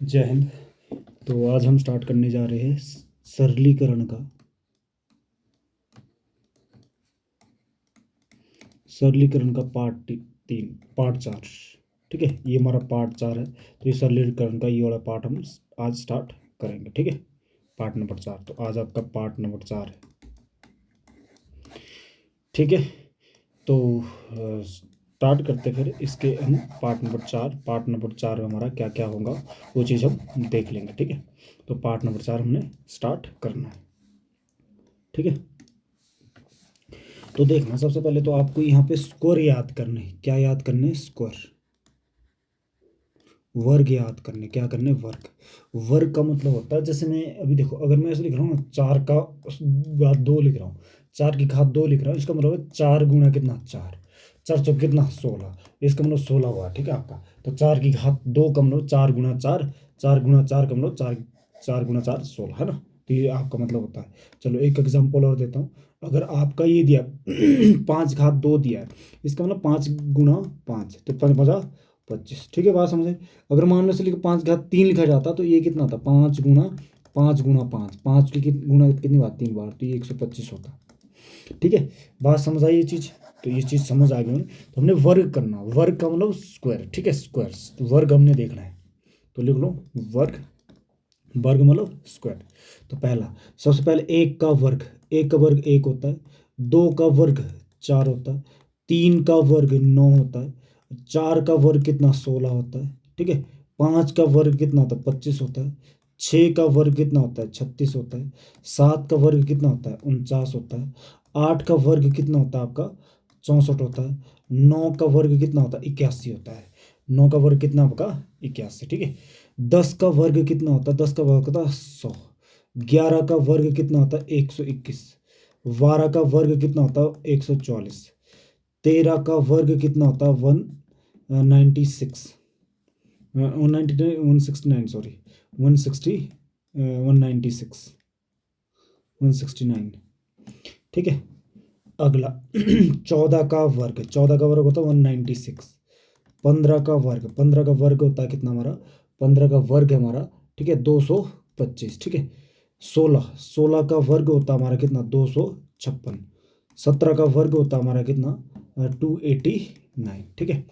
जय हिंद। तो आज हम स्टार्ट करने जा रहे हैं सरलीकरण का पार्ट 4। ठीक है, ये हमारा पार्ट 4 है। तो ये सरलीकरण का ये वाला पार्ट हम आज स्टार्ट करेंगे। ठीक है, पार्ट नंबर 4। तो आज आपका पार्ट नंबर 4 है। ठीक है, तो स्टार्ट करते फिर इसके हम पार्ट नंबर 4 में हमारा क्या क्या होगा वो चीज़ हम देख लेंगे। ठीक है, तो पार्ट नंबर 4 हमने स्टार्ट करना है। ठीक है, तो देखना, सबसे पहले तो आपको यहाँ पे स्क्वायर याद करने। क्या याद करने? स्क्वायर। वर्ग याद करने। क्या करने? वर्ग। वर्ग का मतलब होता है, जैसे मैं अभी देखो, अगर मैं ऐसे लिख रहा हूँ ना, 4 का घात 2 लिख रहा हूँ, 4 की घात 2 लिख रहा हूँ, इसका मतलब है 4 गुना कितना? 4। 4 चौक कितना? 16। इसका मतलब 16 हुआ। ठीक है आपका। तो 4 की घात 2 का मतलब 4 गुना 4, 4 गुना 4 का मतलब 4, 4 गुना 4 16 है ना। तो ये आपका मतलब होता है। चलो एक एग्जाम्पल और देता हूँ। अगर आपका ये दिया 5 घात 2 दिया है, इसका मतलब 5 गुना 5, तो 5 5 25। ठीक है, बात समझे। अगर मान लो से लिखो 5 घात 3 लिखा जाता तो ये कितना था? 5 गुना 5 गुना 5, 5 की गुना कितनी बार? 3 बार, तो ये 125 होता। ठीक है, बात समझ आई ये चीज़? तो ये चीज़ समझ आ गई। तो हमने वर्ग करना। वर्ग का मतलब स्क्वायर। ठीक है, स्क्वायर वर्ग हमने देखना है। तो लिख लो वर्ग। वर्ग मतलब स्क्वायर। तो पहला, सबसे पहले 1 का वर्ग। 1 का वर्ग 1 होता है। 2 का वर्ग 4 होता है। 3 का वर्ग 9 होता है। 4 का वर्ग कितना? 16 होता है। ठीक है, 5 का वर्ग कितना होता है? 25 होता है। 6 का वर्ग कितना होता है? 36 होता है। 7 का वर्ग कितना होता है? 49 होता है। 8 का वर्ग कितना होता है आपका? 64 होता है। 9 का वर्ग कितना होता है? 81 होता है। 9 का वर्ग कितना आपका? 81। ठीक है, 10 का वर्ग कितना होता है? 10 का वर्ग होता है 100। 11 का वर्ग कितना होता है? 121। 12 का वर्ग कितना होता है? 144। 13 का वर्ग कितना होता है? 196, 199, 169, सॉरी, 160, 196, 169। ठीक है, अगला 14 का वर्ग। 14 का वर्ग होता है 196। 15 का वर्ग। 15 का वर्ग होता है कितना हमारा? 15 का वर्ग है हमारा, ठीक है, 225। ठीक है, 16। 16 का वर्ग होता है हमारा कितना? 256। 17 का वर्ग होता है हमारा कितना? 289। ठीक है,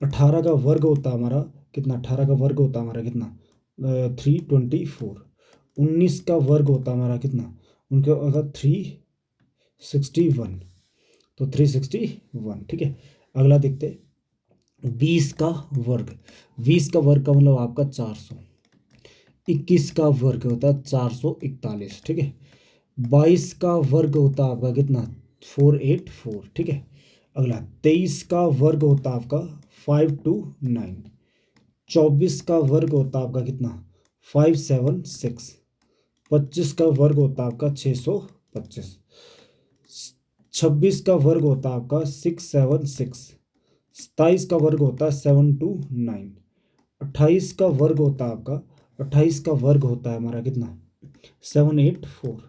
18 का वर्ग होता है हमारा कितना? 18 का वर्ग होता है हमारा कितना? 324। 19 का वर्ग होता है हमारा कितना? उनका होगा 361। तो 361। ठीक है, अगला देखते। 20 का वर्ग। 20 का वर्ग का मतलब आपका 400। 21 का वर्ग होता है 441। ठीक है, 22 का वर्ग होता है आपका कितना? 484। ठीक है, अगला 23 का वर्ग होता है आपका 529। 24 का वर्ग होता है आपका कितना? 576। 25 का वर्ग होता है आपका 625। 26 का वर्ग होता है आपका 676। 27 का वर्ग होता है 729। 28 का वर्ग होता है आपका, 28 का वर्ग होता है हमारा कितना? 784।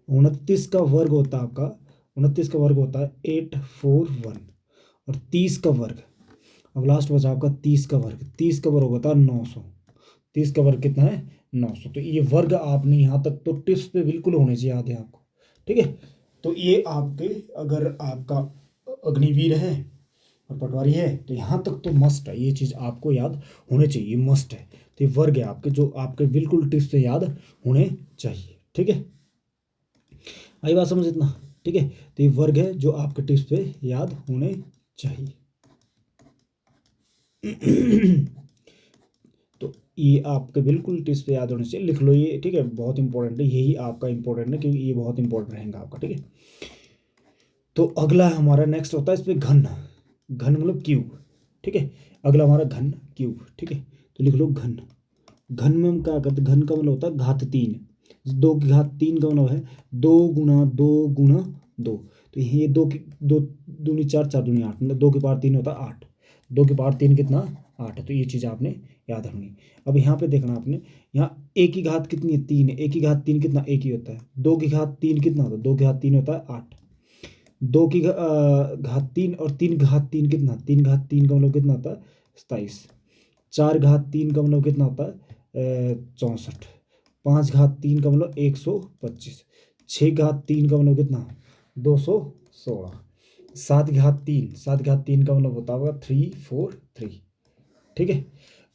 29 का वर्ग होता है आपका, 29 का वर्ग होता है 841। और 30 का वर्ग, अब लास्ट बचा आपका 30 का वर्ग। 30 का वर्ग होता है 900। 30 का वर्ग कितना है? 900। तो ये वर्ग आपने यहाँ तक तो टिप्स पे बिल्कुल होने चाहिए, याद है आपको। ठीक है, तो ये आपके, अगर आपका अग्निवीर है और पटवारी है तो यहाँ तक तो मस्ट है, ये चीज़ आपको याद होने चाहिए, मस्ट है। तो ये वर्ग है आपके, जो आपके बिल्कुल टिप्स पे याद होने चाहिए। ठीक है, आई बात समझ इतना? ठीक है, तो ये वर्ग है जो आपके टिप्स पे याद होने चाहिए। तो ये आपके बिल्कुल टिप्स पे याद होने चाहिए, लिख लो ये। ठीक है, बहुत इंपॉर्टेंट है, यही आपका इंपॉर्टेंट है, क्योंकि ये बहुत इंपॉर्टेंट रहेगा आपका। ठीक है, तो अगला हमारा नेक्स्ट होता है इस पे घन। घन मतलब क्यूब। ठीक है, अगला हमारा घन क्यूब। ठीक है, तो लिख लो घन। घन में हम क्या करते हैं? घन का मतलब होता है घात 3। 2 की घात 3 का मतलब है 2 गुना 2 गुना 2। तो ये 2 की 2 दूनी 4, 4 दूनी 8, मतलब 2 की पावर 3 होता है 8। 2 की पावर 3 कितना? 8 है। तो ये चीज़ आपने याद रखनी। अब यहाँ पे देखना आपने, यहाँ एक की घात कितनी है? 3 है। एक की घात 3 कितना? एक ही होता है। 2 की घात 3 कितना होता है? 2 की घात 3 होता है 8। घात 3 और 3 घात 3 कितना, 3 घात 3 का मतलब कितना होता है 27। 4 घात 3 का मतलब कितना होता है 64। 5 घात 3 का मतलब 125। 6 घात 3 का मतलब कितना 216। 7 घात 3, 7 घात 3 का मतलब होता होगा 343। ठीक है।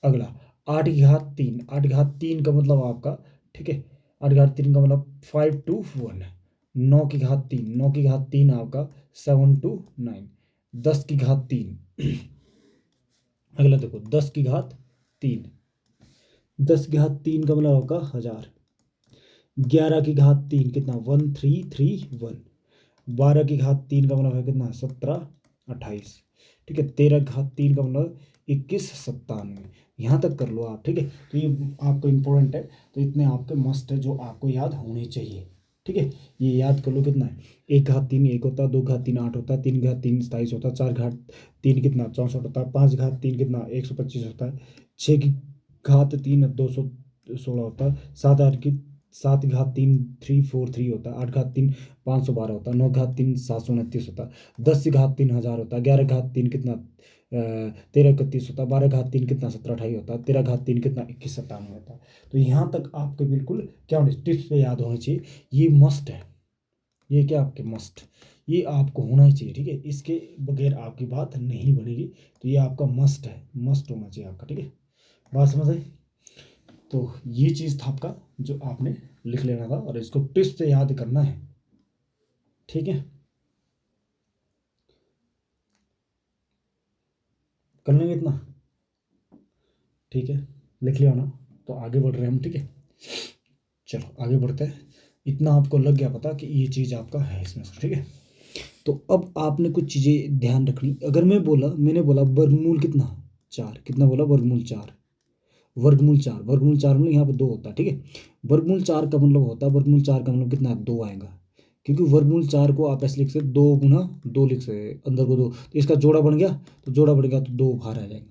अगला 8 की घात 3, 8 घात 3 का मतलब आपका, ठीक है, 8 घात 3 का मतलब 521 है। 9 की घात 3, 9 की घात 3 आपका 729। 10 की घात 3 अगला देखो 10 की घात 3, 10 की घात 3 का मतलब होगा 1000। 11 की घात 3 कितना 1331। 12 की घात 3 का मतलब है कितना 1728। ठीक है। 13 की घात 3 का मतलब 2197। यहाँ तक कर लो आप। ठीक है। तो ये आपको इम्पोर्टेंट है, तो इतने आपके मस्ट है जो आपको याद होने चाहिए। ठीक है। ये याद कर लो कितना है, 1 घात 3 1 होता है, 2 घात 3 8 होता है, 3 घात 3 27 होता है, 4 घात 3 कितना 64 होता है, 5 घात 3 कितना 125 होता है, 6 की घात 3 216 होता है, 7 घात 3 343 होता है, 8 घात 3 512 होता है, 9 घात 3 729 होता है, 10 की घात 3 1000 होता है, 11 घात 3 कितना 1331 होता है, 12 घात 3 कितना 1728 होता है, 13 घात 3 कितना 2197 होता है। तो यहाँ तक आपके बिल्कुल क्या होने टिप्स पे याद होने चाहिए। ये मस्ट है, ये क्या आपके मस्ट, ये आपको होना ही चाहिए। ठीक है। इसके बगैर आपकी बात नहीं बनेगी। तो ये आपका मस्ट है, मस्ट होना चाहिए आपका। ठीक है। बात समझ आई। तो ये चीज़ था आपका जो आपने लिख लेना था और इसको टिप्स से याद करना है। ठीक है। कर लेंगे इतना। ठीक है। लिख लिया ना। तो आगे बढ़ रहे हैं हम। ठीक है। चलो आगे बढ़ते हैं। इतना आपको लग गया पता कि ये चीज़ आपका है इसमें से। ठीक है। तो अब आपने कुछ चीज़ें ध्यान रखनी। अगर मैंने बोला वर्गमूल कितना 4, कितना बोला वर्गमूल 4, वर्गमूल 4, वर्गमूल 4 मतलब यहाँ पे 2 होता है। ठीक है। वर्गमूल 4 का मतलब होता है, वर्गमूल 4 का मतलब कितना 2 आएगा, क्योंकि वर्गमूल 4 को आप ऐसे लिख सकते 2 × 2 लिख सकते, अंदर को 2, तो इसका जोड़ा बन गया, तो जोड़ा बन गया तो 2 बाहर आ जाएगा।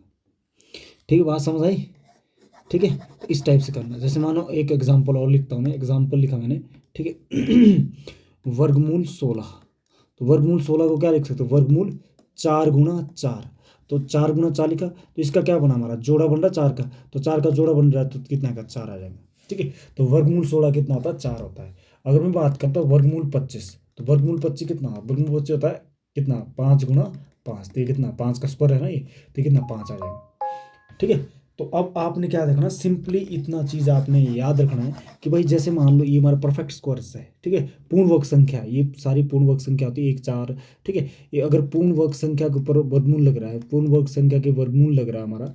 ठीक है। बात समझ आई। ठीक है। तो इस टाइप से करना। जैसे मानो एक एग्जाम्पल और लिखता हूँ मैं, एग्जाम्पल लिखा मैंने। ठीक है। वर्गमूल 16, तो वर्गमूल 16 को क्या लिख सकते हो, वर्गमूल 4 × 4। तो 4 × 4 लिखा, तो इसका क्या बना हमारा जोड़ा बन रहा 4 का, तो 4 का जोड़ा बन रहा है तो कितना का 4 आ जाएगा। ठीक है। तो वर्गमूल 16 कितना होता है 4 होता है। अगर मैं बात करता हूँ वर्गमूल 25, तो वर्गमूल 25 कितना, वर्गमूल 25 होता है कितना 5 × 5, तो ये कितना 5 का स्क्वायर है ना ये, तो ये कितना 5 आ जाएगा। ठीक है। तो अब आपने क्या देखना, सिंपली इतना चीज़ आपने याद रखना है कि भाई जैसे मान लो ये हमारा परफेक्ट स्क्वायर्स है। ठीक है। पूर्ण वर्ग संख्या, ये सारी पूर्ण वर्ग संख्या होती है 1 4। ठीक है। ये अगर पूर्ण वर्ग संख्या के ऊपर वर्गमूल लग रहा है, पूर्ण वर्ग संख्या के वर्गमूल लग रहा है हमारा,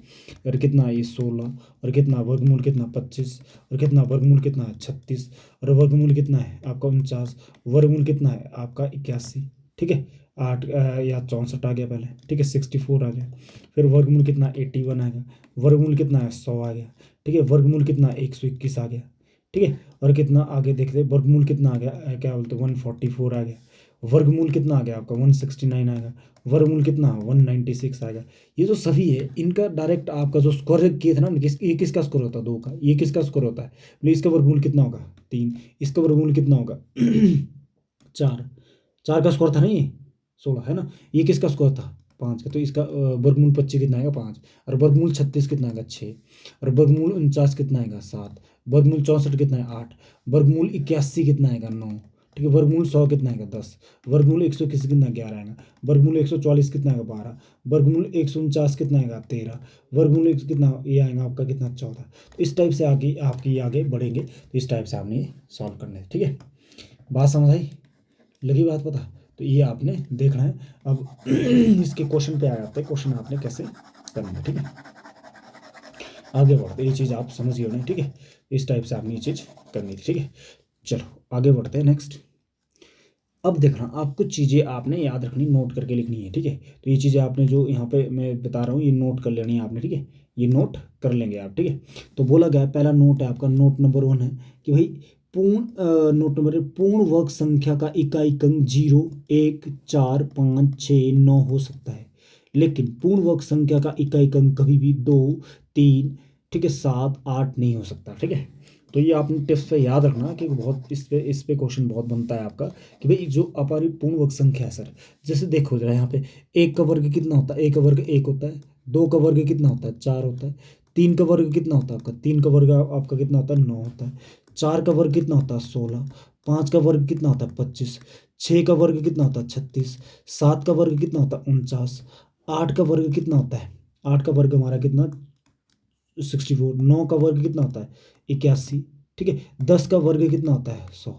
और कितना ये 16, और कितना वर्गमूल कितना 25, और कितना वर्गमूल कितना है 36, और वर्गमूल कितना है आपका 49, वर्गमूल कितना है आपका 81। ठीक है। 8 या 64 आ गया पहले। ठीक है। 64 आ गया। फिर वर्गमूल कितना 81 आ गया। वर्गमूल कितना है 100 आ गया। ठीक है। वर्गमूल कितना 121 आ गया। ठीक है। और कितना आगे देखते हैं, वर्गमूल कितना आ गया क्या बोलते हैं 144 आ गया। वर्गमूल कितना आ गया आपका 169 आएगा। वर्गमूल कितना 196 आएगा। ये जो सभी है इनका डायरेक्ट आपका जो स्क्वायर किए थे ना, ये किसका स्क्वायर होता है 2 का, ये किसका स्क्वायर होता है, बोले इसका वर्गमूल कितना होगा 3, इसका वर्गमूल कितना होगा 4, 4 का स्क्वायर था ना ये 16 है ना, ये किसका स्क्वायर था 5 का, तो इसका वर्गमूल 25 कितना आएगा 5, और वर्गमूल 36 कितना आएगा 6, और वर्गमूल 49 कितना आएगा 7, वर्गमूल 64 कितना है 8, वर्गमूल 81 कितना आएगा 9। ठीक है। वर्गमूल 100 कितना आएगा 10, वर्गमूल 121 कितना 11 आएगा, वर्गमूल 144 कितना आएगा 12, वर्गमूल 149 कितना आएगा 13, वर्गमूल कितना ये आएगा आपका कितना 14। तो इस टाइप से आगे आपकी आगे बढ़ेंगे, तो इस टाइप से आपने सॉल्व करना है। ठीक है। बात समझ आई, लगी बात पता। तो ये आपने देखना है। अब इसके क्वेश्चन पे आ जाते हैं, क्वेश्चन आपने कैसे करना है। ठीक है। आगे बढ़ते, ये चीज़ आप समझ गए। ठीक है। इस टाइप से आपने ये चीज़ करनी थी। ठीक है। चलो आगे बढ़ते हैं नेक्स्ट। अब देखना, आप कुछ चीज़ें आपने याद रखनी, नोट करके लिखनी है। ठीक है। तो ये चीज़ें आपने जो यहाँ पे मैं बता रहा हूँ ये नोट कर लेनी है आपने। ठीक है। ये नोट कर लेंगे आप। ठीक है। तो बोला गया पहला नोट है आपका, नोट नंबर 1 है कि भाई नोट नंबर पूर्ण वर्ग संख्या का इकाई अंक 0 1 4 5 6 9 हो सकता है, लेकिन पूर्ण वर्ग संख्या का इकाई अंक कभी भी 2 3 ठीक है 7 8 नहीं हो सकता। ठीक है। तो ये आपने टिप्स पे याद रखना कि बहुत इस पे क्वेश्चन बहुत बनता है आपका कि भाई जो हमारी पूर्ण वर्ग संख्या है सर, जैसे देखो जरा यहाँ पे एक का वर्ग कितना होता है, एक का वर्ग एक होता है, दो का वर्ग कितना होता है, चार होता है, तीन का वर्ग कितना होता है आपका, तीन का वर्ग आपका कितना होता है, 9 होता है, चार का वर्ग कितना होता है, 16, पाँच का वर्ग कितना होता है, 25, छः का वर्ग कितना होता है, 36, सात का वर्ग कितना होता है, 49, आठ का वर्ग कितना होता है, आठ का वर्ग हमारा कितना, 64, नौ का वर्ग कितना होता है, 81, ठीक है, 10 का वर्ग कितना होता है, 100।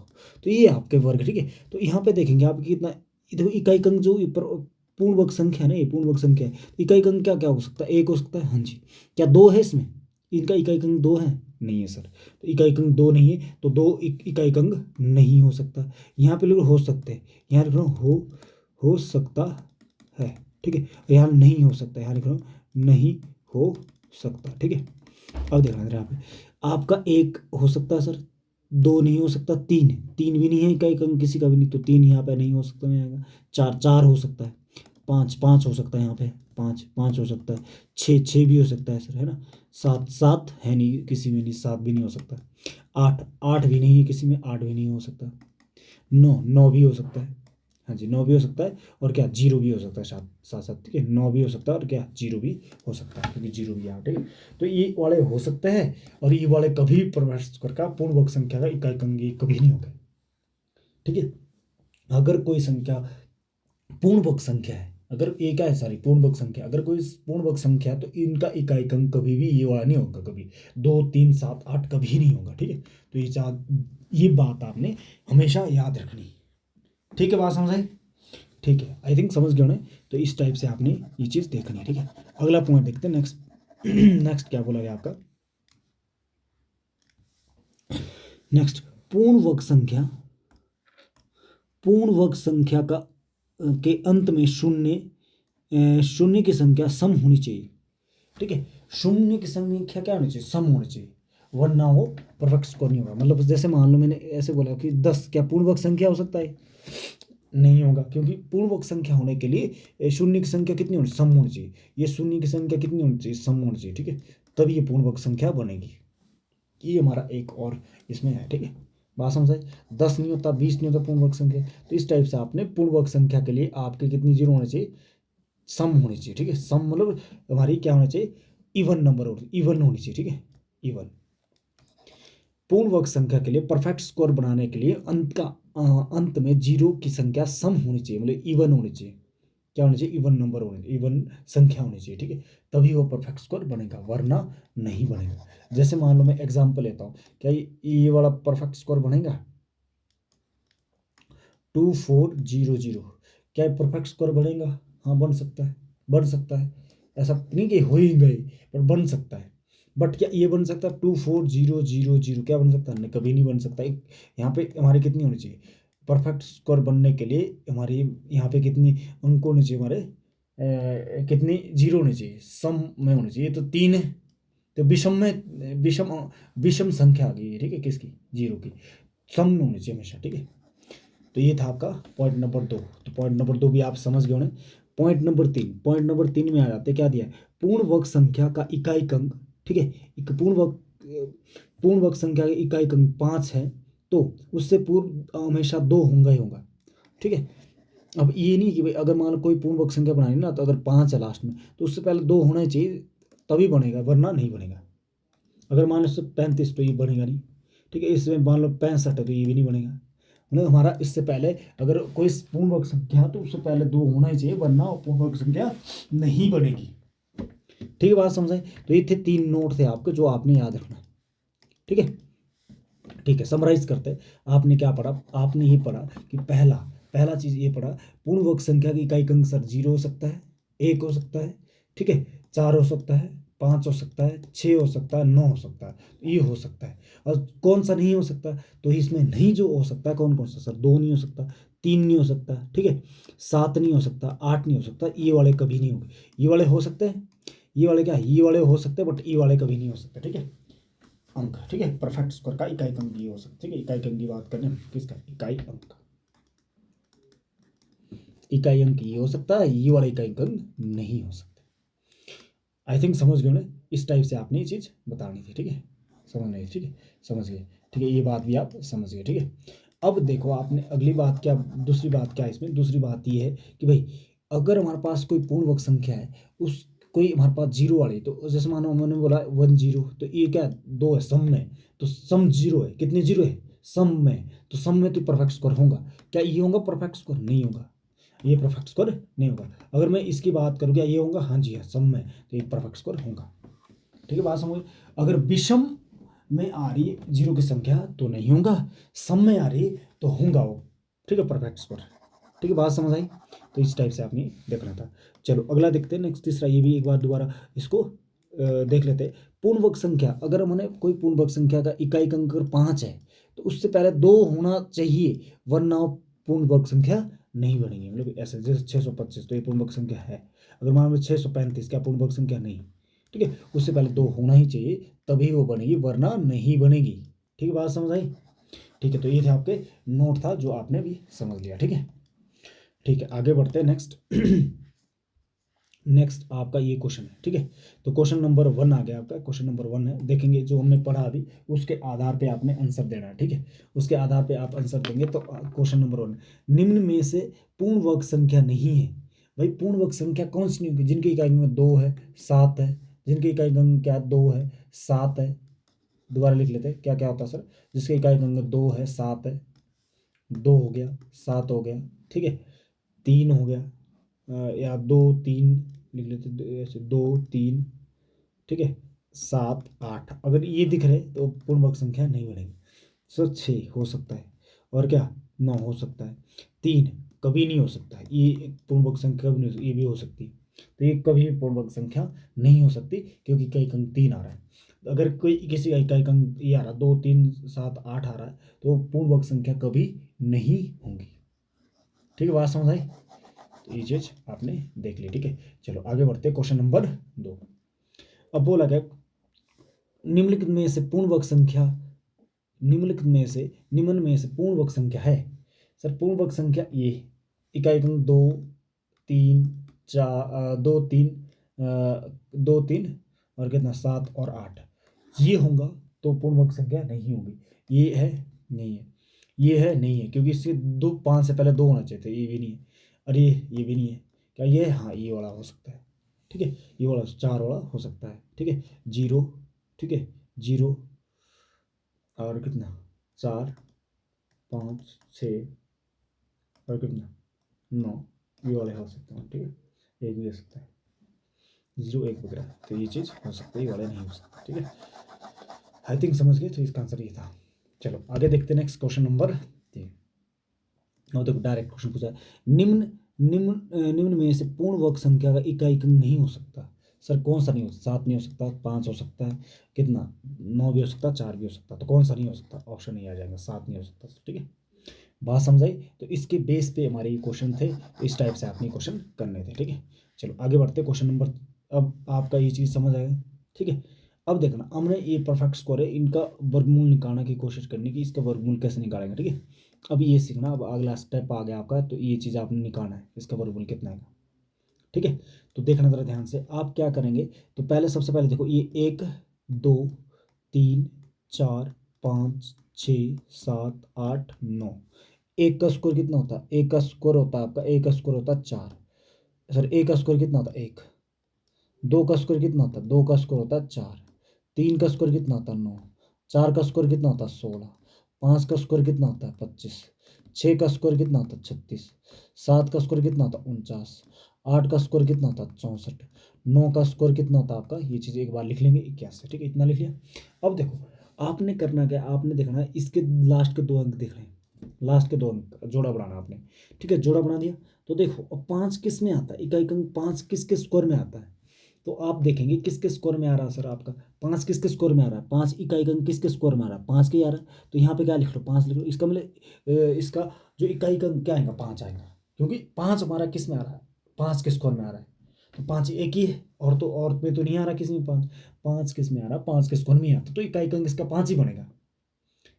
तो ये आपके वर्ग, ठीक है। तो यहाँ पे देखेंगे आप कितना, ये देखो इकाई अंक जो पूर्ण वर्ग संख्या है ना, ये पूर्ण वर्ग संख्या है, तो इकाई अंक क्या क्या हो सकता है, एक हो सकता है, हाँ जी। क्या दो है इसमें, इनका इकाई अंक दो है, नहीं है सर, तो इकाई अंक दो नहीं है, तो दो इकाई अंक नहीं हो सकता। यहाँ पे लोग हो सकते हैं, यहाँ लिख रहा हूँ हो सकता है, ठीक है, यहाँ नहीं हो सकता, यहाँ लिख रहा हूँ नहीं हो सकता, ठीक है। अब देखना जरा यहाँ पे आपका एक हो सकता है सर, दो नहीं हो सकता, तीन, तीन भी नहीं है इकाई अंक किसी का भी नहीं, तो तीन यहाँ पे नहीं हो सकता में आएगा, चार, चार हो सकता है, पाँच, पाँच हो सकता है यहाँ पे, पाँच, पाँच हो सकता है, छः, छः भी हो सकता है सर, है ना, सात, सात है नहीं किसी में, नहीं, सात भी नहीं हो सकता, आठ, आठ भी नहीं है किसी में, आठ भी नहीं हो सकता, नौ, नौ भी हो सकता है, हाँ जी, नौ भी हो सकता है, और क्या जीरो भी हो सकता है, साथ साथ साथ, ठीक है, नौ भी हो सकता है और क्या जीरो भी हो सकता है, क्योंकि जीरो भी यहाँ, ठीक है। तो ये वाले हो सकते हैं, और ये वाले कभी प्रवेश का पूर्ण वर्ग संख्या का इकाई अंक ये कभी नहीं होगा, ठीक है। अगर कोई संख्या पूर्ण वर्ग संख्या है, अगर ये क्या है, सॉरी, पूर्ण वर्ग संख्या, अगर कोई पूर्ण वर्ग संख्या है तो इनका इकाई अंक कभी भी ये वाला नहीं होगा, कभी दो, तीन, सात, आठ कभी नहीं होगा, ठीक है। तो ये बात आपने हमेशा याद रखनी, ठीक है, बात समझ आई, ठीक है, आई थिंक समझ गए होंगे। तो इस टाइप से आपने ये चीज़ देखनी है, ठीक है। अगला पॉइंट देखते हैं, नेक्स्ट नेक्स्ट क्या बोला गया आपका, नेक्स्ट पूर्ण वर्ग संख्या, पूर्ण वर्ग संख्या का के अंत में शून्य, शून्य की संख्या सम होनी चाहिए, ठीक है। शून्य की संख्या क्या होनी चाहिए, सम होनी चाहिए, वरना वो परफेक्ट स्कोर नहीं होगा। मतलब जैसे मान लो मैंने ऐसे बोला कि 10 क्या पूर्ण वर्ग संख्या हो सकता है, नहीं होगा, क्योंकि पूर्ण वर्ग संख्या होने के लिए शून्य की संख्या कितनी होनी, सम होनी चाहिए, ये शून्य की संख्या कितनी होनी चाहिए, सम होनी चाहिए, ठीक है, तभी ये पूर्ण वर्ग संख्या बनेगी। ये हमारा एक और इसमें है, ठीक है, बात समझ आई। 10 नहीं होता, 20 नहीं होता पूर्ण वर्ग संख्या, तो इस टाइप से आपने पूर्ण वर्ग संख्या के लिए आपके कितनी जीरो होनी चाहिए, सम होनी चाहिए, ठीक है। सम मतलब हमारी क्या होना चाहिए, इवन नंबर, इवन होनी चाहिए, ठीक है, इवन। पूर्ण वर्ग संख्या के लिए परफेक्ट स्कोर बनाने के लिए अंत में जीरो की संख्या सम होनी चाहिए, मतलब इवन होनी चाहिए, क्या होनी चाहिए, इवन नंबर होनी चाहिए, इवन संख्या होनी चाहिए, ठीक है, तभी वो परफेक्ट स्कोर बनेगा, वरना नहीं बनेगा। जैसे मान लो मैं एग्जांपल लेता हूँ, क्या ये वाला परफेक्ट स्कोर बनेगा, 2400, क्या परफेक्ट स्कोर बनेगा, हाँ बन सकता है, बन सकता है, ऐसा नहीं कि हो ही गए, पर बन सकता है। बट क्या ये बन सकता है 24000, क्या बन सकता है, नहीं, कभी नहीं बन सकता। यहाँ पे हमारी कितनी होनी चाहिए, परफेक्ट स्कोर बनने के लिए हमारी यहाँ पे कितनी अंक होनी चाहिए हमारे, कितनी जीरो होनी चाहिए, सम में होनी चाहिए, तो 3 है, तो विषम में, विषम संख्या आ गई है, ठीक है, किसकी, जीरो की, सम में होनी चाहिए हमेशा, ठीक है। तो ये था आपका पॉइंट नंबर 2। तो पॉइंट नंबर 2 भी आप समझ गए होंगे। पॉइंट नंबर 3, पॉइंट नंबर 3 में आ जाते क्या दिया है, पूर्ण वर्ग संख्या का इकाई अंक, ठीक है, एक पूर्ण वर्ग संख्या का इकाई अंक 5 है, तो उससे पूर्व हमेशा 2 होगा ही होगा, ठीक है। अब ये नहीं कि भाई अगर मान लो कोई पूर्ण वर्ग संख्या बनानी ना, तो अगर 5 है लास्ट में, तो उससे पहले 2 होना ही चाहिए, तभी बनेगा, वरना नहीं बनेगा। अगर मान लो इससे 35, तो ये बनेगा नहीं, ठीक है। इसमें मान लो 65 है, तो ये भी नहीं बनेगा, मतलब हमारा इससे पहले अगर कोई पूर्ण वर्ग संख्या, तो उससे पहले 2 होना ही चाहिए, वरना पूर्ण वर्ग संख्या नहीं बनेगी, ठीक है, बात समझ आई। तो ये थे 3 नोट थे आपके, जो आपने याद रखना, ठीक है। ठीक है, समराइज करते हैं। आपने क्या पढ़ा, आपने ये पढ़ा कि पहला पहला चीज़ ये पढ़ा, पूर्ण वर्ग संख्या की इकाई अंक सर 0 हो सकता है, 1 हो सकता है, ठीक है, 4 हो सकता है, 5 हो सकता है, 6 हो सकता है, 9 हो सकता है, तो ये हो सकता है। और कौन सा नहीं हो सकता, तो इसमें नहीं जो हो सकता है, कौन कौन सा सर, 2 नहीं हो सकता, 3 नहीं हो सकता, ठीक है, 7 नहीं हो सकता, 8 नहीं हो सकता, ये वाले कभी नहीं होंगे। ये वाले हो सकते हैं, ये वाले क्या, ये वाले हो सकते हैं, बट ये वाले कभी नहीं हो सकते, ठीक है। अंक, ठीक है, परफेक्ट स्कोर का इकाई अंक ये हो सकता है, ठीक है। इकाई अंक की बात करें, किसका, इकाई अंक, इकाई अंक ये हो सकता है, ये वाला इकाई अंक नहीं हो सकता। आई थिंक समझ गए ना, इस टाइप से आपने ये चीज़ बतानी थी, ठीक है। समझ नहीं, ठीक है, समझ गए, ठीक है, ये बात भी आप समझ गए, ठीक है। अब देखो आपने अगली बात क्या, दूसरी बात क्या है इसमें, दूसरी बात ये है कि भाई अगर हमारे पास कोई पूर्णवर्ग संख्या है, उस कोई हमारे पास जीरो वाली, तो जैसे मानो मैंने बोला 1 0, तो ये क्या है, 2 है सम में, तो सम जीरो है, कितने जीरो है सम में, तो सम में तो परफेक्ट स्क्वायर होगा, क्या ये होगा परफेक्ट स्क्वायर, नहीं होगा, ये परफेक्ट स्क्वायर नहीं होगा। अगर मैं इसकी बात करूँ क्या ये होगा, हाँ जी हाँ सम में, तो ये परफेक्ट स्क्वायर होगा, ठीक है, बात समझ। अगर विषम में आ रही है जीरो की संख्या तो नहीं होगा, सम में आ रही है तो होगा वो, ठीक है, परफेक्ट स्क्वायर, ठीक है, बात समझ आई। तो इस टाइप से आपने देखना था। चलो अगला देखते हैं, नेक्स्ट तीसरा, ये भी एक बार दोबारा इसको देख लेते हैं। पूर्णवर्ग संख्या, अगर हमने कोई पूर्णवर्ग संख्या का इकाई अंक अगर 5 है तो उससे पहले 2 होना चाहिए, वरना पूर्णवर्ग संख्या नहीं बनेगी। मतलब ऐसे जैसे 625 तो ये पूर्णवर्ग संख्या है, अगर मान लो 635 क्या पूर्णवर्ग संख्या नहीं, ठीक है, उससे पहले 2 होना ही चाहिए तभी वो बनेगी, वरना नहीं बनेगी, ठीक है, बात समझ आई। ठीक है, तो ये थे आपके नोट था जो आपने भी समझ लिया, ठीक है। ठीक है, आगे बढ़ते हैं नेक्स्ट। नेक्स्ट आपका ये क्वेश्चन है, ठीक है, तो क्वेश्चन नंबर 1 आ गया आपका, क्वेश्चन नंबर 1 है, देखेंगे जो हमने पढ़ा अभी उसके आधार पे आपने आंसर देना है, ठीक है, उसके आधार पे आप आंसर देंगे। तो क्वेश्चन नंबर 1, निम्न में से पूर्ण वर्ग संख्या नहीं है। भाई पूर्ण वर्ग संख्या कौन सी नहीं होगी, जिनकी इकाई में 2 है 7 है, जिनकी इकाई अंक क्या 2 है 7 है, दोबारा लिख लेते हैं क्या क्या होता है सर, जिसकी इकाई अंक 2 है 7 है, 2 हो गया 7 हो गया, ठीक है, 3 हो गया, या 2 3 लिख लेते, ऐसे 2 3, ठीक है, 7 8, अगर ये दिख रहे तो पूर्ण वर्ग संख्या नहीं बनेगी। सर 6 हो सकता है, और क्या 9 हो सकता है, 3 कभी नहीं हो सकता है, ये पूर्ण वर्ग संख्या कभी नहीं हो सकती, ये भी हो सकती है, तो ये कभी भी पूर्ण वर्ग संख्या नहीं हो सकती, क्योंकि कई अंक 3 आ रहा है। अगर कोई किसी का इकाई अंक ये आ रहा 2 3 7 8 आ रहा है तो पूर्ण वर्ग संख्या कभी नहीं होंगी, ठीक है, बात समझ आई। तो ये चीज आपने देख ली, ठीक है। चलो आगे बढ़ते, क्वेश्चन नंबर 2। अब बोला गया निम्नलिखित में से पूर्ण वर्ग संख्या, निम्न में से पूर्ण वर्ग संख्या है। सर पूर्ण वर्ग संख्या ये इकाई अंक 2 3 4 2 3 2 3 और कितना 7 और 8, ये होगा तो पूर्ण वर्ग संख्या नहीं होगी। ये है नहीं है, ये है नहीं है, क्योंकि इससे 5 से पहले 2 होना चाहिए था, ये भी नहीं है, और ये भी नहीं है, क्या ये है, हाँ ये वाला हो सकता है, ठीक है, ये वाला 4 वाला हो सकता है, ठीक है, 0, ठीक है, 0 और कितना 4 5 6 और कितना 9, ये वाले हो सकते हैं, ठीक है, एक भी हो सकता है 0 1 वगैरह, तो ये चीज़ हो सकता है, ये वाले नहीं हो सकता, ठीक है, आई थिंक समझ गए, तो इसका आंसर ये था। चलो आगे देखते हैं नेक्स्ट क्वेश्चन नंबर 3। और देखो डायरेक्ट क्वेश्चन पूछा है, निम्न में से पूर्ण वर्ग संख्या का इकाई अंक नहीं हो सकता। सर कौन सा नहीं हो सकता, 7 नहीं हो सकता, 5 हो सकता है, कितना 9 भी हो सकता है, 4 भी हो सकता है, तो कौन सा नहीं हो सकता, ऑप्शन नहीं आ जाएगा, 7 नहीं हो सकता, ठीक है, बात समझाई। तो इसके बेस पे हमारे ये क्वेश्चन थे, तो इस टाइप से आपने क्वेश्चन करने थे, ठीक है। चलो आगे बढ़ते क्वेश्चन नंबर, अब आपका ये चीज़ समझ आएगा, ठीक है। अब देखना हमने ये परफेक्ट स्क्वायर है, इनका वर्गमूल निकालने की कोशिश करनी कि इसका वर्गमूल कैसे निकालेंगे, ठीक है। अब ये सीखना, अब अगला स्टेप आ गया आपका, तो ये चीज़ आपने निकालना है, इसका वर्गमूल कितना है, ठीक है। तो देखना जरा ध्यान से, आप क्या करेंगे, तो पहले सबसे पहले देखो ये 1 2 3 4 5 6 7 8 9, एक का स्कोर कितना होता है, एक का स्कोर होता है आपका, एक का स्कोर होता है 4, सर एक का स्कोर कितना होता है 1, 2 का स्कोर कितना होता है, 2 का स्कोर होता है 4, 3 का स्कोर कितना होता है 9, 4 का स्कोर कितना होता है 16, 5 का स्कोर कितना होता है 25, 6 का स्कोर कितना होता है 36, 7 का स्कोर कितना होता है 49, 8 का स्कोर कितना होता है 64, 9 का स्कोर कितना होता है आपका, ये चीज़ एक बार लिख लेंगे 81, ठीक है, इतना लिख लिया। अब देखो आपने करना क्या, आपने देखना है इसके लास्ट के 2 अंक देख रहे हैं, लास्ट के 2 अंक जोड़ा बनाना आपने, ठीक है, जोड़ा बना दिया। तो देखो अब 5 किस में आता है, इकाई अंक 5 किसके स्कोर में आता है, तो आप देखेंगे किसके स्कोर में आ रहा है सर आपका, 5 किसके स्कोर में आ रहा है, 5 इकाई अंक किसके स्कोर में आ रहा है, 5 के ही आ रहा है, तो यहाँ पे क्या लिख लो 5 लिख लो, इसका मतलब इसका जो इकाई अंक क्या आएगा 5 आएगा, क्योंकि 5 हमारा किस में आ रहा है, 5 के स्कोर में आ रहा है, तो 5 एक ही है, और तो और में तो नहीं आ रहा किसी में 5, 5 किस में आ रहा है 5 के स्कोर में ही आता, तो इकाई अंक इसका 5 ही बनेगा,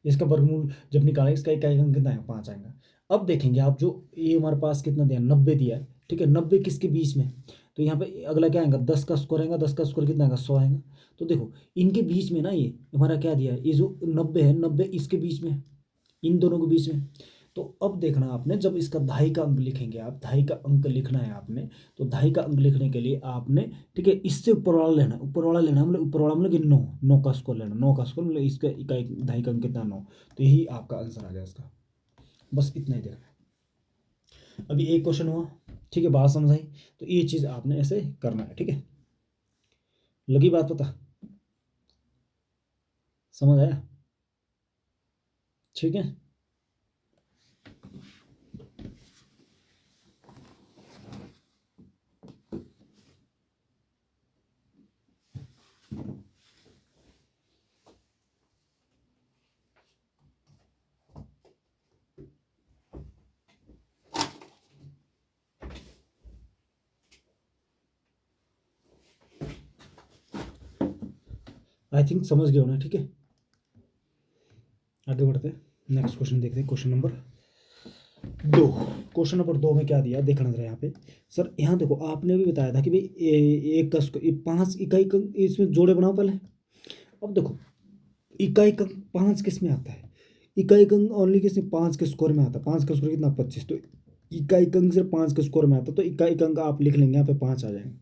इसका वर्गमूल जब निकालेंगे इसका इकाई अंक कितना है 5 आएगा। अब देखेंगे आप जो ये हमारे पास कितना दिया 90 दिया है, ठीक है, 90 किसके बीच में, तो यहाँ पे अगला क्या आएगा, 10 का स्क्वायर आएगा, 10 का स्क्वायर कितना आएगा, 100 आएगा। तो देखो इनके बीच में ना ये हमारा क्या दिया है, ये जो 90 है, 90 इसके बीच में, इन दोनों के बीच में। तो अब देखना आपने, जब इसका दहाई का अंक लिखेंगे आप, दहाई का अंक लिखना है आपने, तो दहाई का अंक लिखने के लिए आपने, ठीक है, इससे ऊपर वाला लेना, ऊपर वाला लेना, मतलब ऊपर वाला मतलब कि 9, 9 का स्क्वायर लेना, 9 का स्क्वायर मतलब इसका इकाई दहाई का अंक कितना, 9। तो यही आपका आंसर आ जाए इसका, बस इतना ही देखना है। अभी एक क्वेश्चन हुआ, ठीक है, बात समझ आई। तो ये चीज़ आपने ऐसे करना है, ठीक है, लगी बात पता, समझ आया, ठीक है। आई थिंक समझ गए होना, ठीक है। आगे बढ़ते हैं, नेक्स्ट क्वेश्चन देखते हैं, क्वेश्चन नंबर 2। क्वेश्चन नंबर 2 में क्या दिया देखना जरा यहाँ पे। सर यहाँ देखो आपने भी बताया था कि भाई एक का स्क्वायर 5 इकाई का, इसमें जोड़े बनाओ पहले। अब देखो इकाई का 5 किस में आता है, इकाई का ओनली किस में, 5 के स्क्वायर में आता है। 5 का स्क्वायर कितना, 25। तो इकाई का अंक सिर्फ 5 के स्क्वायर में आता है, तो इकाई का अंक आप लिख लेंगे यहाँ पे 5 आ जाएंगे,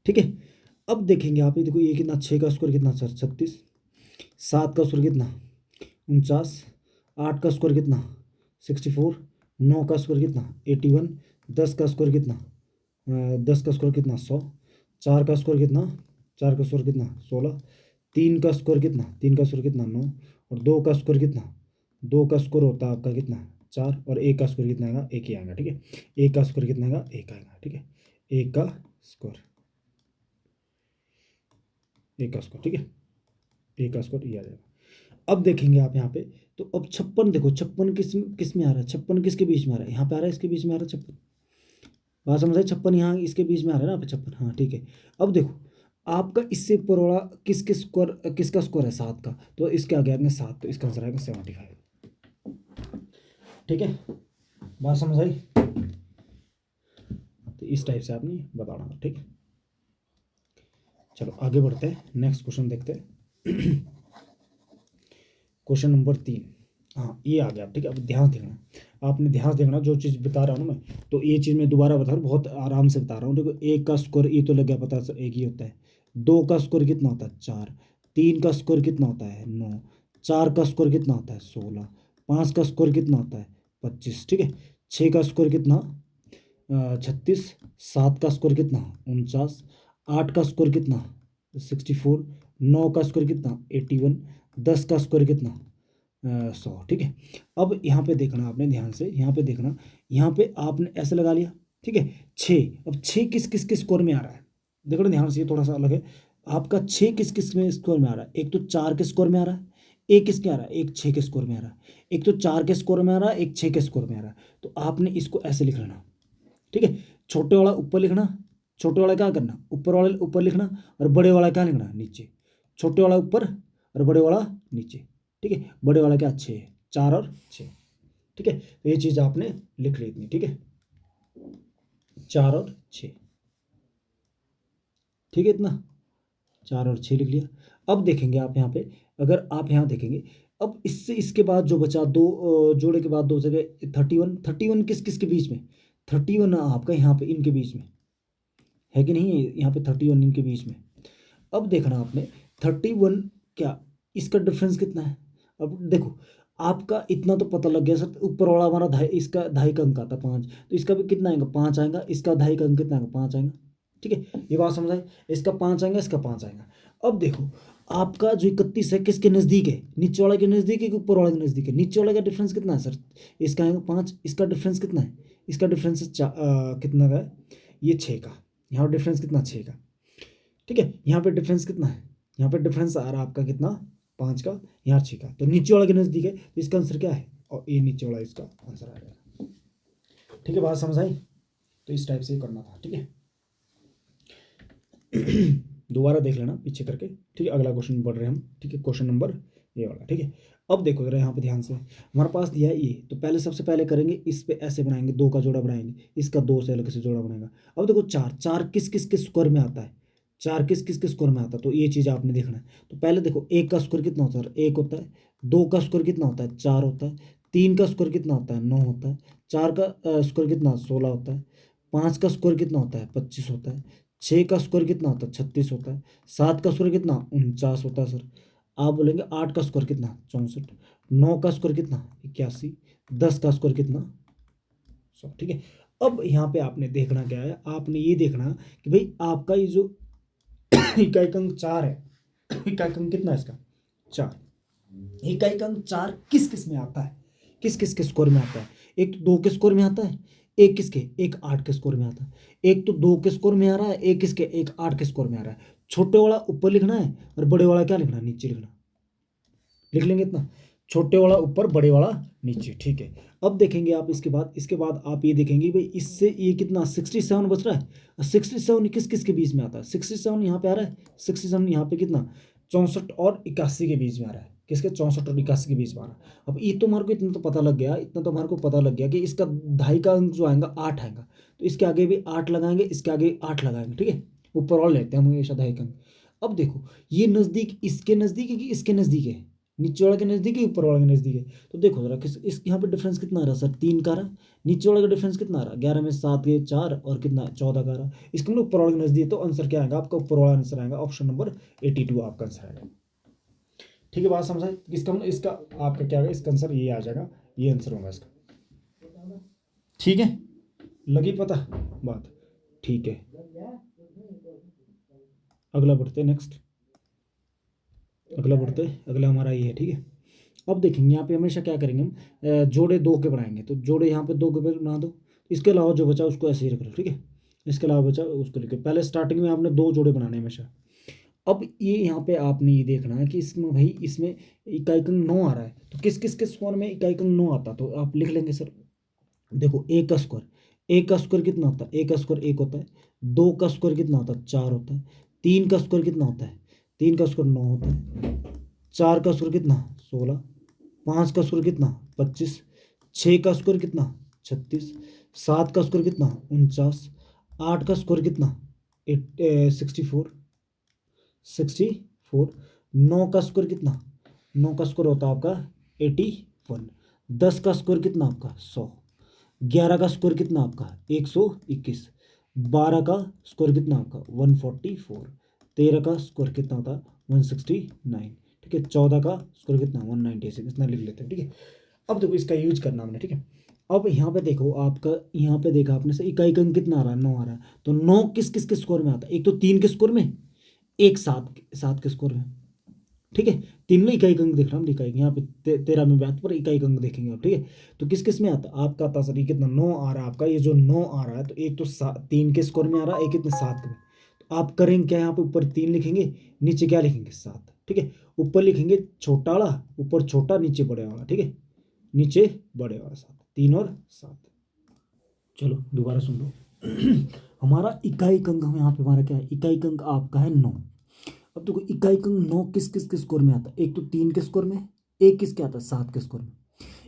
ठीक है। अब देखेंगे आप, ये देखो ये कितना, 6 का स्क्वायर कितना सर, 36। 7 का स्क्वायर कितना, 49। 8 का स्क्वायर कितना, 64। 9 का स्क्वायर कितना, 81। 10 का स्क्वायर कितना, 10 का स्क्वायर कितना, 100। 4 का स्क्वायर कितना, 4 का स्क्वायर कितना, 16। 3 का स्क्वायर कितना, 3 का स्क्वायर कितना, 9। और 2 का स्क्वायर कितना, 2 का स्क्वायर होता है आपका कितना, 4। और 1 का स्क्वायर कितना आएगा, 1 ही आएगा, ठीक है। 1 का स्क्वायर कितना आएगा, 1 आएगा, ठीक है। 1 का स्क्वायर, 1 का स्क्वायर, ठीक है, 1 का स्क्वायर ये आ जाएगा। अब देखेंगे आप यहाँ पे, तो अब 56 देखो, 56 किस किस में आ रहा है, 56 किसके बीच में आ रहा है, यहाँ पे आ रहा है, इसके बीच में आ रहा है 56। बात समझ आई, 56 यहाँ इसके बीच में आ रहा है ना 56, हाँ ठीक है। अब देखो आपका इससे ऊपर वाला किसके स्क्वायर, किसका स्क्वायर है, 7 का, तो इसके आगे आएंगे 7, तो इसका आंसर आएगा 75, ठीक है। बात समझ आई, तो इस टाइप से आपने बताना था, ठीक। चलो आगे बढ़ते हैं, नेक्स्ट क्वेश्चन देखते हैं। क्वेश्चन नंबर 3, हाँ ये आ गया, ठीक है। अब ध्यान देखना, आपने ध्यान देखना जो चीज़ बता रहा हूँ ना मैं, तो ये चीज़ मैं दोबारा बता रहा हूँ, बहुत आराम से बता रहा हूँ। देखो 1 का स्क्वायर ये तो लग गया पता, सर 1 ही होता है। 2 का स्क्वायर कितना होता है, 4। 3 का स्क्वायर कितना होता है, 9। 4 का स्क्वायर कितना होता है, 16। 5 का स्क्वायर कितना होता है, 25, ठीक है। 6 का स्क्वायर कितना, 36। 7 का स्क्वायर कितना, 49। 8 का स्क्वायर कितना, 64। 9 का स्क्वायर कितना, 81। 10 का स्क्वायर कितना, 100, ठीक है। अब यहाँ पे देखना आपने ध्यान से, यहाँ पे देखना, यहाँ पे आपने ऐसे लगा लिया, ठीक है। 6, अब 6 किस किस के स्क्वायर में आ रहा है, देखो ना ध्यान से, ये थोड़ा सा अलग है। आपका 6 किस किस में स्क्वायर में आ रहा है, एक तो 4 के स्क्वायर में आ रहा है, एक किसके आ रहा है, एक 6 के स्क्वायर में आ रहा है। एक तो 4 के स्क्वायर में आ रहा है, एक 6 के स्क्वायर में आ रहा है। तो आपने इसको ऐसे लिख लेना, ठीक है। छोटे वाला ऊपर लिखना, छोटे वाला क्या करना, ऊपर वाले ऊपर लिखना, और बड़े वाला क्या लिखना, नीचे। छोटे वाला ऊपर और बड़े वाला नीचे, ठीक है। बड़े वाला क्या, 6, 4 और 6, ठीक है। तो ये चीज़ आपने लिख ली इतनी, ठीक है, 4 और 6, ठीक है, इतना 4 और 6 लिख लिया। अब देखेंगे आप यहाँ पे, अगर आप यहाँ देखेंगे, अब इससे इसके बाद जो बचा, दो जोड़े के बाद 2 जगह 31। 31 किस किस के बीच में, 31 आपका यहाँ पे इनके बीच में है कि नहीं है, यहाँ पे 31 इनके बीच में। अब देखना आपने 31 क्या, इसका डिफरेंस कितना है। अब देखो आपका इतना तो पता लग गया सर, ऊपर वाला हमारा ढाई, इसका ढाई का अंक आता है 5, तो इसका भी कितना आएगा, 5 आएगा। इसका ढाई का अंक कितना आएगा, 5 आएगा, ठीक है। ये बात समझ आई, इसका 5 आएगा, इसका 5 आएगा। अब देखो आपका जो 31 है किसके नज़दीक है, नीचे वाले के नज़दीक है कि ऊपर वाले के नज़दीक है, नीचे वाले का डिफरेंस कितना है सर, इसका आएगा 5। इसका डिफरेंस कितना है, इसका डिफरेंस कितना का है, ये 6 का। यहाँ डिफरेंस कितना, 6 का, ठीक है। यहाँ पे डिफरेंस कितना है, यहाँ पे डिफरेंस आ रहा है आपका कितना, 5 का, यहाँ 6 का। तो नीचे वाला के नज़दीक है, तो इसका आंसर क्या है, और ये नीचे वाला इसका आंसर आ जाएगा, ठीक है। बात समझ आई, तो इस टाइप से ही करना था, ठीक है। दोबारा देख लेना पीछे करके, ठीक है। अगला क्वेश्चन बढ़ रहे हैं हम, ठीक है। क्वेश्चन नंबर ये वाला, ठीक है। अब देखो जरा यहाँ पे ध्यान से, हमारे पास दिया है ये, तो पहले सबसे पहले करेंगे इस पे ऐसे बनाएंगे, 2 का जोड़ा बनाएंगे, इसका 2 से अलग से जोड़ा बनाएगा। अब देखो 4, 4 किस किस के स्क्वायर में आता है, 4 किस किस के स्क्वायर में आता है, तो ये चीज़ आपने देखना है। तो पहले देखो 1 का स्क्वायर कितना होता है, 1 होता है। 2 का स्क्वायर कितना होता है, 4 होता है। 3 का स्क्वायर कितना होता है, 9 होता है। 4 का स्क्वायर कितना, 16 होता है। 5 का स्क्वायर कितना होता है, 25 होता है। 6 का स्क्वायर कितना होता है, 36 होता है। 7 का स्क्वायर कितना, 49 होता है सर। आप बोलेंगे 8 का स्क्वायर कितना, 64। 9 का स्क्वायर कितना, 81। 10 का स्क्वायर कितना, 100, ठीक है। अब यहाँ पे आपने देखना क्या है, आपने ये देखना कि भाई आपका ये जो इकाई अंक 4 है, इकाई अंक कितना है इसका, 4। इकाई अंक 4 किस किस में आता है, किस किस के स्कोर में आता है। एक तो 2 के स्कोर में आता है, एक किसके, एक 8 के स्कोर में आता है। एक तो 2 के स्कोर में आ रहा है, एक किसके, एक 8 के स्कोर में आ रहा है। छोटे वाला ऊपर लिखना है और बड़े वाला क्या लिखना है, नीचे लिखना। लिख लेंगे इतना, छोटे वाला ऊपर, बड़े वाला नीचे, ठीक है। अब देखेंगे आप इसके बाद आप ये देखेंगे भाई इससे ये कितना 67 बच रहा है। 67 किस किस के बीच में आता है, 67 यहाँ पे आ रहा है, 67 यहाँ पे कितना 64 और 81 के बीच में आ रहा है। किसके, 64 और 81 के बीच में आ रहा है। अब ये तो हमारे को इतना तो पता लग गया, इतना तो हमारे को पता लग गया कि इसका ढाई का अंक जो आएगा 8 आएगा, तो इसके आगे भी 8 लगाएंगे, इसके आगे 8 लगाएंगे, ठीक है। ऊपर और लेते हैं हम हमेशा ढाई का अंक। अब देखो ये नज़दीक इसके नज़दीक है कि इसके नज़दीक है, नीचे वाले के नज़दीक है ऊपर वाले के नज़दीक है। तो देखो जरा किस इस यहाँ पे डिफरेंस कितना आ रहा है सर, 3 का रहा। नीचे वाले का डिफरेंस कितना आ रहा है, 11 में 7 के 4 और कितना 14 का रहा। इसके मतलब ऊपर वाले के नज़दीक है, तो आंसर क्या आएगा आपका, ऊपर वाला आंसर आएगा, ऑप्शन नंबर 82 आपका आंसर आएगा। ठीक है, बात समझ आए। इसका मतलब इसका आपका क्या आएगा, इसका आंसर ये आ जाएगा, ये आंसर होगा इसका। ठीक है, लगी पता बात, ठीक है। अगला बढ़ते नेक्स्ट, अगला बढ़ते, अगला हमारा ये है, ठीक है। अब देखेंगे यहाँ पे हमेशा क्या करेंगे हम, जोड़े 2 के बनाएंगे, तो जोड़े यहाँ पे 2 के बना दो। इसके अलावा जो बचा उसको ऐसे ही रख लो, ठीक है। इसके अलावा बचा उसको लिखे, पहले स्टार्टिंग में आपने 2 जोड़े बनाने हमेशा। अब ये यहाँ पे आपने ये देखना है कि इसमें भाई इसमें इकाई अंक 9 आ रहा है, तो किस किस के स्क्वायर में इकाई अंक 9 आता, तो आप लिख लेंगे सर। देखो एक का स्क्वायर, एक का स्क्वायर कितना होता है, एक का स्क्वायर 1 होता है। 2 का स्क्वायर कितना होता है, 4 होता है। 3 का स्क्वायर कितना होता है, 3 का स्क्वायर 9 होता है। 4 का स्क्वायर कितना, 16। 5 का स्क्वायर कितना, 25। 6 का स्क्वायर कितना, 36। 7 का स्क्वायर कितना, 49। 8 का स्क्वायर कितना, 64। 64। 9 का स्क्वायर कितना, 9 का स्क्वायर होता है आपका 81। 10 का स्क्वायर कितना आपका 100। 11 का स्क्वायर कितना आपका 121। 12 का स्क्वायर कितना आपका 144। 13 का स्क्वायर कितना होता है 169, ठीक है। 14 का स्क्वायर कितना 196, इतना लिख लेते हैं, ठीक है। अब देखो इसका यूज करना हमने, ठीक है। अब यहाँ पे देखो आपका, यहाँ पे देखा आपने से इकाई अंक कितना आ रहा है, 9 आ रहा है। तो 9 किस किस के स्कोर में आता है, एक तो 3 के स्कोर में, एक 7 के स्कोर में, ठीक है। 3 में इकाई अंक देख रहा हूँ, इकाई यहाँ पे 13 में बात पर इकाई अंक देखेंगे आप, ठीक है। तो किस किस में आता है आपका, आता सर ये कितना 9 आ रहा है आपका, ये जो 9 आ रहा है, तो एक तो 3 के स्कोर में आ रहा है, एक कितने 7 में। तो आप करेंगे क्या, यहाँ पे ऊपर 3 लिखेंगे, नीचे क्या लिखेंगे 7, ठीक है। ऊपर लिखेंगे छोटा वाला, ऊपर छोटा, नीचे बड़े वाला, ठीक है। नीचे बड़े वाला 7, 3 और 7। चलो दोबारा सुन लो। हमारा इकाई अंक हम यहाँ पे हमारा क्या है, इकाई अंक आपका है 9। अब देखो इकाई अंक 9 किस किस के स्कोर में आता है, एक तो 3 के स्कोर में, एक किसके आता है 7 के स्कोर में।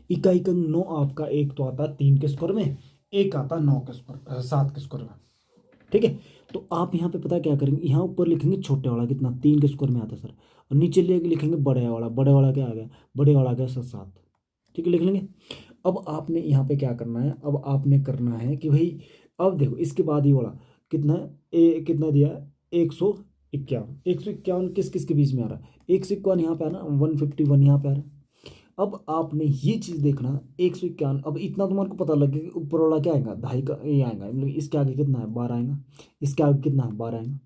इकाई अंक 9 आपका एक तो आता है 3 के स्कोर में, एक आता है 9 के स्कोर 7 के स्कोर में, ठीक है। तो आप यहाँ पे पता क्या करेंगे, यहाँ ऊपर लिखेंगे छोटे वाला कितना 3 के स्कोर में आता है सर, और नीचे लेके लिखेंगे बड़े वाला, बड़े वाला क्या आ गया, बड़े वाला आ गया सर 7, ठीक है, लिख लेंगे। अब आपने यहाँ पे क्या करना है, अब आपने करना है कि भाई अब देखो इसके बाद ये वाला कितना है, कितना दिया है 151। 151 किस किस के बीच में आ रहा है, 151 यहाँ पे आ रहा है, 151 यहाँ पे आ रहा है। अब आपने ये चीज़ देखना 151, अब इतना तुम्हारे को पता लग गया कि ऊपर वाला क्या आएगा, ढाई का ये आएगा, मतलब इसके आगे कितना है 12 आएगा, इसके आगे कितना है 12 आएगा।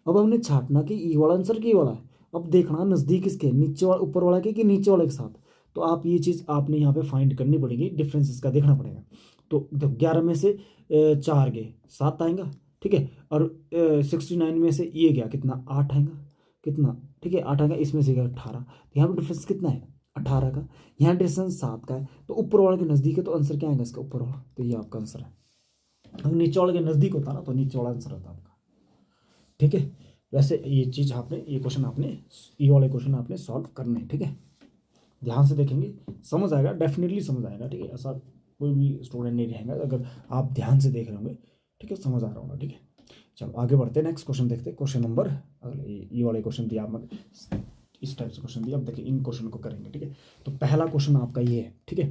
अब हमने छाटना कि ये वाला आंसर की वाला है। अब देखना नज़दीक इसके, नीचे वाला ऊपर वाला के कि नीचे वाले के साथ। तो आप ये चीज़ आपने यहाँ पे फाइंड करनी पड़ेगी, डिफरेंस इसका देखना पड़ेगा। तो देखो 11 में से 4 गए 7 आएगा, ठीक है। और 69 में से ये गया कितना 8 आएगा, कितना, ठीक है 8 आएगा, इसमें से गया 18। तो यहाँ पे डिफरेंस कितना है 18 का, यहाँ डिफरेंस 7 का है। तो ऊपर वाले के नज़दीक है, तो आंसर क्या आएगा इसका ऊपर वाला, तो ये आपका आंसर है। अगर नीचे वाले के नज़दीक होता ना तो नीचे वाला आंसर होता आपका, ठीक है। वैसे ये चीज़ आपने, ये क्वेश्चन आपने, ये वाले क्वेश्चन आपने सॉल्व करने हैं, ठीक है। ध्यान से देखेंगे समझ आएगा, डेफिनेटली समझ आएगा, ठीक है। ऐसा कोई भी स्टूडेंट नहीं रहेगा अगर आप ध्यान से देख रहे होंगे, ठीक है, समझ आ रहा होगा, ठीक है। चलो आगे बढ़ते हैं, नेक्स्ट क्वेश्चन देखते हैं। क्वेश्चन नंबर अगले, ये वाले क्वेश्चन दिया आपने, इस टाइप से क्वेश्चन दिया। अब देखिए इन क्वेश्चन को करेंगे, ठीक है। तो पहला क्वेश्चन आपका ये है, ठीक है,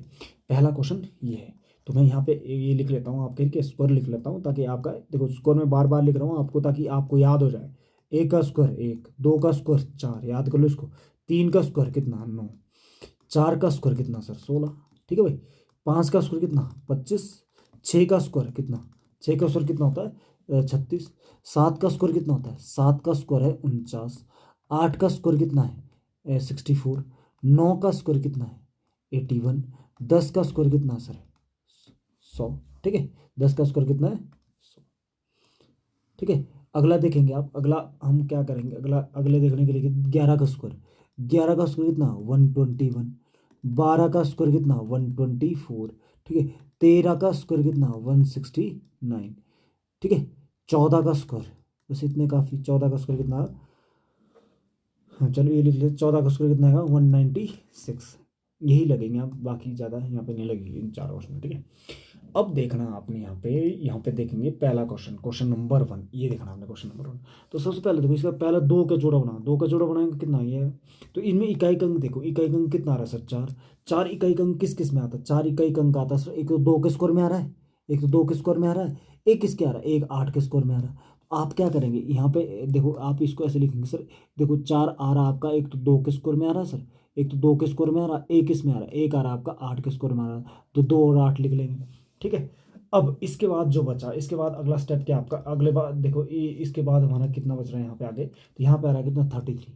पहला क्वेश्चन ये है। तो मैं यहाँ पे ये लिख लेता हूँ आपके लिए, स्क्वायर लिख लेता हूँ, ताकि आपका, देखो स्क्वायर में बार बार लिख रहा हूँ आपको, ताकि आपको याद हो जाए। एक का स्क्वायर 1, 2 का स्क्वायर 4, याद कर लो इसको। 3 का स्क्वायर कितना 9, 4 का स्क्वायर कितना सर 16, ठीक है भाई। 5 का स्क्वायर कितना 25, 6 का स्क्वायर कितना, 6 का स्क्वायर कितना होता है 36, 7 का स्क्वायर कितना होता है, 7 का स्क्वायर है 49, 8 का स्क्वायर कितना है 64, 9 का स्क्वायर कितना है 81, 10 का स्क्वायर कितना है सर 100, ठीक है। 10 का स्क्वायर कितना है 100, ठीक है। अगला देखेंगे आप, अगला हम क्या करेंगे, अगला अगले देखने के लिए 11 का स्क्वायर, 11 का स्क्वायर कितना 121, 12 का स्क्वायर कितना 124, ठीक है। 13 का स्क्वायर कितना 169, ठीक है। 14 का स्क्वायर, बस इतने काफ़ी। 14 का स्क्वायर कितना, हाँ चलो ये लिख लेते। 14 का स्क्वायर कितना है 196, यही लगेंगे आप, बाकी ज़्यादा यहाँ पे नहीं लगेगी इन चार क्वेश्चन में, ठीक है। अब देखना आपने यहाँ पे देखेंगे पहला क्वेश्चन, क्वेश्चन नंबर 1, ये देखना आपने क्वेश्चन नंबर 1। तो सबसे पहले देखो इसका पहला 2 का जोड़ा बना, 2 का जोड़ा बनाएंगे कितना ये है। तो इनमें इकाई अंक देखो, इकाई अंक कितना आ रहा है सर 4, 4 इकाई अंक किस किस में आता है, 4 इकाई अंक आता है सर। एक तो 2 के स्क्वायर में आ रहा है, एक तो 2 के स्क्वायर में आ रहा है, एक किसके आ रहा है, एक 8 के स्क्वायर में आ रहा है। आप क्या करेंगे यहाँ पे, देखो आप इसको ऐसे लिखेंगे सर, देखो 4 आ रहा है आपका, एक तो 2 के स्क्वायर में आ रहा है सर, एक तो 2 के स्क्वायर में आ रहा है, एक किस में आ रहा है, एक आ रहा है आपका 8 के स्क्वायर में आ रहा है, तो 2 और 8 लिख लेंगे, ठीक है। अब इसके बाद जो बचा, इसके बाद अगला स्टेप क्या आपका, अगले बार देखो इसके बाद हमारा कितना बच रहा है यहाँ पे आगे, तो यहाँ पे आ रहा है कितना 33।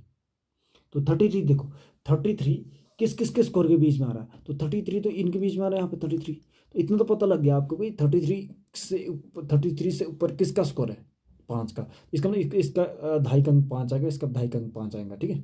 तो 33 देखो, 33 किस किस के स्कोर के बीच में आ रहा है, तो 33 तो इनके बीच में आ रहा है यहाँ पे 33। तो इतना तो पता लग गया आपको भाई, 33 से ऊपर किसका स्कोर है 5 का। इसका मतलब इसका 2.5 अंक 5 आएगा, इसका 2.5 अंक 5 आएगा, ठीक है।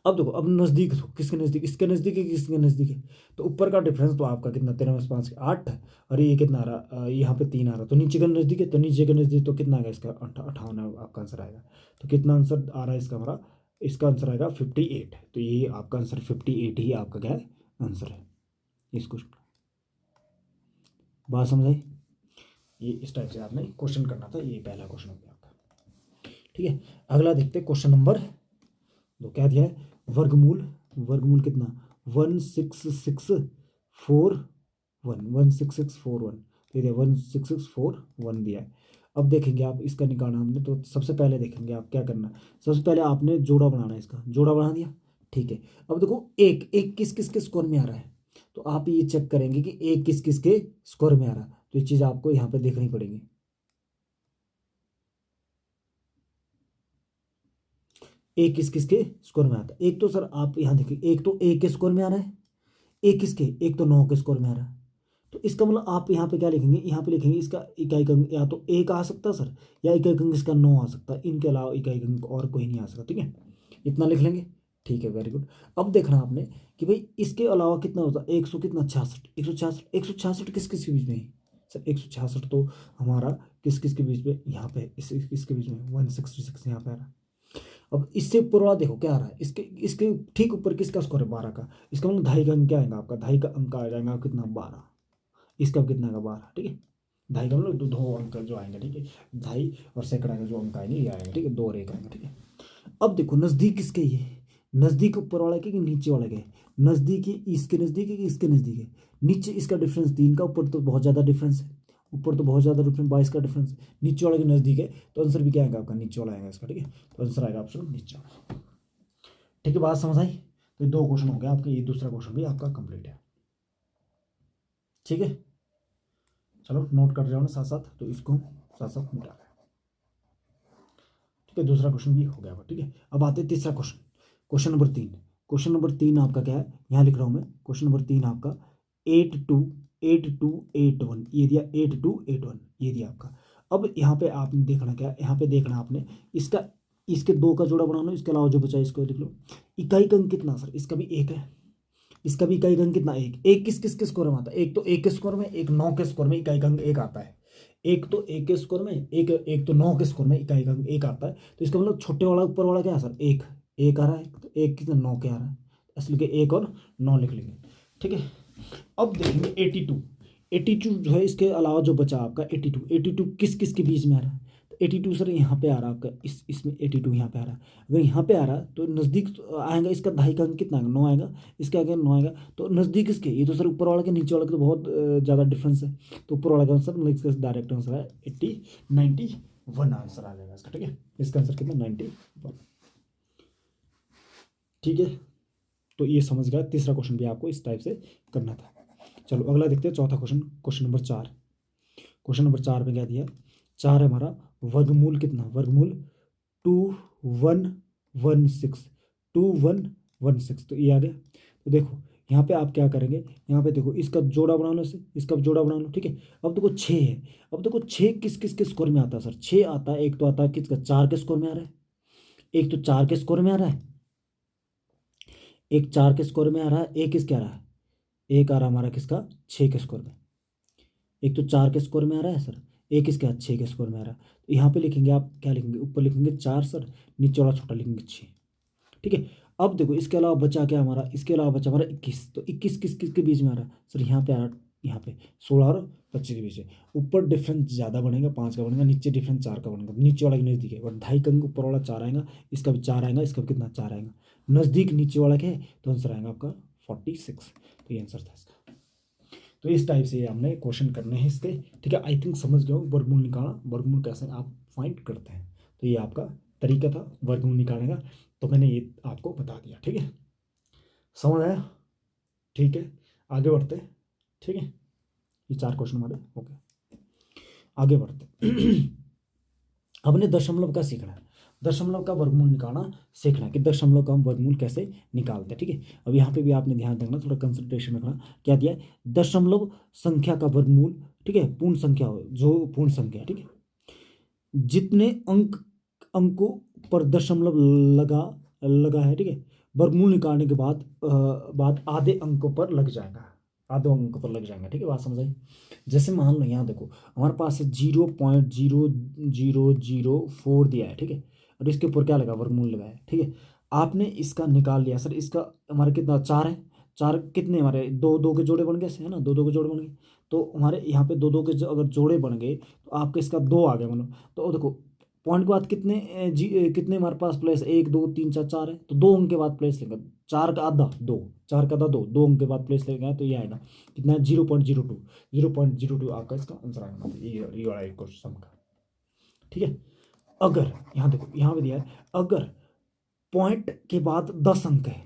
अब देखो, अब नज़दीक हो, किसके नज़दीक, इसके नज़दीक है, किसके नज़दीक है। तो ऊपर का डिफरेंस तो आपका कितना 13 + 5 8, और ये कितना आ रहा यहाँ पे 3 आ रहा, तो नीचे का नज़दीक है, तो नीचे के नज़दीक तो कितना आएगा इसका 58 आपका आंसर आएगा। तो कितना आंसर आ रहा है इसका हमारा, इसका आंसर आएगा 58। तो ये आपका आंसर 58 ही आपका क्या है आंसर है इस क्वेश्चन का। बात समझ आई, ये इस टाइप से आपने क्वेश्चन करना था, ये पहला क्वेश्चन हो गया आपका, ठीक है। अगला देखते हैं क्वेश्चन नंबर 2, क्या दिया है, वर्गमूल, वर्गमूल कितना 16641 ये दिया 16641 दिया है। अब देखेंगे आप इसका निकालना हमने, तो सबसे पहले देखेंगे आप क्या करना, सबसे पहले आपने जोड़ा बनाना है, इसका जोड़ा बना दिया, ठीक है। अब देखो एक एक किस किस के स्कोर में आ रहा है, तो आप ये चेक करेंगे कि एक किस किस के स्कोर में आ रहा है, तो ये चीज़ आपको यहाँ पे देखनी पड़ेगी। एक किस किस के स्कोर में आता है, एक तो सर आप यहाँ देखिए, एक तो एक के स्कोर में आ रहा है, एक किसके, एक तो 9 के स्कोर में आ रहा है। तो इसका मतलब आप यहाँ पे क्या लिखेंगे, यहाँ पे लिखेंगे इसका इकाई अंक या तो 1 आ सकता है सर, या इकाई अंक इसका 9 आ सकता है, इनके अलावा इकाई अंक और कोई नहीं आ सकता, ठीक है। इतना लिख लेंगे, ठीक है, वेरी गुड। अब देखना आपने कि भाई इसके अलावा कितना होता है, 100 कितना 66, 166, 166 किस किस के बीच में है सर, 166 तो हमारा किस किस के बीच में, यहाँ पे इसके बीच में 166 यहाँ पे आ रहा है। अब इससे ऊपर वाला देखो क्या आ रहा है, इसके इसके ठीक ऊपर किसका स्कोर है 12 का, इसका मतलब 2.5 का अंक क्या आएगा आपका, 2.5 का अंक आ जाएगा कितना 12, इसका कितना आएगा 12, ठीक है। 2.5 का मतलब दो अंक जो आएंगे, ठीक है, 2.5 और सैकड़ा का जो अंक आएंगे ये आएंगे, ठीक है, 2 और 1 आएंगे, ठीक है। अब देखो नज़दीक किसके, ये नज़दीक ऊपर वाला के कि नीचे वाले के, नज़दीक इसके नज़दीक है कि इसके नज़दीक है, नीचे इसका डिफरेंस 3 का, ऊपर तो बहुत ज़्यादा डिफरेंस है, ऊपर तो बहुत ज़्यादा डिफरेंस 22 का डिफरेंस है, नीचे वाले के नज़दीक है, तो आंसर भी क्या आएगा आपका नीचे वाला आएगा इसका, ठीक है। तो आंसर आएगा ऑप्शन नीचे वाला, ठीक है। बात समझ आई, तो 2 क्वेश्चन हो गया आपके, ये दूसरा क्वेश्चन भी आपका कंप्लीट है, ठीक है। चलो नोट कर रहे हो ना साथ साथ, तो इसको साथ साथ मिटा रहे हैं, ठीक है। दूसरा क्वेश्चन भी हो गया, ठीक है। अब आते हैं तीसरा question, question number 3। Question number 3 आपका क्या है, यहाँ लिख रहा हूँ मैं, क्वेश्चन नंबर 3 आपका 8281 ये दिया, 8281 ये दिया आपका। अब यहाँ पे आपने देखना क्या, यहाँ पे देखना आपने इसका, इसके 2 का जोड़ा बनाना, इसके अलावा जो बचा इसको लिख लो। इकाई अंक कितना सर, इसका भी 1 है, इसका भी इकाई अंक कितना 1, एक किस किस के स्कोर में आता है, एक तो 1 के स्कोर में, एक 9 के स्कोर में इकाई अंक 1 आता है, एक तो एक के स्कोर में, एक एक तो 9 के स्कोर में इकाई का एक आता है, तो इसका मतलब छोटे वाला ऊपर वाला क्या है सर, एक एक आ रहा है, तो एक कितना 9 के आ रहा है, इसलिए कि एक और 9 लिख लेंगे। ठीक है, अब देखेंगे 82। 82 जो है, इसके अलावा जो बचा आपका 82, 82 किस किस के बीच में आ रहा है, तो 82 सर यहाँ पे आ रहा है आपका, इसमें 82 यहाँ पे आ रहा है। अगर यहाँ पे आ रहा है तो नज़दीक आएगा, इसका दहाई का अंक कितना आएगा, 9 आएगा, इसके आगे 9 आएगा, तो नज़दीक इसके, ये तो सर ऊपर वाले के नीचे वाले के तो बहुत ज़्यादा डिफरेंस है, तो ऊपर वाला का आंसर मतलब इसका डायरेक्ट आंसर है 91 आंसर आ जाएगा इसका। ठीक है, इसका आंसर कितना 91। ठीक है, तो ये समझ गया, तीसरा क्वेश्चन भी आपको इस टाइप से करना था। चलो अगला देखते हैं, चौथा question, question number 4। Question number 4 में क्या दिया, 4 है हमारा, वर्गमूल कितना, वर्गमूल 2116, 2116, तो ये आ गया। तो देखो यहाँ पे आप क्या करेंगे, यहाँ पे देखो इसका जोड़ा बना लो, इसका जोड़ा बना लो। ठीक है, अब देखो 6 है, अब देखो 6 किस किस के स्कोर में आता है सर, 6 आता है, एक तो आता है किसका, 4 के स्कोर में आ रहा है, एक तो 4 के स्कोर में आ रहा है, एक 4 के स्कोर में आ रहा है, एक किसके आ रहा है, एक आ रहा हमारा किसका 6 के स्कोर में, एक तो 4 के स्कोर में आ रहा है सर, एक इसके 6 के स्कोर में आ रहा है। तो यहाँ पे लिखेंगे आप क्या लिखेंगे, ऊपर लिखेंगे 4 सर, नीचे वाला छोटा लिखेंगे 6। ठीक है, अब देखो इसके अलावा बचा क्या हमारा, इसके अलावा बचा हमारा 21, तो 21 किस किस के बीच में आ रहा है सर, यहाँ पे आ रहा है, यहाँ पे 16 और 25 के बीच है। ऊपर डिफरेंस ज़्यादा बनेगा, 5 का बनेगा, नीचे डिफरेंस 4 का बनेगा, नीचे वाला के नज़दीक है, बट ढाई का अंक ऊपर वाला 4 आएगा, इसका भी 4 आएगा, इसका भी कितना 4 आएगा, नज़दीक नीचे वाला क्या है, तो आंसर आएगा आपका 46। तो ये आंसर था इसका। तो इस टाइप से हमने क्वेश्चन करने हैं इसके। ठीक है, आई थिंक समझ गए हो वर्गमूल निकालना, वर्गमूल कैसे आप फाइंड करते हैं, तो ये आपका तरीका था वर्गमूल निकालने का, तो मैंने ये आपको बता दिया। ठीक है, समझ आया। ठीक है, आगे बढ़ते हैं। ठीक है, ये 4 क्वेश्चन हमारे हो गए, आगे बढ़ते हमने दशमलव का सीखना है, दशमलव का वर्गमूल निकालना सीखना है कि दशमलव का हम वर्गमूल कैसे निकालते हैं। ठीक है, अब यहाँ पे भी आपने ध्यान रखना, थोड़ा कंसंट्रेशन रखना। क्या दिया है, दशमलव संख्या का वर्गमूल। ठीक है, पूर्ण संख्या हो जो पूर्ण संख्या, ठीक है, जितने अंकों पर दशमलव लगा लगा है, ठीक है, वर्गमूल निकालने के बाद आधे अंकों पर लग जाएगा, आधे अंकों पर लग जाएगा। ठीक है, बात समझ आई। जैसे मान लो यहाँ देखो हमारे पास 0.0004 दिया है, ठीक है, और इसके ऊपर क्या लगा, वर्गमूल लगा है। ठीक है, आपने इसका निकाल लिया सर, इसका हमारे कितना 4 है, 4 कितने हमारे दो दो के जोड़े बन गए है ना, दो दो के जोड़े बन गए, तो हमारे यहाँ पे दो दो के अगर जोड़े बन गए तो आपके इसका 2 आ गया मतलब। तो देखो पॉइंट के बाद कितने कितने हमारे पास प्लेस, 1 2 3 4 4 है, तो 2 अंक के बाद प्लेस लेंगे, 4 का आधा 2, 4 का आधा 2, 2 अंक के बाद प्लेस लेंगे, तो ये आएगा कितना, 0.02, 0.02 आपका इसका आंसर आएगा, मतलब ये वाला एक क्वेश्चन का। ठीक है, अगर यहाँ देखो यहाँ पे दिया है, अगर पॉइंट के बाद 10 अंक है,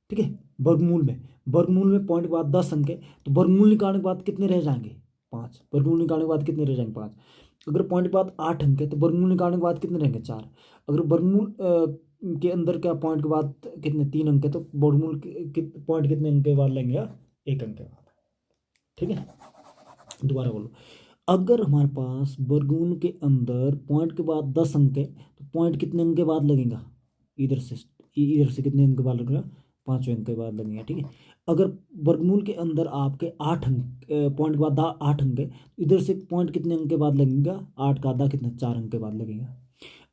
ठीक है, वर्गमूल में पॉइंट के बाद 10 अंक है, तो वर्गमूल निकालने के बाद कितने रह जाएंगे, 5, वर्गमूल निकालने के बाद कितने रह जाएंगे, 5। अगर पॉइंट के बाद 8 अंक है तो वर्गमूल निकालने के बाद कितने रहेंगे, 4। अगर वर्गमूल के अंदर क्या पॉइंट के बाद कितने 3 अंक है, तो वर्गमूल पॉइंट कितने अंक के बाद लेंगे, 1 अंक के बाद। ठीक है, दोबारा बोलो, अगर हमारे पास वर्गमूल के अंदर पॉइंट के बाद 10 अंक है, तो पॉइंट कितने अंक के बाद लगेगा, इधर से कितने अंक के बाद लगेगा, 5वें अंक के बाद लगेगा। ठीक है, अगर वर्गमूल के अंदर आपके 8 अंक पॉइंट के बाद 8 अंक है, इधर से पॉइंट कितने अंक के बाद लगेगा, 8 का आधा कितना, 4 अंक के बाद लगेगा।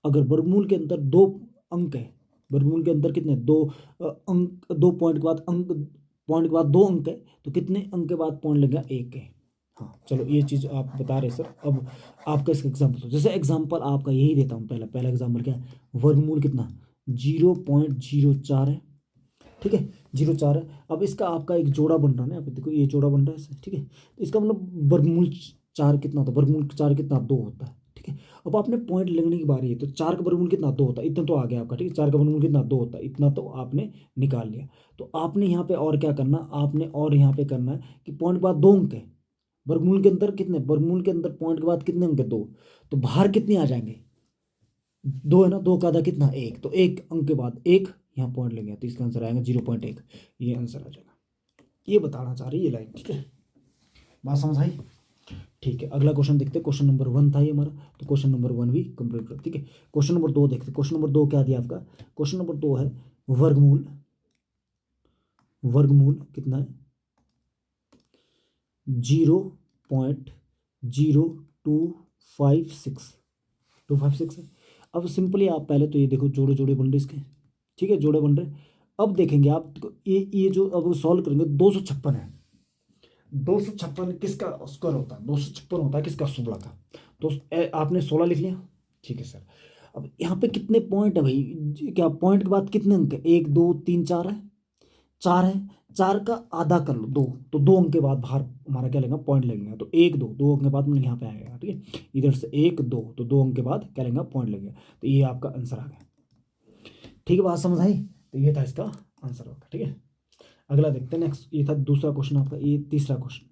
अगर वर्गमूल के अंदर 2 अंक है, वर्गमूल के अंदर कितने, 2 अंक, 2 पॉइंट के बाद पॉइंट के बाद 2 अंक है, तो कितने अंक के बाद पॉइंट लगेगा, 1 है। हाँ चलो, ये चीज़ आप बता रहे सर। अब आपका इसका एग्जाम्पल, तो जैसे एग्जाम्पल आपका यही देता हूँ, पहला एग्जाम्पल क्या है, वर्गमूल कितना 0.04 है। ठीक है, 0.4 है। अब इसका आपका एक जोड़ा बन रहा है ना, यहाँ पे देखो ये जोड़ा बन रहा है, ठीक है, तो इसका मतलब वर्गमूल 4 कितना होता है, वर्गमूल 4 कितना 2 होता है। ठीक है, अब आपने पॉइंट लगने की बारी है, तो 4 का वर्गमूल कितना 2 होता है, इतना तो आ गया आपका। ठीक है, 4 का वर्गमूल कितना 2 होता है, इतना तो आपने निकाल लिया। तो आपने यहाँ पे और क्या करना, आपने और यहाँ पे करना है कि पॉइंट के बाद 2 अंक है, वर्गमूल के अंदर कितने, वर्गमूल के अंदर पॉइंट के बाद कितने अंक है, 2, तो बाहर कितने आ जाएंगे, 2 है ना, 2 का आधा कितना, 1, तो 1 अंक के बाद 1 यहाँ पॉइंट लग गया, तो इसका आंसर आएगा 0.1, ये आंसर आ जाएगा। ये बताना चाह रही है ये लाइन। ठीक है, बात समझ आई। ठीक है, अगला क्वेश्चन देखते हैं, क्वेश्चन नंबर 1 था ये हमारा, तो क्वेश्चन नंबर 1 भी कंप्लीट कर। ठीक है, क्वेश्चन नंबर 2 देखते हैं। क्वेश्चन नंबर 2 क्या दिया आपका, क्वेश्चन नंबर 2 है वर्गमूल, वर्गमूल कितना है, 0.025 256 256 है। अब सिंपली आप पहले तो ये देखो जोड़े जोड़े बन रहे इसके, ठीक है, जोड़े बन रहे। अब देखेंगे आप ये जो अब सॉल्व करेंगे 256 है। 256 किसका स्क्वायर होता है? 256 होता है किसका? 16 का। तो आपने 16 लिख लिया, ठीक है सर। अब यहाँ पे कितने पॉइंट है भाई? क्या पॉइंट के बाद कितने अंक है? 1 2 3 4 है, 4 है। 4 का आधा कर लो 2, तो 2 अंक के बाद बाहर हमारा क्या लेगा? पॉइंट लगेगा। तो 1 2, 2 अंक के बाद मतलब यहाँ पे आएगा, ठीक है। इधर से 1 2, तो 2 अंक के बाद क्या लेगा? पॉइंट लगेगा। तो ये आपका आंसर आ गया, ठीक है। बात समझ आई? तो ये था इसका आंसर होगा, ठीक है। अगला देखते हैं नेक्स्ट। ये था दूसरा क्वेश्चन आपका, ये तीसरा क्वेश्चन,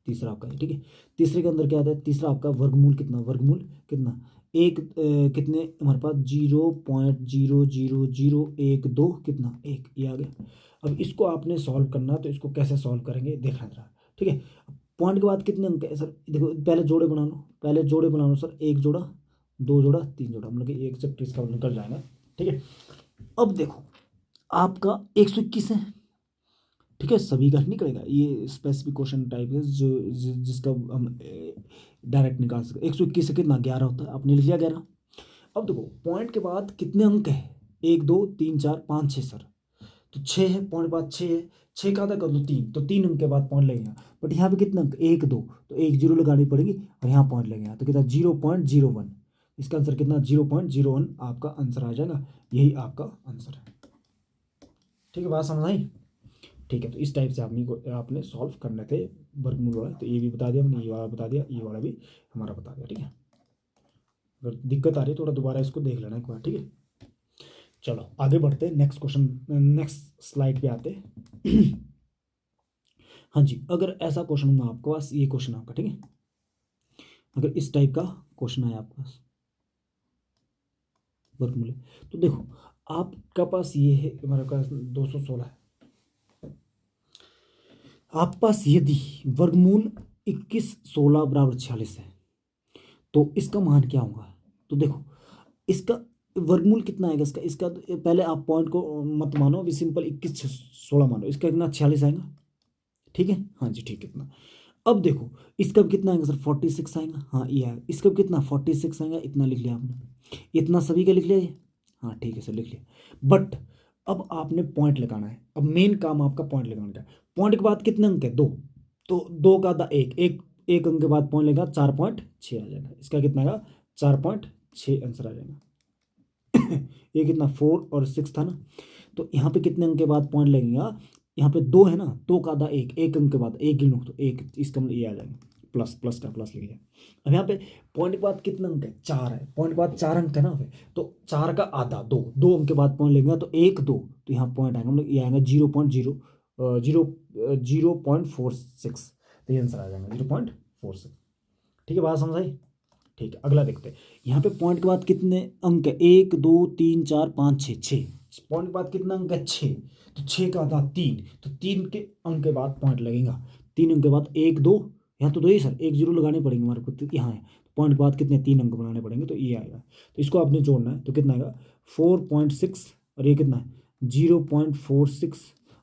तीसरा आपका, ठीक है। तीसरे के अंदर क्या आता है? तीसरा आपका वर्गमूल कितना? वर्गमूल कितना? एक कितने हमारे पास? 0.00001 2 कितना? एक, ये आ गया। अब इसको आपने सॉल्व करना, तो इसको कैसे सॉल्व करेंगे देखना जरा, ठीक है। पॉइंट के बाद कितने अंक है सर? देखो पहले जोड़े बना लो, पहले जोड़े बना लो सर। 1 जोड़ा, 2 जोड़ा, 3 जोड़ा, मतलब कि 1 इसका निकल जाएगा, ठीक है। अब देखो आपका 121 है, ठीक है, सभी का निकलेगा। ये स्पेसिफिक क्वेश्चन टाइप है जो जिसका हम डायरेक्ट निकाल सकते। 121 से कितना? 11 होता है, आपने लिख लिया 11। अब देखो पॉइंट के बाद कितने अंक है? 1 2 3 4 5 6 सर, तो 6 है। पॉइंट बाद 6 है, 6 का आधा कर लो 3, तो 3 अंक के बाद पॉइंट लगेगा। बट यहाँ पे कितने अंक? 1 2, तो एक जीरो लगानी पड़ेगी और यहाँ पॉइंट लगेगा, तो कितना? 0.01। इसका आंसर कितना? 0.01 आपका आंसर आ जाएगा। यही आपका आंसर है, ठीक है। बात समझ आई? ठीक है। तो इस टाइप से आपने सॉल्व करने थे वर्गमूल वाला। तो ये भी बता दिया हमने, ये वाला बता दिया, ये वाला भी हमारा बता दिया, ठीक है। अगर दिक्कत आ रही है थोड़ा दोबारा इसको देख लेना एक बार, ठीक है। चलो आगे बढ़ते हैं, नेक्स्ट क्वेश्चन, नेक्स्ट स्लाइड पे आते हैं। हाँ जी, अगर ऐसा क्वेश्चन होगा आपके पास, ये क्वेश्चन आपका, ठीक है, अगर इस टाइप का क्वेश्चन है आपके पास वर्गमूल, तो देखो आपका पास ये है, हमारे पास 216 है। आपके पास यदि वर्गमूल 21 16 बराबर 46 है, तो इसका मान क्या होगा? तो देखो इसका वर्गमूल कितना आएगा इसका? इसका पहले आप पॉइंट को मत मानो, अभी सिंपल 21 16 मानो। इसका कितना? 46 आएगा, ठीक है। हाँ जी, ठीक है। इतना अब देखो इसका भी कितना आएगा सर? 46 आएगा। हाँ ये आएगा। इसका भी कितना? 46 आएगा। इतना लिख लिया आपने, इतना सभी का लिख लिया ये। हाँ ठीक है सर, लिख लिया। बट अब आपने पॉइंट लगाना है। अब मेन काम आपका पॉइंट लगाने का है। पॉइंट के बाद कितने अंक है? 2, तो 2 का आधा एक, एक अंक के बाद पॉइंट लेगा, 4.6 आ जाएगा। इसका कितना आएगा? 4.6 आंसर आ जाएगा। ये कितना? 4 और 6 था ना, तो यहाँ पे कितने अंक के बाद पॉइंट लगेगा? यहाँ पे 2 है ना, 2 का आधा एक, एक अंक के बाद एक गिनो तो एक, इसका मतलब ये आ जाएगा। प्लस, प्लस का प्लस लिख लिया। अब यहाँ पे पॉइंट के बाद कितना अंक है? 4 है। पॉइंट के बाद 4 अंक है ना, तो 4 का आधा 2, 2 अंक के बाद पॉइंट लेंगे तो 1 2, तो यहाँ पॉइंट आएगा, मतलब ये आएगा 0.46। तो ये आंसर आ जाएगा 0.46, ठीक है। बात समझ आई? ठीक है। अगला देखते हैं। यहाँ पे पॉइंट के बाद कितने अंक है? 1 2 3 4 5 6, 6। पॉइंट के बाद कितना अंक है? 6, तो 6 का आधा 3, तो 3 के अंक के बाद पॉइंट लगेगा। 3 अंक के बाद 1 2, यहाँ तो 2 ही सर, एक जीरो लगाने पड़ेंगे हमारे को, तो यहाँ है। पॉइंट के बाद कितने? 3 अंक बनाने पड़ेंगे, तो ये आएगा। तो इसको आपने जोड़ना है, तो कितना आएगा? 4.6, और ये कितना है? 0.46,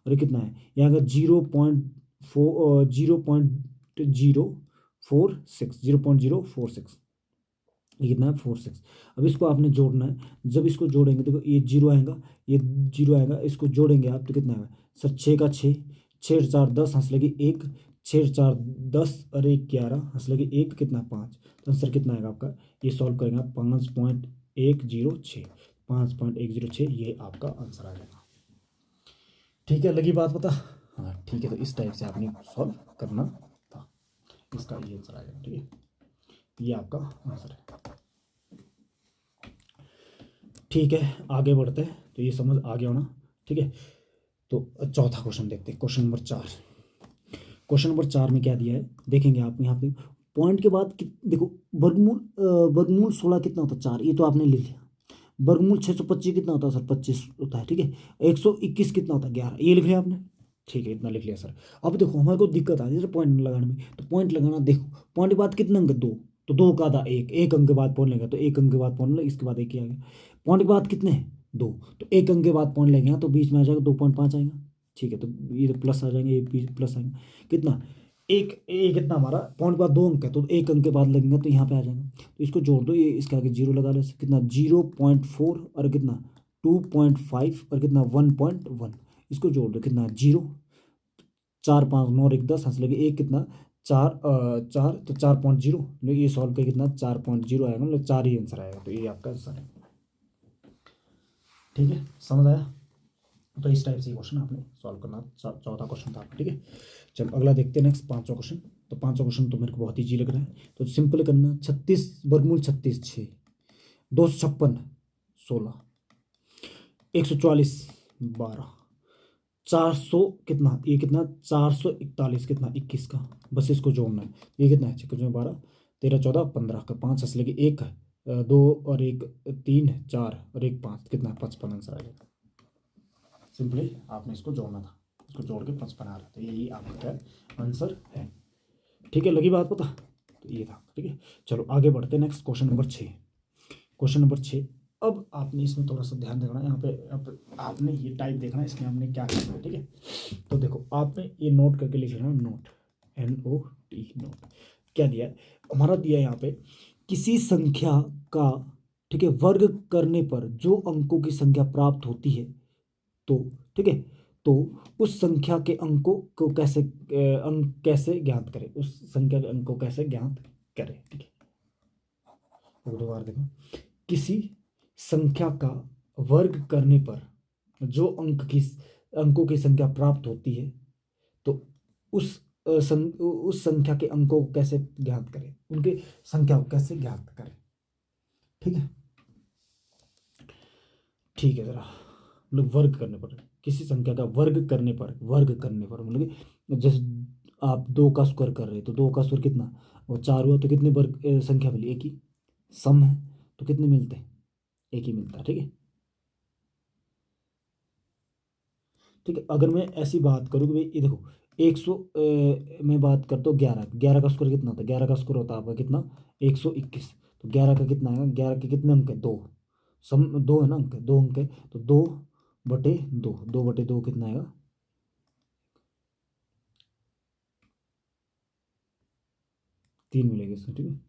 और ये कितना है? ये आएगा 0.046, ये कितना है? 46। अब इसको आपने जोड़ना है। जब इसको जोड़ेंगे, देखो ये जीरो आएगा, ये जीरो आएगा, इसको जोड़ेंगे आप तो कितना आएगा सर? 6 का 6, 6 4 10, हंस लगी 1, 6 4 10 और 1 11, हंस लगी 1, कितना? 5। तो आंसर कितना आएगा आपका? ये सॉल्व करेंगे आप 5.106, 5.106, ये आपका आंसर आ जाएगा, ठीक है। लगी बात पता? हाँ ठीक है। तो इस टाइप से आपने सॉल्व करना था, इसका ये आंसर आ जाएगा, ठीक है। ये आपका आंसर है, ठीक है। आगे बढ़ते हैं, तो ये समझ आ गया होना, ठीक है। तो चौथा क्वेश्चन देखते हैं, क्वेश्चन नंबर 4। क्वेश्चन नंबर 4 में क्या दिया है देखेंगे आप। यहाँ पे पॉइंट के बाद देखो वर्गमूल 16 कितना होता है? 4, ये तो आपने लिख लिया। वर्गमूल 625 कितना होता है सर? 25 होता है, ठीक है। 121 कितना होता है? 11, ये लिख लिया आपने, ठीक है। इतना लिख लिया सर। अब देखो हमारे को दिक्कत आती है पॉइंट लगाने में, तो पॉइंट लगाना, देखो पॉइंट के बाद कितने अंक? 2, तो 2 का आधा एक, एक अंक के बाद पॉइंट लेगा, तो एक अंक के बाद पॉइंट लेगा, इसके बाद एक ही आ गया। पॉइंट के बाद कितने? 2, तो एक अंक के बाद पॉइंट लेंगे तो बीच में आ जाएगा 2.5 आएगा, ठीक है। तो ये तो प्लस आ जाएंगे, ये प्लस आएगा, कितना? एक ये कितना हमारा पॉइंट के बाद 2 अंक है, तो 1 अंक के बाद लगेंगे तो यहाँ पे आ जाएगा। तो इसको जोड़ दो, ये इसके आगे 0 लगा लो, कितना 0.4 और कितना 2.5 और कितना 1.1, इसको जोड़ दो कितना 0, 4 5 9 और 1 10, हंस लगे एक कितना 4 तो 4.0, ये सॉल्व कर कितना 4.0 आएगा, मतलब 4 ही आंसर आएगा, तो ये आपका आंसर है। ठीक है, समझ आया? तो इस टाइप से क्वेश्चन आपने सॉल्व करना, चौथा क्वेश्चन था आपका। ठीक है, चलो अगला देखते हैं, नेक्स्ट पांचवा क्वेश्चन। तो पांचवा क्वेश्चन तो मेरे को बहुत ईजी लग रहा है, तो सिंपल करना। 36 वर्गमूल 36 6, 256 16, 144 12, 400 कितना, ये कितना 441 कितना 21 का, बस इसको जोड़ना है। ये कितना है 6 12 13 14 15 का 5 हंस लेके 1 2 और 1 3 4 और 1 5 कितना 55 आंसर आ जाएगा। सिंपली आपने इसको जोड़ना था, इसको जोड़ के 55 आ रहा था, यही आपका क्या आंसर है। ठीक है, लगी बात पता? तो ये था। ठीक है, चलो आगे बढ़ते हैं, next question number 6। Question number 6, अब आपने इसमें थोड़ा सा ध्यान देना, यहाँ पे अब आपने ये टाइप देखना है, इसमें हमने क्या करना है। ठीक है, तो देखो आपने ये नोट करके लिख लेना, नोट NOT नोट। क्या दिया है हमारा, दिया है यहाँ पे किसी संख्या का, ठीक है, वर्ग करने पर जो अंकों की संख्या प्राप्त होती है, तो ठीक है, तो उस संख्या के अंकों को कैसे अंक कैसे ज्ञात करें, उस संख्या के अंक को कैसे ज्ञात करें। ठीक है, तो दोबारा देखो, किसी संख्या का वर्ग करने पर जो अंकों की संख्या प्राप्त होती है, तो उस उस संख्या के अंकों को कैसे ज्ञात करें, उनके संख्या को कैसे ज्ञात करें। ठीक है, ठीक है, जरा मतलब वर्ग करने पर, किसी संख्या का वर्ग करने पर मतलब कि जैसे आप 2 का स्क्वायर कर रहे हैं, तो 2 का स्क्वायर कितना, वो 4 हुआ, तो कितने वर्ग संख्या मिली, एक ही। सम है तो कितने मिलते हैं, एक ही मिलता है। ठीक है, ठीक है, अगर मैं ऐसी बात करूँ कि भाई ये देखो 100 मैं बात करता हूँ 11, 11 का स्क्वायर कितना होता है, 11 का स्क्वायर होता है आपका कितना 121, तो 11 का कितना आएगा, 11 के कितने अंक है, 2, सम 2 है ना, अंक 2 अंक है, तो 2/2, 2/2 कितना आएगा, 3 मिलेगा इसमें। ठीक है,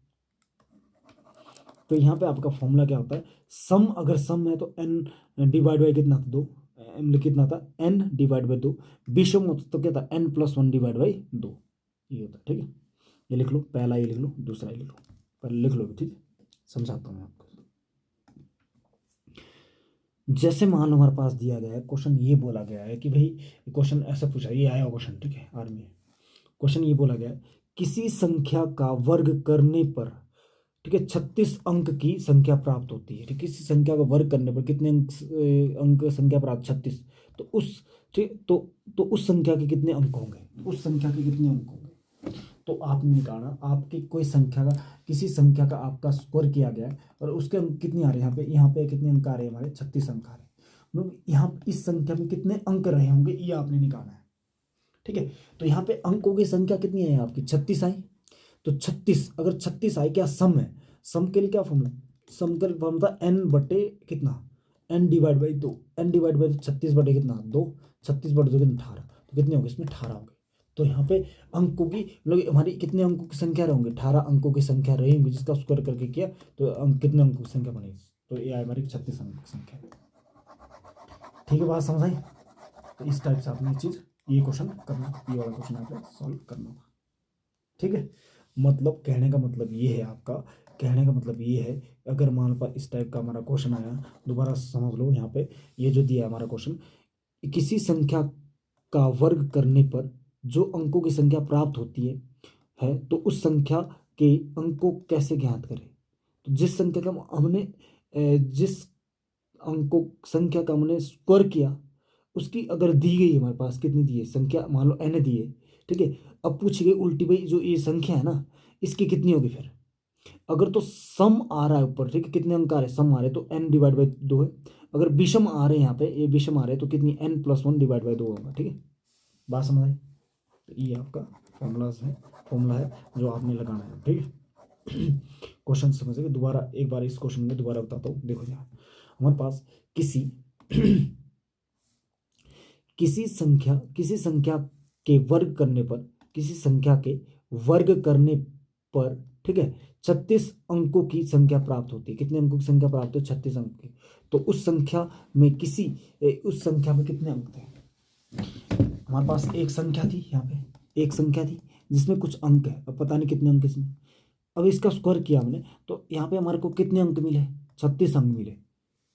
तो यहाँ पे आपका फॉर्मूला क्या होता है, सम अगर सम है तो n डिवाइड बाई कितना था, 2, मतलब कितना था n डिवाइड बाई 2, विषम होता तो क्या था n+1 डिवाइड बाई 2, ये होता है। ठीक है, ये लिख लो, पहला ये लिख लो, दूसरा ये लिख लो, पहले लिख लो। ठीक है, समझाता हूँ मैं आपको। जैसे मान लो हमारे पास दिया गया है क्वेश्चन, ये बोला गया है कि भाई क्वेश्चन ऐसा पूछा, ये आया क्वेश्चन, ठीक है, आर्मी क्वेश्चन, ये बोला गया है किसी संख्या का वर्ग करने पर, ठीक है, 36 अंक की संख्या प्राप्त होती है। ठीक, किसी संख्या का वर्ग करने पर कितने अंक संख्या प्राप्त 36, तो उस ठीक तो उस संख्या के कितने अंक होंगे, उस संख्या के कितने अंक होंगे, तो आपने निकाला आपकी कोई संख्या का, किसी संख्या का आपका स्क्वायर किया गया है और उसके अंक कितने आ रहे हैं, यहाँ पे कितने अंक आ रहे हैं हमारे 36 अंक आ रहे हैं, मतलब यहाँ इस संख्या में कितने अंक रहे होंगे ये आपने निकाला है। ठीक है, तो यहाँ पे अंकों की संख्या कितनी है आपकी 36 आई, तो 36 अगर 36 आई, क्या सम है, सम के लिए क्या फॉर्मूला, सम का फॉर्मूला n बटे कितना, n divide by 2, n divide by 36 बटे कितना 2, 36 बटे 2 कितना 18, तो कितने होंगे इसमें 18 होंगे। तो यहाँ पे अंकों की मतलब हमारी कितने अंकों की संख्या रहेंगे, 18 अंकों की संख्या रहेंगी, जिसका स्क्वायर करके किया तो अंक कितने अंकों की संख्या बनेगी, तो ये आई हमारी 36 अंकों की संख्या। ठीक है, बात समझ आई? तो इस टाइप से आपने चीज़ ये क्वेश्चन करना, ये वाला क्वेश्चन आपने सॉल्व करना था। ठीक है, मतलब कहने का मतलब ये है आपका, कहने का मतलब ये है, अगर मान लो इस टाइप का हमारा क्वेश्चन आया, दोबारा समझ लो, यहाँ पे ये जो दिया है हमारा क्वेश्चन, किसी संख्या का वर्ग करने पर जो अंकों की संख्या प्राप्त होती है तो उस संख्या के अंक को कैसे ज्ञात करें, तो जिस संख्या का हमने जिस अंकों संख्या का हमने स्क्वायर किया, उसकी अगर दी गई है हमारे पास, कितनी दी है संख्या, मान लो n दी है, ठीक है, अब पूछी गई उल्टी भाई जो ये संख्या है ना, इसकी कितनी होगी फिर, अगर तो सम आ रहा है ऊपर, ठीक है, कितने अंक आ रहे हैं, सम आ रहे हैं तो n डिवाइड बाई 2 है, अगर विषम आ रहे हैं यहाँ पे, ये विषम आ रहे हैं तो कितनी n+1 डिवाइड बाई 2 होगा। ठीक है, बात समझ आई? तो ये आपका फॉर्मूला है जो आपने लगाना है। ठीक है, क्वेश्चन समझिए, दोबारा एक बार इस क्वेश्चन में दोबारा बताता हूँ। देखो यहाँ हमारे पास किसी किसी संख्या के वर्ग करने पर किसी संख्या के वर्ग करने पर, ठीक है, 36 अंकों की संख्या प्राप्त होती है। कितने अंकों की संख्या प्राप्त हो? 36 अंक की। तो उस संख्या में उस संख्या में कितने अंक थे? हमारे पास एक संख्या थी, यहाँ पे एक संख्या थी जिसमें कुछ अंक है, अब पता नहीं कितने अंक इसमें। अब इसका स्क्वायर किया हमने तो यहाँ पे हमारे को कितने अंक मिले? 36 अंक मिले।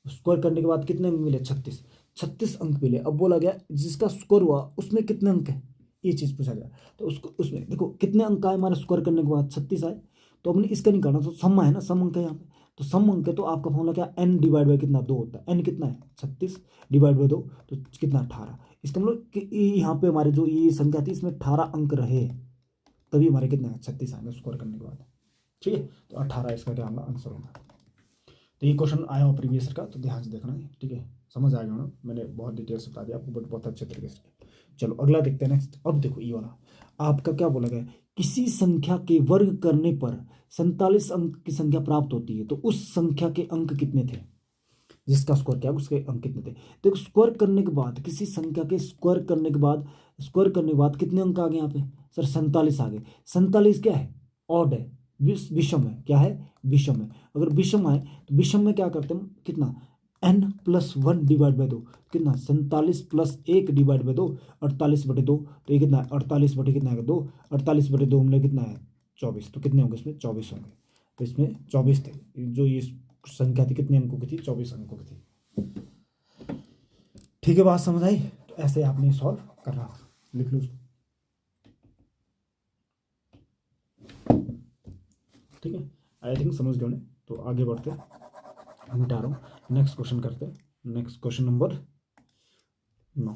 स्क्वायर करने के बाद कितने अंक मिले? 36। 36 अंक मिले। अब बोला गया जिसका स्क्वायर हुआ उसमें कितने अंक है, ये चीज़ पूछा गया। तो उसको उसमें देखो कितने अंक आए हमारे स्क्वायर करने के बाद? 36 आए। तो हमने इसका नहीं करना, तो सम है ना, सम अंक है यहाँ पे। तो सम अंक है तो आपका फॉर्मूला क्या? n डिवाइड बाई कितना? 2 होता है। n कितना है? 36 डिवाइड बाई 2 तो कितना? 18। इसका मतलब कि यहाँ पे हमारे जो ये संख्या थी इसमें 18 अंक रहे, तभी हमारे कितना है? 36 आएंगे स्क्वायर करने के बाद। ठीक है, तो 18 इसका क्या हमारा आंसर होगा। तो ये क्वेश्चन आया हो प्रीवियस ईयर का, तो ध्यान से देखना है। ठीक है, समझ आ गया ना, मैंने बहुत डिटेल से बता दिया आपको, बट बहुत अच्छे तरीके से। चलो अगला देखते हैं नेक्स्ट। अब देखो ये वाला आपका क्या बोला गया, किसी संख्या के वर्ग करने पर 47 अंक की संख्या प्राप्त होती है, तो उस संख्या के अंक कितने थे? जिसका स्क्वायर किया उसके अंक कितने थे? देखो स्क्वायर करने के बाद, किसी संख्या के स्क्वायर करने के बाद, स्क्वायर करने के बाद कितने अंक आ गए यहाँ पे? सर 47 आ गए। 47 क्या है? ऑड है, विषम है। क्या है? विषम है। अगर विषम आए तो विषम में क्या करते हैं? कितना? n+1 divide by 2। कितना? 47 प्लस 1 डिवाइड बाई 2, 48/2। तो ये कितना है? 48 बटे कितना है? 2। 48/2 हमने कितना है? 24। तो कितने होंगे इसमें? 24 होंगे। तो इसमें 24 थे। जो ये संख्या थी कितने अंकों की थी? 24 अंकों की थी। ठीक है, बात समझ आई? तो ऐसे आपने सॉल्व करना था, लिख लो उसको। ठीक है, आई थिंक समझ गए उन्हें। तो आगे बढ़ते मिटा रहा हूँ, नेक्स्ट क्वेश्चन करते हैं। Next question number 9।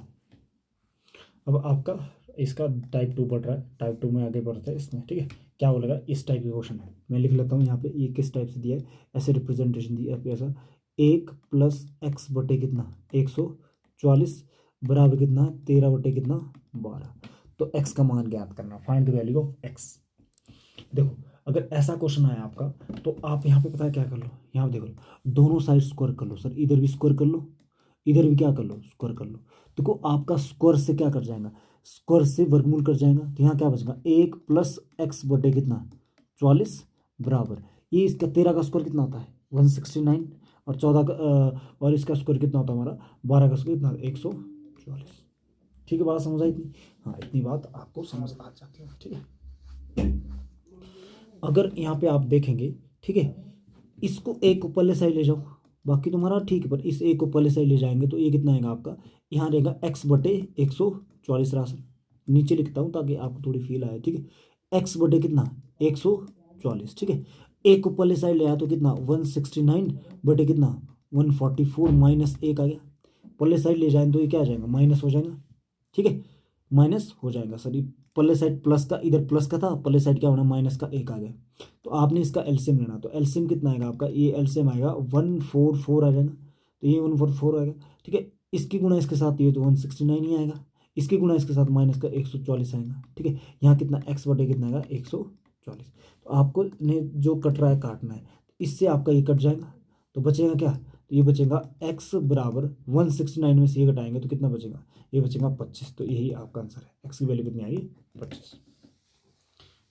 अब आपका इसका टाइप 2 बढ़ रहा है, टाइप 2 में आगे बढ़ते हैं इसमें। ठीक है, क्या बोलेगा? इस टाइप का क्वेश्चन है, मैं लिख लेता हूँ यहाँ पे। ये किस टाइप से दिया है? ऐसे रिप्रेजेंटेशन दिया है ऐसा, 1 + x बटे कितना? 144 बराबर कितना? 13 बटे कितना? 12। तो x का मान ज्ञात करना, find the value of x। देखो अगर ऐसा क्वेश्चन आया आपका तो आप यहाँ पे पता है क्या कर लो, यहाँ पे देख लो, दोनों साइड स्क्वायर कर लो। सर इधर भी स्क्वायर कर लो, इधर भी क्या कर लो? स्क्वायर कर लो। देखो आपका स्क्वायर से क्या कर जाएगा? स्क्वायर से वर्गमूल कर जाएगा, तो यहाँ क्या बचेगा? 1 + x बटे कितना? 44 बराबर, ये इसका 13 का स्क्वायर कितना होता है? 169। और 14 का और इसका स्क्वायर कितना होता है हमारा? 12 का स्क्वायर कितना? 144। ठीक है, बात समझ आई इतनी? हाँ, इतनी बात आपको समझ आ जाती है। ठीक है, अगर यहाँ पे आप देखेंगे, ठीक है, इसको एक को पहले साइड ले जाओ, बाकी तुम्हारा ठीक है, पर इस एक को पहले साइड ले जाएंगे तो ये कितना आएगा आपका? यहाँ रहेगा x बटे 144 राशन। नीचे लिखता हूँ ताकि आपको थोड़ी फील आए। ठीक है, x बटे कितना? 144। ठीक है, एक को पहले साइड ले आया तो कितना? 169 बटे कितना? 144 माइनस 1 आ गया। पहले साइड ले जाएंगे तो ये क्या आ जाएगा? माइनस हो जाएगा। ठीक है, माइनस हो जाएगा। सर ये पहले साइड प्लस का, इधर प्लस का था, पहले साइड क्या होना? माइनस का 1 आ गया। तो आपने इसका एलसीएम लेना, तो एलसीएम कितना आएगा आपका? ये एलसीएम आएगा 144 आ जाएगा। तो ये 144 आएगा। ठीक है, इसकी गुणा इसके साथ ये तो 169 ही आएगा। इसकी गुणा इसके साथ माइनस का 144 आएगा। ठीक है, यहाँ कितना? x बटे कितना आएगा? 144। तो आपको ने जो कट रहा है काटना है, इससे आपका ये कट जाएगा तो बचेगा क्या? तो ये बचेगा x बराबर 169 में से ये घटाएंगे तो कितना बचेगा? ये बचेगा 25। तो यही आपका आंसर है। x की वैल्यू कितनी आएगी? 25।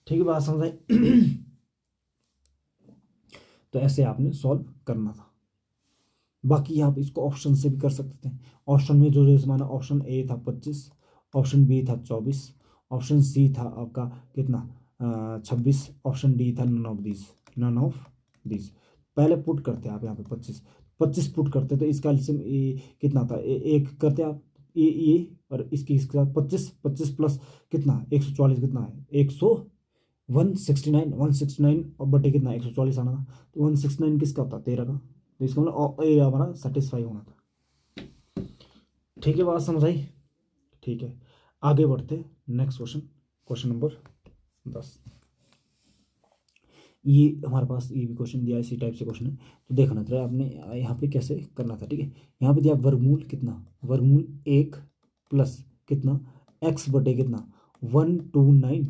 ठीक है, बात समझ आई? तो ऐसे आपने सॉल्व करना था। बाकी आप इसको ऑप्शन से भी कर सकते थे। ऑप्शन में जो जो माना, ऑप्शन ए था 25, ऑप्शन बी था 24, ऑप्शन सी था आपका कितना? 26, ऑप्शन डी था नन ऑफ दिस। पहले पुट करते आप यहाँ पे 25 पुट करते तो इसका एलसीएम कितना था? एक करते आप ये और इसकी इसके साथ 25 प्लस कितना? 144 कितना है? 169 और बटे कितना? 144 आना था। तो 169 किसका होता? 13 का। तो इसका मतलब ये हमारा सेटिस्फाई होना था। ठीक है, बात समझ आई? ठीक है, आगे बढ़ते नेक्स्ट क्वेश्चन, क्वेश्चन नंबर 10। ये हमारे पास ये भी क्वेश्चन दिया है, इसी टाइप से क्वेश्चन है। तो देखना था आपने यहाँ पे कैसे करना था। ठीक है, यहाँ पे दिया वर्गमूल कितना? वर्गमूल 1 प्लस कितना? x बटे कितना? 129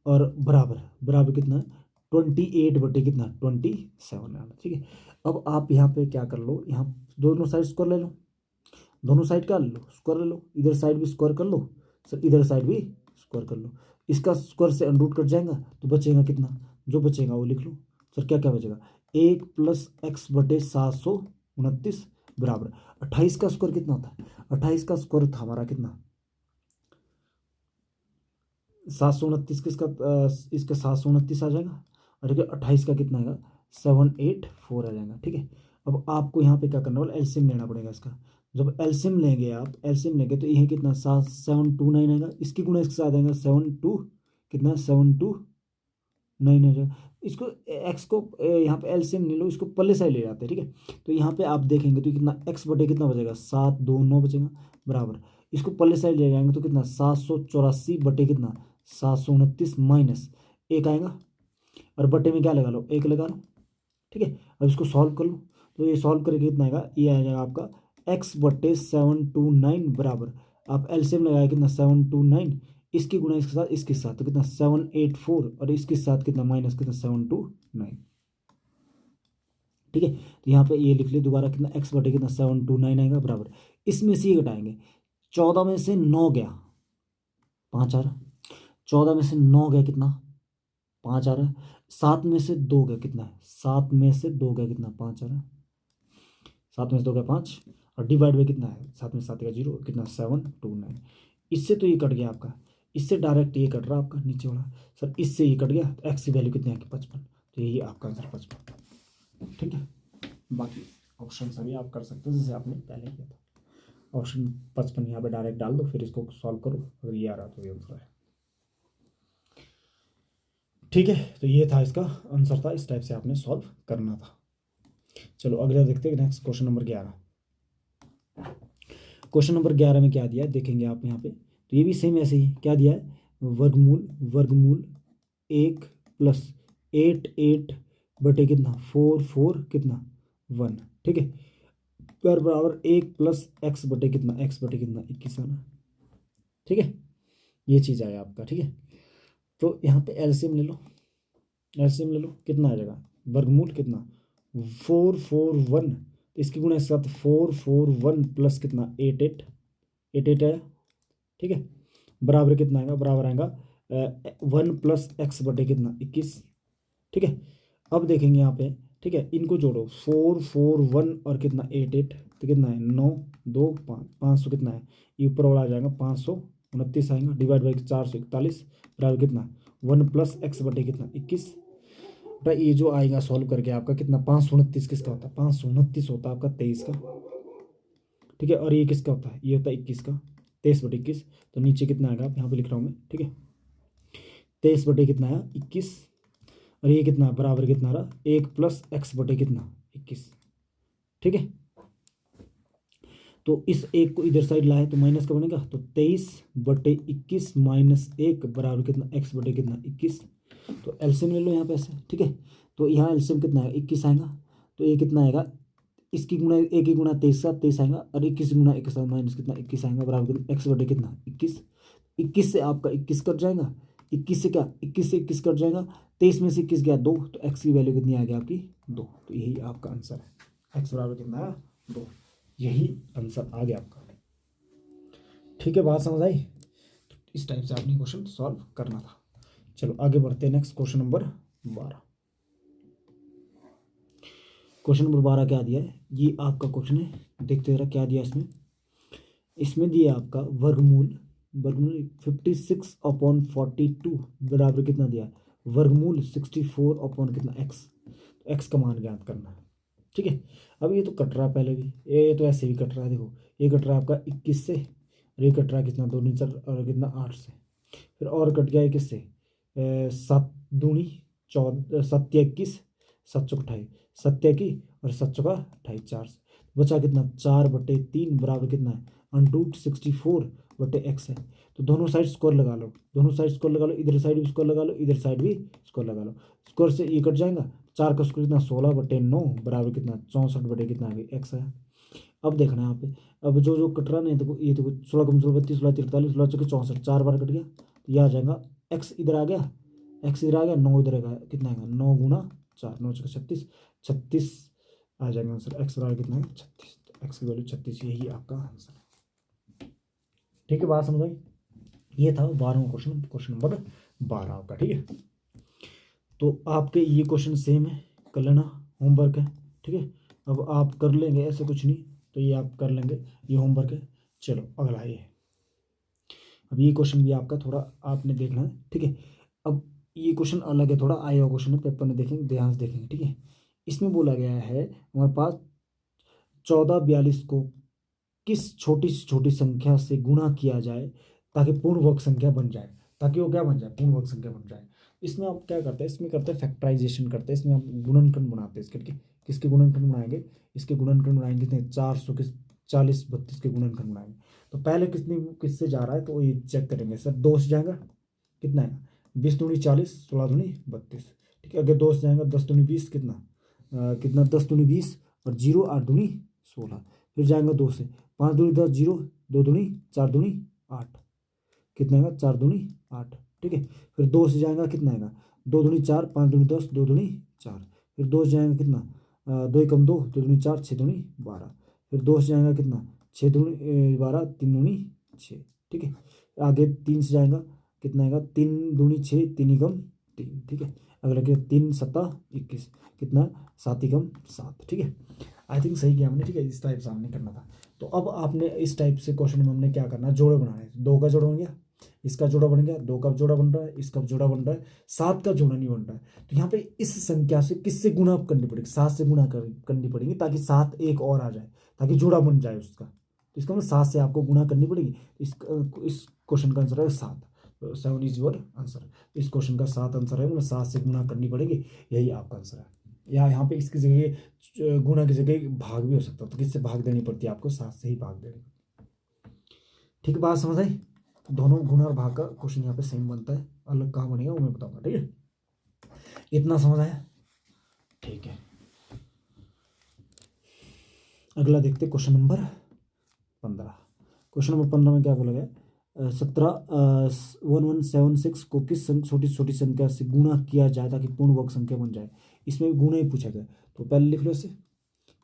और बराबर कितना? 28 बटे कितना? 27। ठीक है, अब आप यहाँ पे क्या कर लो, यहाँ दोनों साइड स्क्वायर ले लो, दोनों साइड क्या ले लो? स्क्वायर ले लो। इधर साइड भी स्क्वायर कर लो, सर इधर साइड भी स्क्वायर कर लो, इसका स्क्वायर से अंडर रूट कट जाएगा तो बचेगा कितना, जो बचेगा वो लिख लो सर। क्या क्या बचेगा, 1 + x बटे 729 बराबर 28 का स्क्वायर कितना होता है, 28 का स्क्वायर था हमारा कितना 729, किसका इसका 729 आ जाएगा, और 28 का कितना आएगा 784 आ जाएगा। ठीक है, अब आपको यहाँ पे क्या करना होगा, एलसीएम लेना पड़ेगा इसका। जब एलसीएम लेंगे आप, एलसीएम लेंगे तो यह कितना 729 आएगा, इसकी गुणा इसके साथ आएगा 72 कितना 729 आ जाएगा। इसको एक्स को यहाँ पे एलसीएम ले लो, इसको पल्ले साइड ले जाते हैं। ठीक है, तो यहाँ पे आप देखेंगे तो कितना एक्स बटे कितना बचेगा 729 बचेगा बराबर, इसको पल्ले साइड ले जाएंगे तो कितना 784 बटे कितना 729 माइनस 1 आएगा, और बटे में क्या लगा लो 1 लगा लो। ठीक है, अब इसको सॉल्व कर लो, तो ये सॉल्व करके कितना आएगा, ये आ जाएगा आपका x बटे 729 बराबर, आप एलसीएम लगाया कितना 729, इसकी गुणा इसके साथ इसके साथ तो कितना 784, और इसके साथ कितना माइनस कितना 729। ठीक है, तो यहाँ पे ये लिख लिया दोबारा कितना x बटे कितना 729 आएगा बराबर, इसमें से ये घटाएंगे, 14 में से 9 गया 5 आ रहा, 14 में से 9 गया कितना 5 आ रहा है, 7 में से 2 गया कितना है, 7 में से 2 गया कितना 5 आ रहा है, 7 में से 2 गया 5, और डिवाइड बाई कितना है 7 में 7 का 0 कितना 729। इससे तो ये कट गया आपका, इससे डायरेक्ट ये कट रहा आपका नीचे वाला सर, इससे ये कट गया, तो एक्स की वैल्यू कितनी आएगी 55, तो यही आपका आंसर 55। ठीक है, बाकी ऑप्शन सभी आप कर सकते हो जैसे आपने पहले किया था। ऑप्शन 55 यहाँ पे डायरेक्ट डाल दो, फिर इसको सॉल्व करो, अगर ये आ रहा तो ये आंसर है। ठीक है, तो ये था इसका आंसर था, इस टाइप से आपने सॉल्व करना था। चलो अगला देखते हैं, next question number 11। Question number 11 में क्या दिया है देखेंगे आप यहाँ पे, तो ये भी सेम ऐसे ही क्या दिया है, वर्गमूल वर्गमूल 1 + 8 बटे कितना 4 कितना 1। ठीक है, पर बराबर 1 + x बटे कितना 21 आना। ठीक है, ये चीज़ आया आपका। ठीक है, तो यहाँ पे एलसीएम ले लो, एलसीएम ले लो, कितना आ जाएगा वर्गमूल कितना 4 तो इसकी गुणा इसके साथ 4 प्लस कितना 8 आया। ठीक है, बराबर कितना आएगा, बराबर आएगा 1 + x बटे कितना 21। ठीक है, अब देखेंगे यहाँ पे, ठीक है, इनको जोड़ो 4 और कितना 8 तो कितना है 9 2 5 500 कितना है, ये ऊपर वाला आ जाएगा 529 आएगा, डिवाइड बाई 441 बराबर कितना 1 + x बटे कितना 21। भाई ये जो आएगा सॉल्व करके आपका कितना 529 किसका होता है, 529 होता है आपका 23 का। ठीक है, और ये किसका होता है, ये होता है 21 का, 23 बटे 21, तो नीचे कितना आएगा आप यहाँ पे लिख रहा हूँ मैं। ठीक है, 23 बटे कितना है 21, और ये कितना बराबर कितना रहा 1 + x बटे कितना 21। ठीक है, तो इस एक को इधर साइड लाए तो माइनस का बनेगा, तो 23 बटे 21 माइनस 1 बराबर कितना x बटे कितना 21। तो एलसीएम ले लो यहाँ पे ऐसे। ठीक है, तो यहाँ एलसीएम कितना है 21 आएगा, तो ये कितना आएगा, इसकी गुणा 1 की गुणा 23 का 23 आएगा, और 21 गुणा 1 के साथ माइनस कितना 21 आएगा बराबर कितना x बटे कितना 21। 21 से आपका 21 कट जाएगा, 21 से क्या 21 से 21 कट जाएगा, 23 में से 21 गया 2, तो x की वैल्यू कितनी आ गई आपकी 2। तो यही आपका आंसर है, x बराबर कितना है 2, यही आंसर आ गया आपका। ठीक है, बात समझ आई, तो इस टाइप से आपने क्वेश्चन सॉल्व करना था। चलो आगे बढ़ते हैं, next question number 12। Question number 12 क्या दिया है, ये आपका क्वेश्चन है, देखते जरा क्या दिया इसमें। इसमें दिया आपका वर्गमूल 56/42 बराबर कितना दिया, वर्गमूल 64 कितना x, तो x का मान ज्ञात करना है। ठीक है, अब ये तो कट रहा है पहले भी, ये तो ऐसे भी कट रहा है, देखो ये कट रहा है आपका 21 से, और ये कट रहा है कितना 2 नीचे और कितना 8 से, फिर और कट गया है किससे 7 दूनी 14 7 21 7 चौक 28 7 की और 7 चौका 28 4 से बचा कितना 4/3 बराबर कितना है √64/x है। तो दोनों साइड स्क्वायर लगा लो, दोनों साइड स्क्वायर लगा लो, इधर साइड भी स्क्वायर लगा लो, इधर साइड भी स्क्वायर लगा लो, स्क्वायर से ये कट जाएगा, 4 का स्क्वायर कितना 16/9 बराबर कितना 64 कितना x है। अब देखना है यहाँ पे, अब जो जो कट रहा नहीं, देखो ये देखो 16 कम 16 32 16 43 16 चौके 64, 4 बार कट गया, तो यह आ जाएगा x इधर आ गया, x इधर आ गया, 9 इधर आएगा, कितना आएगा 9 गुना 4 9 चौके 36 आ जाएगा आंसर, x बराबर कितना है 36, तो x की वैल्यू 36, यही आपका आंसर है। ठीक है, बात समझ आई। ये था 12वां क्वेश्चन, क्वेश्चन नंबर 12 आपका। ठीक है, तो आपके ये क्वेश्चन सेम है, कर लेना, होमवर्क है। ठीक है, अब आप कर लेंगे, ऐसे कुछ नहीं, तो ये आप कर लेंगे, ये होमवर्क है। चलो अगला ये, अब ये क्वेश्चन भी आपका थोड़ा आपने देखना है। ठीक है, अब ये क्वेश्चन अलग है, थोड़ा आया हुआ क्वेश्चन है, पेपर में देखेंगे, ध्यान से देखेंगे। ठीक है, इसमें बोला गया है हमारे पास 1442 को किस छोटी से छोटी संख्या से गुणा किया जाए ताकि पूर्ण वर्ग संख्या बन जाए, ताकि वो क्या बन जाए, पूर्ण वर्ग संख्या बन जाए। इसमें आप क्या करते हैं, इसमें करते हैं फैक्टराइजेशन करते हैं, इसमें आप गुणनखंड बनाते हैं इसके। किसके गुणनखंड बनाएंगे, इसके गुणनखंड बनाएंगे कितने, 400 के 40 32 के गुणनखंड बनाएंगे। तो पहले कितनी किससे जा रहा है, तो ये चेक करेंगे सर, 2 से जाएगा, कितना है 20 दूनी 40, 16 दूनी 32। ठीक है, अगर 2 से जाएगा 10 दूनी 20, कितना कितना 10 दूनी 20 और 0 8 दूनी 16। फिर जाएगा 2 से, 5 दूनी 10, 0 2 दूनी 4 दूनी 8, कितना आएगा 4 दूनी 8। ठीक है, फिर 2 से जाएगा, कितना आएगा 2 दूनी 4, 5 दूनी 10, 2 दूनी 4। फिर 2 से जाएगा कितना, 2 कम 2, 2 दूनी 4, 6 दूनी 12। फिर 2 से जाएगा कितना, 6 दूनी 12, 3 दूनी 6। ठीक है, आगे 3 से जाएगा, कितना आएगा 3 दूनी 6, 3 कम 3। ठीक है, अगला क्या, 3 7 21, कितना 7 कम 7। ठीक है, आई थिंक सही किया हमने। ठीक है, इस टाइप से हमने करना था। तो अब आपने इस टाइप से क्वेश्चन में हमने क्या करना है, जोड़े बनाने हैं। 2 का जोड़ा बन गया, इसका जोड़ा बन गया, 2 का जोड़ा बन रहा है, इसका जोड़ा बन रहा है, 7 का जोड़ा नहीं बन रहा है। तो यहाँ पे इस संख्या से किससे गुणा करनी पड़ेगी, 7 से गुणा करनी पड़ेगी, ताकि 7 एक और आ जाए, ताकि जोड़ा बन जाए उसका। तो इसका मतलब 7 से आपको गुणा करनी पड़ेगी। इस क्वेश्चन का आंसर है 7, 7 इज योर आंसर। इस क्वेश्चन का 7 आंसर है, मतलब 7 से गुणा करनी पड़ेगी, यही आपका आंसर है। या यहाँ पे इसकी जगह गुणा की जगह भाग भी हो सकता है, तो किससे भाग देनी पड़ती है आपको, 7 से ही भाग देनी पड़ती है। ठीक है, बात समझ आई। तो दोनों गुणा और भाग का क्वेश्चन यहाँ पे सेम बनता है, अलग कहाँ बनेगा वो मैं बताऊंगा। ठीक है, इतना समझ आया। ठीक है, अगला देखते क्वेश्चन नंबर 15। क्वेश्चन नंबर 15 में क्या बोला गया, 1176 को किस छोटी छोटी संख्या से गुणा किया जाए ताकि पूर्ण वर्ग संख्या बन जाए। इसमें भी गुणा ही पूछा गया, तो पहले लिख लो इसे।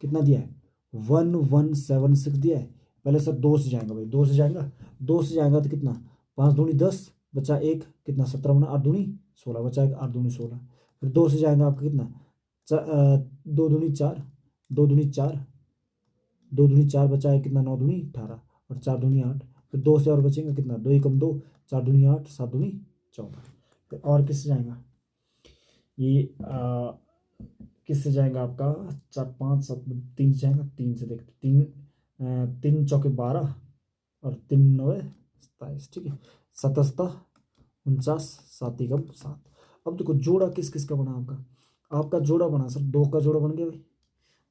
कितना दिया है, 1176 दिया है। पहले सर 2 से जाएगा भाई, 2 से जाएगा, 2 से जाएगा तो कितना, 5 दूनी 10 बचा 1, कितना 17 बना, 8 दूनी 16 बचा 1, 8 दूनी 16। फिर 2 से जाएगा आपका कितना, 2 दूनी 4, 2 दूनी 4, 2 दूनी 4 बचा है, कितना 9 दूनी 18 और 4 दूनी 8। फिर 2 से और बचेंगे, कितना 2 कम 2, 4 दूनी 8, 7 दूनी 14। फिर और किससे जाएगा, ये किससे जाएगा आपका, 4 5 7 3 से जाएगा, 3 से देखते, 3 चौके 12 और 3 9 27। ठीक है, 77 49, 7 कम 7। अब देखो जोड़ा किस किस का बना आपका, आपका जोड़ा बना सर 2 का जोड़ा बन गया भाई,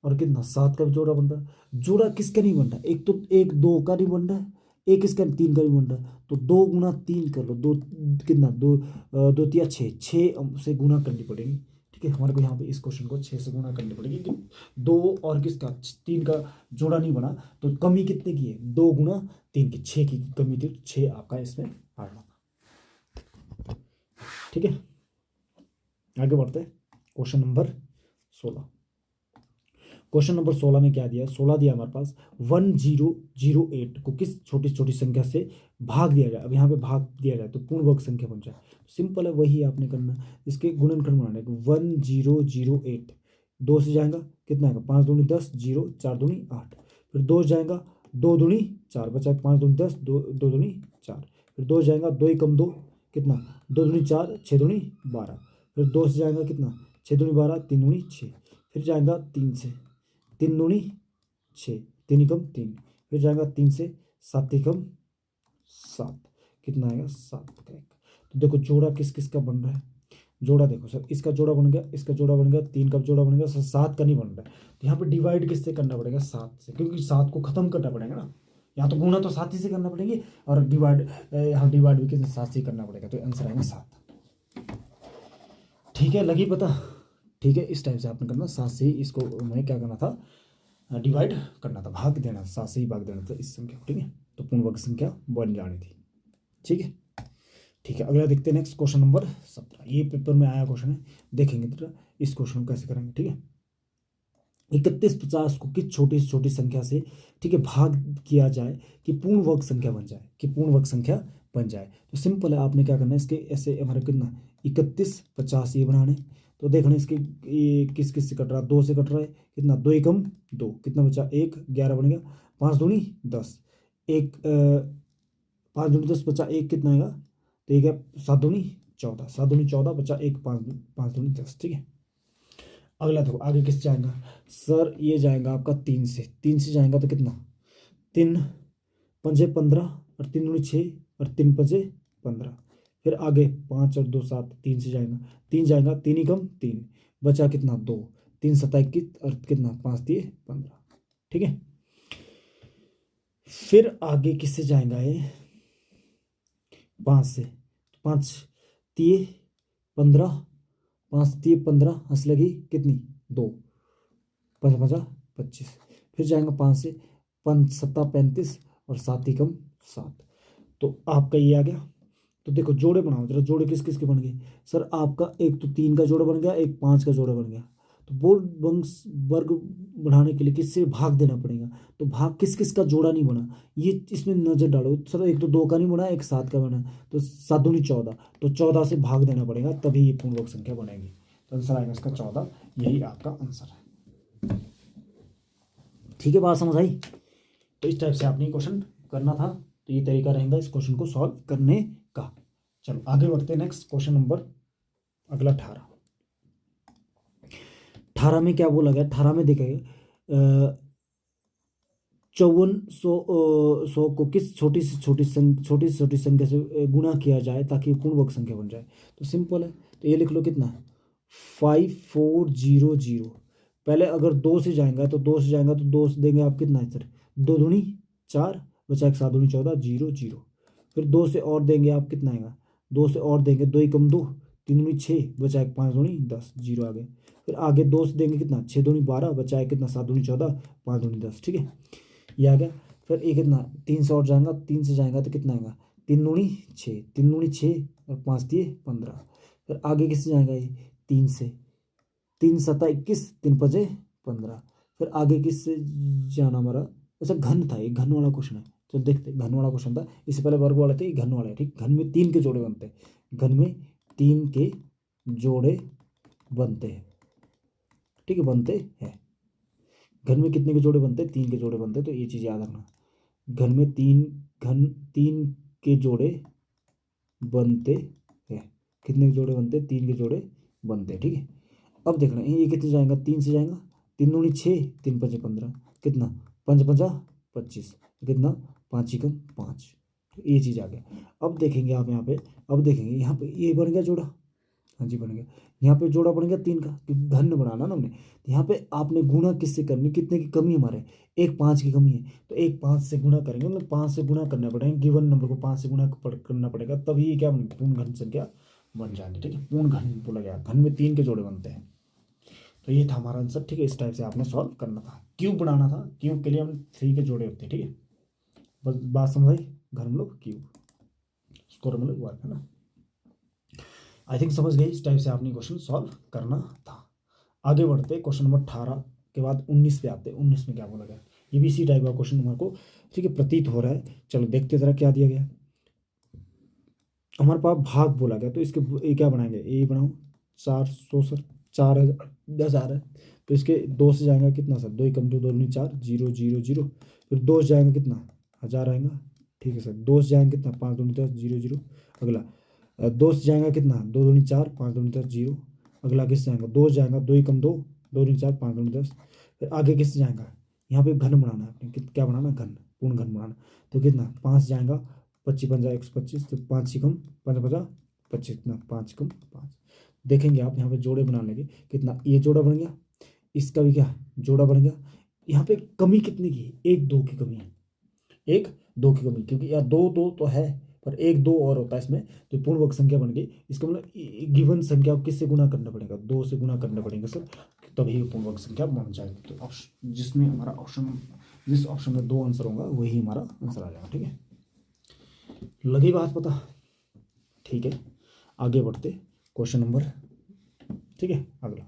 और कितना 7 का भी जोड़ा बन रहा है। जोड़ा किसका नहीं बन रहा, एक तो एक 2 का नहीं बन रहा है, एक इसका 3 का भी बन रहा है। तो 2 गुना 3 कर लो, 2 कितना 2 2 तिया 6, 6 से गुना करनी पड़ेगी। ठीक है, हमारे को यहाँ पे इस क्वेश्चन को 6 से गुना करनी पड़ेगी, कि 2 और किसका 3 का जोड़ा नहीं बना, तो कमी कितने की है, 2 गुना 3 की, 6 की कमी थी, 6 आपका इसमें आ रहा था। ठीक है, आगे बढ़ते हैं क्वेश्चन नंबर 16। क्वेश्चन नंबर 16 में क्या दिया, 16 दिया हमारे पास 1008 को किस छोटी छोटी संख्या से भाग दिया जाए। अब यहाँ पे भाग दिया जाए तो पूर्ण वर्ग संख्या बन जाए, सिंपल है, वही आपने करना। इसके गुणनखंड बनाना है, 1008, 2 से जाएगा कितना आएगा, 5 दूनी 10, 0 4 दूनी 8। फिर 2 जाएगा, 2 दूनी 4 बचा, 5 दूनी 10, 2 दूनी 4। फिर 2 जाएगा, 2 कम 2, कितना 2 दूनी 4, 6 दूनी 12। फिर 2 से जाएगा कितना, 6 दूनी 12, 3 दूनी 6। फिर जाएगा 3 से, 3 दूनी 6, 3 कम 3। फिर जाएगा 3 से, 7 कम 7, कितना आएगा 7 का 1। तो देखो जोड़ा किस किस का बन रहा है, जोड़ा देखो सर, इसका जोड़ा बन गया, इसका जोड़ा बन गया, 3 का जोड़ा बन गया सर, 7 का नहीं बन रहा है। तो यहाँ पे डिवाइड किससे करना पड़ेगा, 7 से, क्योंकि 7 को खत्म करना पड़ेगा ना। यहाँ तो गुणा तो 7 ही से करना पड़ेगी, और डिवाइड यहाँ डिवाइड भी किससे 7 से ही करना पड़ेगा, तो आंसर आएगा 7। ठीक है, लगी पता। ठीक है, इस टाइप से आपने करना, 7 से ही इसको हमें क्या करना था, डिवाइड करना था, भाग देना था, 7 से ही भाग देना था इस संख्या को। ठीक है, तो पूर्ण वर्ग संख्या बन जानी थी। ठीक है, ठीक है, अगला देखते हैं नेक्स्ट क्वेश्चन नंबर 17। ये पेपर में आया क्वेश्चन है, देखेंगे तो इस क्वेश्चन को कैसे करेंगे। ठीक है, 3150 को किस छोटी से छोटी संख्या से, ठीक है, भाग किया जाए कि पूर्ण वर्ग संख्या बन जाए, कि पूर्ण वर्ग संख्या बन जाए। तो सिंपल है, आपने क्या करना है, इसके ऐसे हमारे कितना 31 50 ये बनाने। तो देखना इसके ये किस किस से कट रहा है, 2 से कट रहा है, कितना 2 एकम 2, कितना बचा 1, 11 बन गया, 5 दूनी 10, एक 5 दूनी 10 बचा 1, कितना आएगा, तो एक है 7 दूनी 14, 7 दूनी 14 बचा 1, 5 दूनी 10। ठीक है, अगला देखो आगे किस जाएगा सर, ये जाएगा आपका 3 से, 3 से जाएगा तो कितना 3 पंजे 15 और 3 दूनी 6 और 3 पंजे 15, फिर आगे 5 और 2 7, 3 से जाएगा, 3 जाएगा 3 ही कम 3, बचा कितना 2, 3 7 21 और कितना 5 3 15। ठीक है, फिर आगे किससे जाएगा ये 5 से, 5 3 15, 5 3 15 हंस लगी कितनी 2, 5 5 25, फिर जाएगा 5 से, 5 7 35 और 7 ही कम 7। तो आपका ये आ गया। तो देखो जोड़े बनाओ जरा, जोड़े किस किस के बन गए सर, आपका एक तो 3 का जोड़ा बन गया, एक 5 का जोड़ा बन गया। तो बोल वंश वर्ग बढ़ाने के लिए किससे भाग देना पड़ेगा, तो भाग किस किस का जोड़ा नहीं बना, ये इसमें नजर डालो सर, एक तो 2 का नहीं बना, एक 7 का बना, तो 7 दूनी 14, तो 14 से भाग देना पड़ेगा तभी ये पूर्ण वर्ग संख्या बनेगी। तो आंसर आएगा इसका 14, यही आपका आंसर है। ठीक है, बात समझ आई। तो इस टाइप से आपने क्वेश्चन करना था, तो ये तरीका रहेगा इस क्वेश्चन को सॉल्व करने का। चलो आगे बढ़ते हैं, नेक्स्ट क्वेश्चन नंबर अगला 18। 18 में क्या बोला गया, 18 में देखेंगे 5400 को किस छोटी से छोटी संख्या से गुणा किया जाए ताकि पूर्ण वर्ग संख्या बन जाए। तो सिंपल है, तो ये लिख लो कितना 5400। पहले अगर 2 से जाएगा तो 2 से जाएगा तो 2 से देंगे आप कितना है सर, 2 दूनी 4 बचा एक 7 दूनी 14 0 0, फिर 2 से और देंगे आप कितना आएगा, 2 से और देंगे 2 एकम 2, 3 दूनी 6 बचा एक 5 दूनी 10 0 आ गए, फिर आगे 2 से देंगे कितना 6 दूनी 12 बचा एक कितना 7 दूनी 14 5 दूनी 10। ठीक है, ये आ गया। फिर ये कितना 3 से और जाएगा, 3 से जाएगा तो कितना आएगा 3 दूनी 6, 3 दूनी 6 और 5 दिए 15, फिर आगे किससे जाएगा ये 3 से, 3 7 21 3 5 15, फिर आगे किससे जाना हमारा, अच्छा घन था, ये घन वाला क्वेश्चन है, तो देखते घन वाला क्वेश्चन था, इससे पहले वर्ग वाले थे, ये घन वाले है। ठीक, घन में 3 के जोड़े बनते हैं, घन में 3 के जोड़े बनते हैं। ठीक है, बनते हैं, घन में कितने के जोड़े बनते हैं, 3 के जोड़े बनते हैं, तो ये चीज़ याद रखना, घन में 3 के जोड़े बनते हैं, कितने के जोड़े बनते हैं 3 के जोड़े बनते हैं। ठीक है, अब देखना ये कितने जाएगा, 3 से जाएगा, 3 दूनी 6 3 5 15, कितना 5 5 25, कितना 5 एकम 5, ये चीज़ आ गया। अब देखेंगे आप यहाँ पे, अब देखेंगे यहाँ पे ये बन गया जोड़ा, हाँ जी बन गया, यहाँ पे जोड़ा बन गया 3 का, क्योंकि घन बनाना ना हमने, तो यहाँ पे आपने गुणा किससे करनी, कितने की कमी हमारे, एक 5 की कमी है, तो एक 5 से गुणा करेंगे, मतलब 5 से गुणा करना पड़ेगा, गिवन नंबर को 5 से गुणा करना पड़ेगा, तभी ये क्या पूर्ण घन संख्या बन जाएगी। ठीक है, पूर्ण घन बोला गया, घन में 3 के जोड़े बनते हैं। तो ये था हमारा आंसर। ठीक है, इस टाइप से आपने सॉल्व करना था, क्यूब बनाना था, क्यूब के लिए हम 3 के जोड़े होते हैं। ठीक है, बस बात समझ आई, घर में लोग क्यूब स्कोर में लोग वर्क है ना, आई थिंक समझ गए। इस टाइप से आपने क्वेश्चन सॉल्व करना था। आगे बढ़ते क्वेश्चन नंबर 18 के बाद 19 पे आते हैं। 19 में क्या बोला गया, ये भी इसी टाइप का क्वेश्चन हमारे को ठीक है प्रतीत हो रहा है। चलो देखते जरा क्या दिया गया, हमारे पास भाग बोला गया, तो इसके ये क्या बनाएंगे, ये बनाओ 400 सर, 4000 10,000 है, तो इसके 2 से जाएगा कितना सर, 2 एकम 2 2 दूनी 4 0 0 0, फिर 2 से जाएगा कितना 1000 आएगा। ठीक है सर, 2 से जाएंगे कितना 5 दूनी 10 0 0, अगला 2 से जाएगा कितना 2 दूनी 4 5 दूनी 10 0, अगला किससे जाएगा 2 से जाएगा 2 एकम 2 2 दूनी 4 5 दूनी 10, फिर आगे किससे जाएगा, यहाँ पे घन बनाना है आपने, क्या बनाना घन, पूर्ण घन बनाना, तो कितना 5 जाएगा 25 पंजा 125, तो 5 कम 5 50 25, कितना 5 कम 5। देखेंगे आप यहाँ पे जोड़े बना लेंगे, कितना ये जोड़ा बन गया, इसका भी क्या जोड़ा बन गया, यहाँ पे कमी कितनी की है, 1 2 की कमी है, 1 2 की कमी, क्योंकि यार 2 2 तो है पर 1 2 और होता है इसमें, तो पूर्ण वर्ग संख्या बन गई। इसका मतलब गिवन संख्या को किससे गुणा करना पड़ेगा, 2 से गुणा करना पड़ेगा सर, तभी पूर्ण वर्ग संख्या बन जाएगी। तो ऑप्शन जिसमें हमारा ऑप्शन, जिस ऑप्शन में 2 आंसर होगा वही हमारा आंसर आ जाएगा। ठीक है, लगी बात पता। ठीक है, आगे बढ़ते क्वेश्चन नंबर, ठीक है अगला,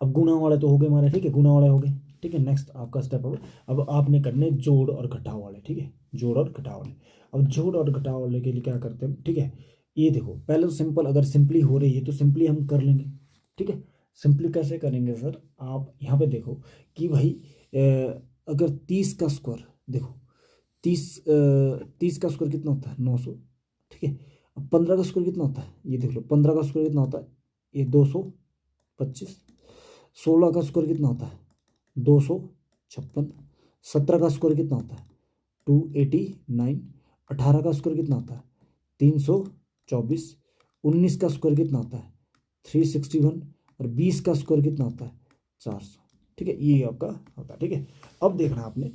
अब गुणा वाले तो हो गए हमारे, ठीक है गुणा वाले हो गए। ठीक है। नेक्स्ट आपका स्टेप अब आपने करने जोड़ और घटाव वाले, ठीक है, जोड़ और घटाव वाले। अब जोड़ और घटाव वाले के लिए क्या करते हैं, ठीक है, ये देखो पहले तो सिंपल, अगर सिंपली हो रही है तो सिंपली हम कर लेंगे, ठीक है। सिंपली कैसे करेंगे सर, आप यहाँ पे देखो कि भाई अगर 30 का स्क्वायर देखो, 30 का स्क्वायर कितना होता है 900, ठीक है। अब 15 का स्क्वायर कितना होता है, ये देख लो 15 का स्क्वायर कितना होता है, ये 225। 16 का स्क्वायर कितना होता है 256। 17 का स्क्वायर कितना होता है 289। 18 का स्क्वायर कितना होता है 324। 19 का स्क्वायर कितना होता है 361। और 20 का स्क्वायर कितना होता है 400, ठीक है, ये आपका होता है, ठीक है। अब देखना आपने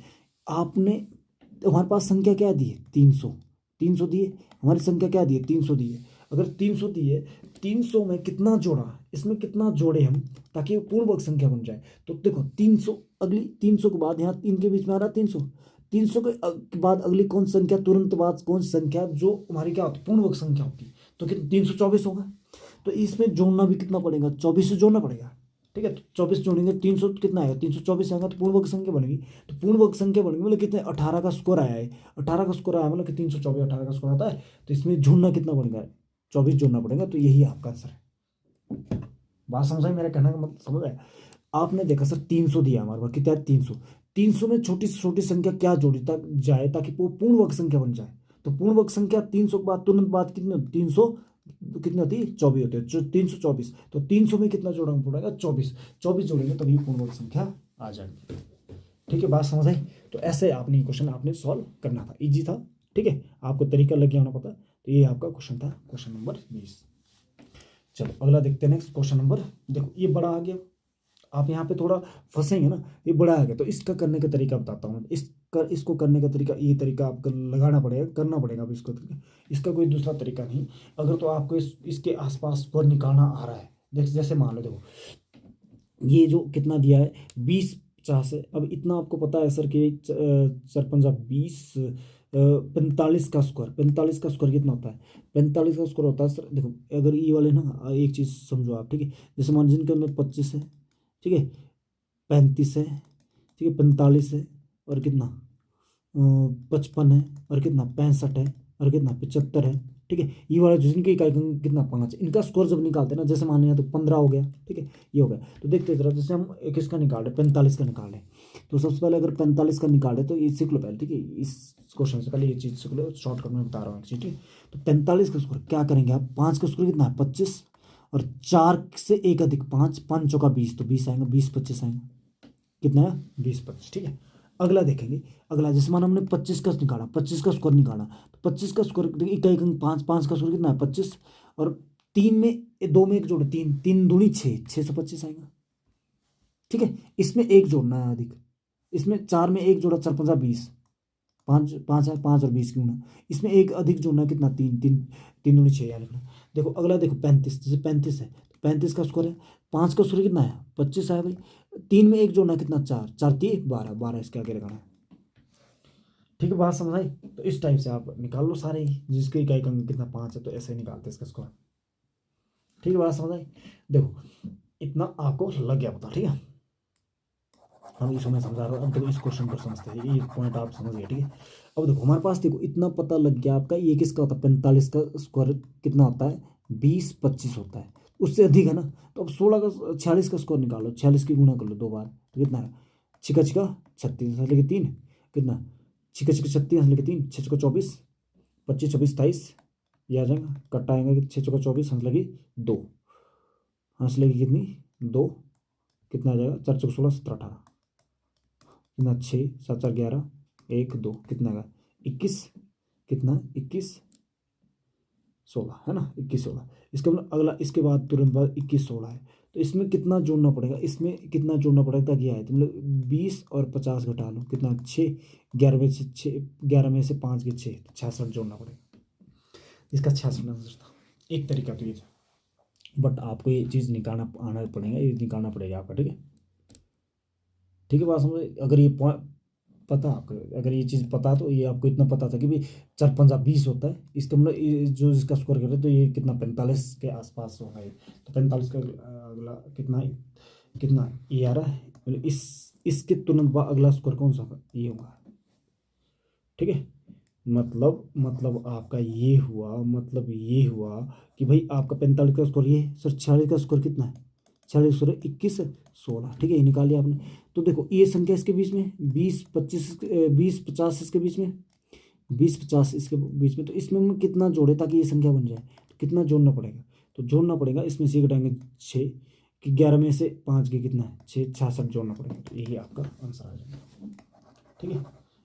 आपने हमारे पास संख्या क्या दी है 300, 300 दिए, हमारी संख्या क्या दी है 300 दी है। अगर 300 दिए, 300 में कितना जोड़ा, इसमें कितना जोड़े हम ताकि वो पूर्ण वर्ग संख्या बन जाए। तो देखो 300, अगली 300 के बाद यहाँ 3 के बीच में आ रहा है 300, 300 के बाद अगली कौन संख्या, तुरंत बाद कौन सी संख्या जो हमारी क्या होती है पूर्ण वर्ग संख्या होती है, तो कितना 324 होगा। तो इसमें जोड़ना भी कितना पड़ेगा 24 से जोड़ना पड़ेगा, ठीक है। तो 24 जोड़ेंगे 300 कितना आएगा 324 आएगा, तो पूर्ण वर्ग संख्या बनेगी। तो पूर्ण वर्ग संख्या बनेगी मतलब कितने 18 का स्कोर आया है, 18 का स्कोर आया मतलब कि 324 18 का स्कोर आता है। तो इसमें जोड़ना कितना पड़ेगा 24 जोड़ना पड़ेगा, तो यही आपका आंसर है। बात समझ आई, मेरा कहना का मतलब समझ आया। आपने देखा सर 300 दिया हमारे पास, कितना है 300, 300 में छोटी से छोटी संख्या क्या जोड़ी तक जाए ताकि वो पूर्ण वर्ग संख्या बन जाए। तो पूर्ण वर्ग संख्या 300 के बाद तुरंत बाद कितनी 300 कितनी होती है 24 होती है, 324। तो 300 में कितना जोड़ना पड़ेगा 24, 24 जोड़ेंगे तभी पूर्ण वर्ग संख्या आ जाएगी, ठीक है। बात समझ आई। तो ऐसे आपने क्वेश्चन आपने सॉल्व करना था, इजी था, ठीक है। आपको तरीका लग गया होना पता। तो ये आपका क्वेश्चन था, क्वेश्चन नंबर 20। चलो अगला देखते हैं, नेक्स्ट क्वेश्चन नंबर, देखो ये बड़ा आ गया, आप यहाँ पे थोड़ा फंसेंगे ना, ये बड़ा आ गया। तो इसका करने का तरीका बताता हूँ, इसको करने का तरीका, ये तरीका आपको लगाना पड़ेगा, करना पड़ेगा अब इसको, इसका कोई दूसरा तरीका नहीं। अगर तो आपको इसके आसपास स्क्वायर निकालना आ रहा है, जैसे मान लो देखो ये जो कितना दिया है 20 50 है। अब इतना आपको पता है सर कि 4 5 20 45 का स्क्वायर, 45 का स्क्वायर कितना होता है 45 का स्क्वायर होता है सर, देखो अगर ये वाले ना एक चीज़ समझो आप, ठीक है। जैसे मान जिनके अंदर 25 है, ठीक है, 35 है, ठीक है, 45 है, और कितना 55 है, और कितना 65 है, और कितना 75 है, ठीक है। ये वाला जो जिनकी इकाई कितना 5 है, इनका स्कोर जब निकालते हैं ना, जैसे मान लिया तो 15 हो गया, ठीक है, ये हो गया। तो देखते जरा, जैसे हम एक इसका निकाल रहे 45 का निकाल रहे, तो सबसे पहले अगर 45 का निकाल रहे तो ये सीख लो पहले, ठीक है। इस क्वेश्चन से पहले ये चीज़ सीख लो, शॉर्टकट में बता रहा हूँ एक चीज़, ठीक है। तो 45 का स्कोर क्या करेंगे आप, 5 का स्कोर कितना है 25, और 4 से एक अधिक 5, 5 चौका 20, तो 20 आएंगे, 20 25 आएंगे, कितना है 20 25, ठीक है। अगला देखेंगे, अगला जैसे मान हमने 25 का निकाला, 25 का स्कोर निकाला, तो 25 का स्कोर इकाई अंक 5, 5 का स्कोर कितना है 25, और 3 में 2 में एक जोड़े 3, 3 दूनी 6, 625 आएगा, ठीक है। इसमें एक जोड़ना है अधिक, इसमें 4 में एक जोड़ा 4 5 20, 5 5 है 5 और 20 क्यों ना, इसमें एक अधिक जोड़ना कितना 3, 3 3 दूनी 6 यानी लिखना। देखो अगला देखो 35, जैसे 35 है तो 35 का स्कोर है, 5 का स्कोर कितना है 25 है भाई, 3 में एक जोड़ना कितना 4, 4 3 12, 12 इसके आगे लगाना है, ठीक है। बात समझ आई। तो इस टाइप से आप निकाल लो सारे ही, जिसके इकाई का अंक कितना 5 है तो ऐसे निकालते हैं इसका स्कोर, ठीक है। बात समझ आई। देखो इतना आपको लग गया पता, ठीक है। हम इस समय समझा रहा हूँ, अब देखो इस क्वेश्चन को समझते हैं, ये पॉइंट आप समझ गए, ठीक है। अब देखो हमारे पास देखो इतना पता लग गया आपका, ये किसका होता है 45 का स्क्वायर कितना होता है 20 25 होता है, उससे अधिक है ना। तो अब 16 का 46 का स्क्वायर निकालो, 46 की गुणा कर लो 2 बार, तो कितना है छिका छिका 36 लेके 3, कितना छिका छिका 36 लेके 3, 6 चौका 24, 25 26 27, ये आ जाएगा, कट्टा आएगा कि 6 चौका 24, हंस लगी 2, हंस लगी कितनी 2, कितना आ जाएगा 4 चौका 16 17 18, कितना 6 7 4 11 1 2, कितना आएगा 21, कितना 21 16 है ना 21 16। इसका मतलब अगला इसके बाद तुरंत बाद 21 16 है, तो इसमें कितना जोड़ना पड़ेगा, इसमें कितना जोड़ना पड़ेगा ताकि आए, तो मतलब 20 और 50 घटा लो, कितना 6, 11 में से 6, 11 में से 5 के 6, 66 जोड़ना पड़ेगा, इसका 66 आंसर था। एक तरीका तो ये था, बट आपको ये चीज़ निकालना आना पड़ेगा, ये निकालना पड़ेगा आपका, ठीक है, ठीक है। बात समझ, अगर ये पता आपको, अगर ये चीज़ पता तो ये आपको इतना पता था कि भाई 4 5 20 होता है, इसका मतलब जो इसका स्कोर कर रहे तो ये कितना 45 के आसपास होगा ये, तो 45 का अगला कितना कितना ये आ रहा है, मतलब इस इसके तुरंत बाद अगला स्क्वायर कौन सा होगा, ये होगा। ठीक है, मतलब आपका ये हुआ, मतलब ये हुआ कि भाई आपका 45 का स्क्वायर ये, सर 46 का स्क्वायर कितना है, 46 स्क्वायर 21 16। ठीक है, ये निकाल लिया आपने। तो देखो ये संख्या इसके बीच में 20 25 20 50 इसके बीच में, 20 50 इसके बीच में, तो इसमें हम कितना जोड़े ताकि ये संख्या बन जाए, तो कितना जोड़ना पड़ेगा, तो जोड़ना पड़ेगा इसमें से घटाएंगे 6 कि 11 में से 5 के कितना है 6, 66 जोड़ना पड़ेगा, तो यही आपका आंसर आ जाएगा। ठीक है,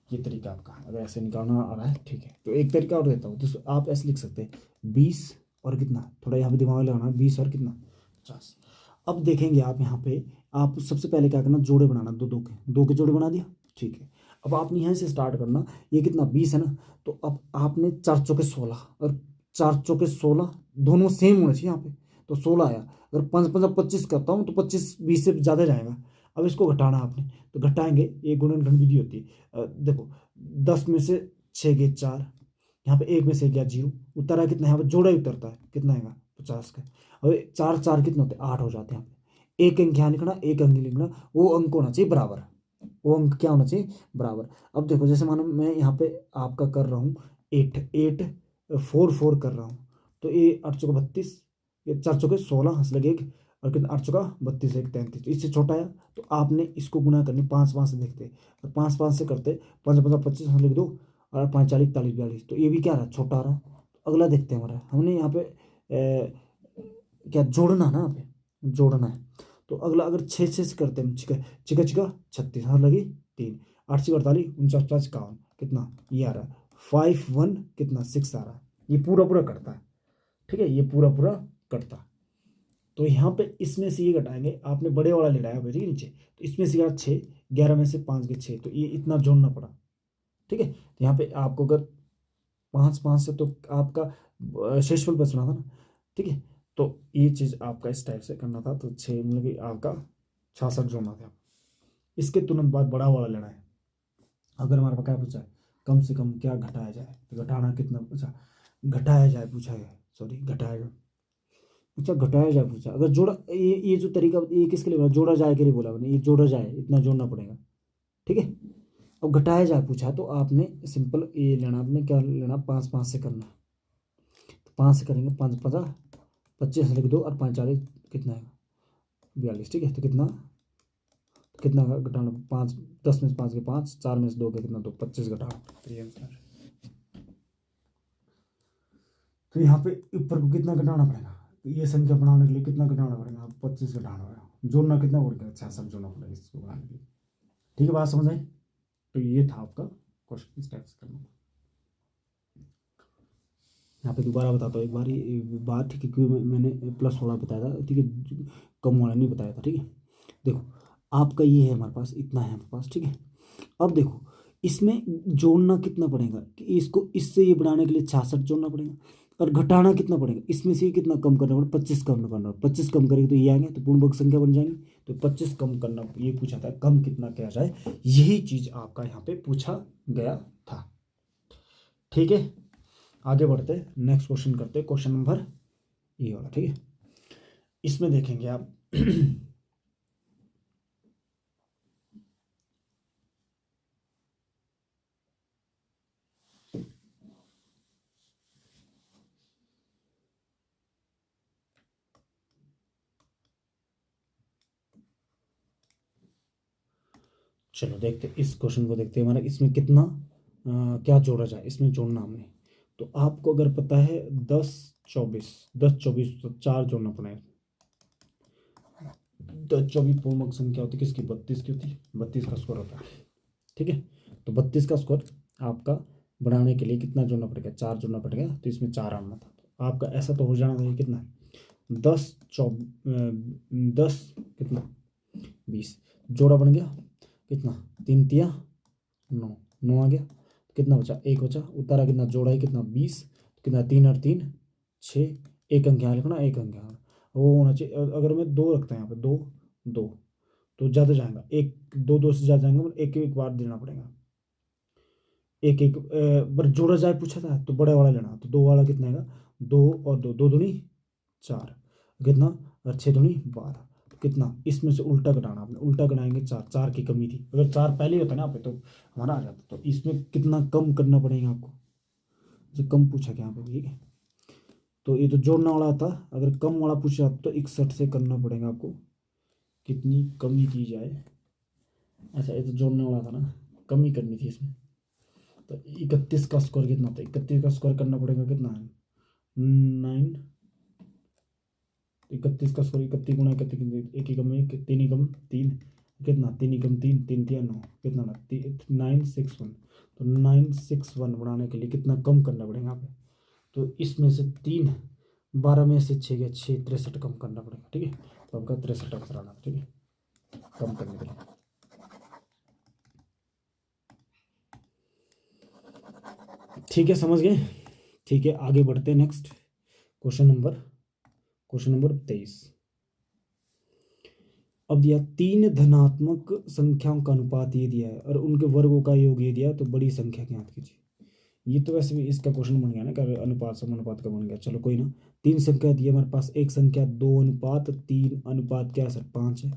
ये तरीका आपका, अगर ऐसे निकालना आ रहा है। ठीक है, तो एक तरीका और देता हूँ, तो आप ऐसे लिख सकते हैं 20 और कितना, थोड़ा यहाँ पे दिमाग लगाना, 20 और कितना 50। अब देखेंगे आप यहाँ पे, आप सबसे पहले क्या करना, जोड़े बनाना, दो के जोड़े बना दिया। ठीक है, अब आपने यहाँ से स्टार्ट करना, ये कितना 20 है ना, तो अब आपने 4 चौके 16 और 4 चौके 16 दोनों सेम होना चाहिए यहाँ पे, तो 16 आया। अगर 5 5 25 करता हूँ तो 25 20 से ज़्यादा जाएगा। अब इसको घटाना आपने, तो घटाएंगे, ये गुणनखंड विधि होती है। देखो 10 में से 6 गए 4, यहाँ पे 1 में से गया 0, उतरा कितना, यहाँ पे जोड़ा ही उतरता है, कितना आएगा 50 का। अब 4 4 कितने होते हैं 8 हो जाते हैं। यहाँ पे एक अंक यहाँ लिखना, एक अंक लिखना, वो अंक होना चाहिए बराबर, वो अंक क्या होना चाहिए बराबर। अब देखो जैसे मानो मैं यहाँ पे आपका कर रहा हूँ 8 8 4 4 कर रहा हूँ, तो ये 8 चौका 32, ये 4 चौके 16 हंस लगे एक, और कितना 8 चौका 32 एक 33, तो इससे छोटा है, तो आपने इसको गुना करनी 5 5 से, देखते और 5 5 से करते, 5 5 25 हंस लगे 2 और 5 40 41 42, तो ये भी क्या रहा छोटा रहा। तो अगला देखते हैं हमारा, हमने यहाँ पे क्या जोड़ना ना, यहाँ पे जोड़ना है। तो अगला अगर 6 6 से करते हैं, छिका छिका छिका 36 हाँ लगी 3, 8 से 48 49 50 51, कितना ये आ रहा है 5 1 कितना 6 आ रहा है, ये पूरा पूरा करता है। ठीक है, ये पूरा पूरा करता। तो यहाँ पे इसमें से ये घटाएंगे, आपने बड़े वाला ले लाया ठीक है नीचे, तो इसमें से यार 6, 11 में से 5 के 6, तो ये इतना जोड़ना पड़ा। ठीक है, तो यहाँ पे आपको अगर 5 5 से, तो आपका शेषफल बचना था ना। ठीक है, तो ये चीज़ आपका इस टाइप से करना था, तो 6 मतलब कि आपका 66 जोड़ना था। इसके तुरंत बाद बड़ा वाला लेना है। अगर हमारे पास क्या पूछा है, कम से कम क्या घटाया जाए, तो घटाना कितना पूछा, घटाया जाए पूछा है, सॉरी घटाया जाए, अच्छा घटाया जाए पूछा। अगर जोड़ा, ये जो तरीका ये किसके लिए बोला, जोड़ा जाए के लिए बोला मैंने, ये जोड़ा जाए इतना जोड़ना पड़ेगा। ठीक है, अब घटाया जाए पूछा, तो आपने सिंपल ये लेना, आपने क्या लेना 5 5 से करना, तो 5 से करेंगे, 5 50 25 लिख दो और 5 40 कितना है 42। ठीक है, तो कितना कितना घटाना 5, 10 में से 5 के 5, 4 में से 2 के कितना 2, 25 घटाना, तो ये आंसर है। तो यहाँ पे ऊपर को कितना घटाना पड़ेगा, तो ये संख्या बनाने के लिए कितना घटाना पड़ेगा, 25 घटाना पड़ेगा, जोड़ना कितना पड़ेगा 66 जोड़ना पड़ेगा इसको बनाने के लिए। ठीक है, बात समझ आई। तो ये था आपका क्वेश्चन, इस टाइप से करना। यहाँ पे दोबारा बताता हूँ एक बार ये बात, ठीक है, क्योंकि मैंने प्लस वाला बताया था, ठीक है, कम वाला नहीं बताया था। ठीक है, देखो आपका ये है हमारे पास, इतना है हमारे पास। ठीक है, अब देखो इसमें जोड़ना कितना पड़ेगा, कि इसको इससे ये बढ़ाने के लिए 66 जोड़ना पड़ेगा, और घटाना कितना पड़ेगा, इसमें से ये कितना कम करना पड़ेगा 25 कम करना, 25 कम करेंगे तो ये आएंगे, तो पूर्ण वर्ग संख्या बन जाएंगी। तो 25 कम करना, ये पूछा था कम कितना किया जाए, यही चीज़ आपका यहाँ पे पूछा गया था। ठीक है, आगे बढ़ते नेक्स्ट क्वेश्चन करते, क्वेश्चन नंबर ये वाला। ठीक है, इसमें देखेंगे आप चलो देखते इस क्वेश्चन को, देखते हैं हमारा इसमें कितना क्या जोड़ा जाए, इसमें जोड़ना हमने, तो आपको अगर पता है 10 24 10 24, तो 4 जोड़ना पड़ेगा। 10 24 पूर्ण संख्या होती है किसकी, 32 की होती है, 32 का स्क्वायर होता है। ठीक है, तो 32 का स्क्वायर आपका बनाने के लिए कितना जोड़ना पड़ेगा, 4 जोड़ना पड़ेगा, तो इसमें 4 आना था, तो आपका ऐसा तो हो जाना चाहिए कितना 10 10 कितना 20, जोड़ा बन गया कितना 3 तिया 9, 9 आ गया, तो कितना बचा 1 बचा, उतारा कितना जोड़ा है कितना 20, कितना 3 और 3 6, एक अंक यहाँ लिखना, एक अंक यहाँ, वो होना चाहिए। अगर मैं 2 रखता हूँ यहाँ पे 2 2, तो ज़्यादा जाएगा, एक 2 2 से ज़्यादा जाएंगे, मतलब एक एक बार देना पड़ेगा, एक एक बार जोड़ा जाए पूछा था, तो बड़े वाला लेना, तो 2 वाला कितना आएगा 2 और 2 2 दूनी 4, कितना और 6 दूनी 12, तो कितना, इसमें से उल्टा घटाना, आपने उल्टा घटाएंगे 4, 4 की कमी थी, अगर 4 पहले ही होता ना यहाँ पे तो हमारा आ जाता। तो इसमें कितना कम करना पड़ेगा आपको, जो कम पूछा गया यहाँ पे, ठीक है। तो ये तो जोड़ने वाला था, अगर कम वाला पूछा तो 61 से करना पड़ेगा आपको, कितनी कमी की जाए। अच्छा ये तो जोड़ने वाला था ना, कमी करनी थी इसमें। तो 31 का स्क्वायर कितना होता है, 31 का स्क्वायर करना पड़ेगा कितना है 9, 31 का स्क्वायर 31 गुणा 31, एक ही कम एक, 3 ही कम 3, कितना 3 ही कम 3, 3 3 9, कितना ना 961। तो 961 बनाने के लिए कितना कम करना पड़ेगा यहाँ पे, तो इसमें से 3, 12 में से 6 गया 6, 63 कम करना पड़ेगा, ठीक है। तो आपका 63 आंसर आना, ठीक है, कम करने के लिए। ठीक है, समझ गए। ठीक है, आगे बढ़ते हैं नेक्स्ट क्वेश्चन नंबर 23। अब दिया 3 धनात्मक संख्याओं का अनुपात ये दिया है और उनके वर्गों का योग ये दिया है, तो बड़ी संख्या ज्ञात कीजिए। ये तो वैसे भी इसका क्वेश्चन बन गया ना, कि अनुपात समानुपात का बन गया, चलो कोई ना। 3 संख्या दी है हमारे पास, एक संख्या 2 अनुपात 3 अनुपात क्या सर 5 है।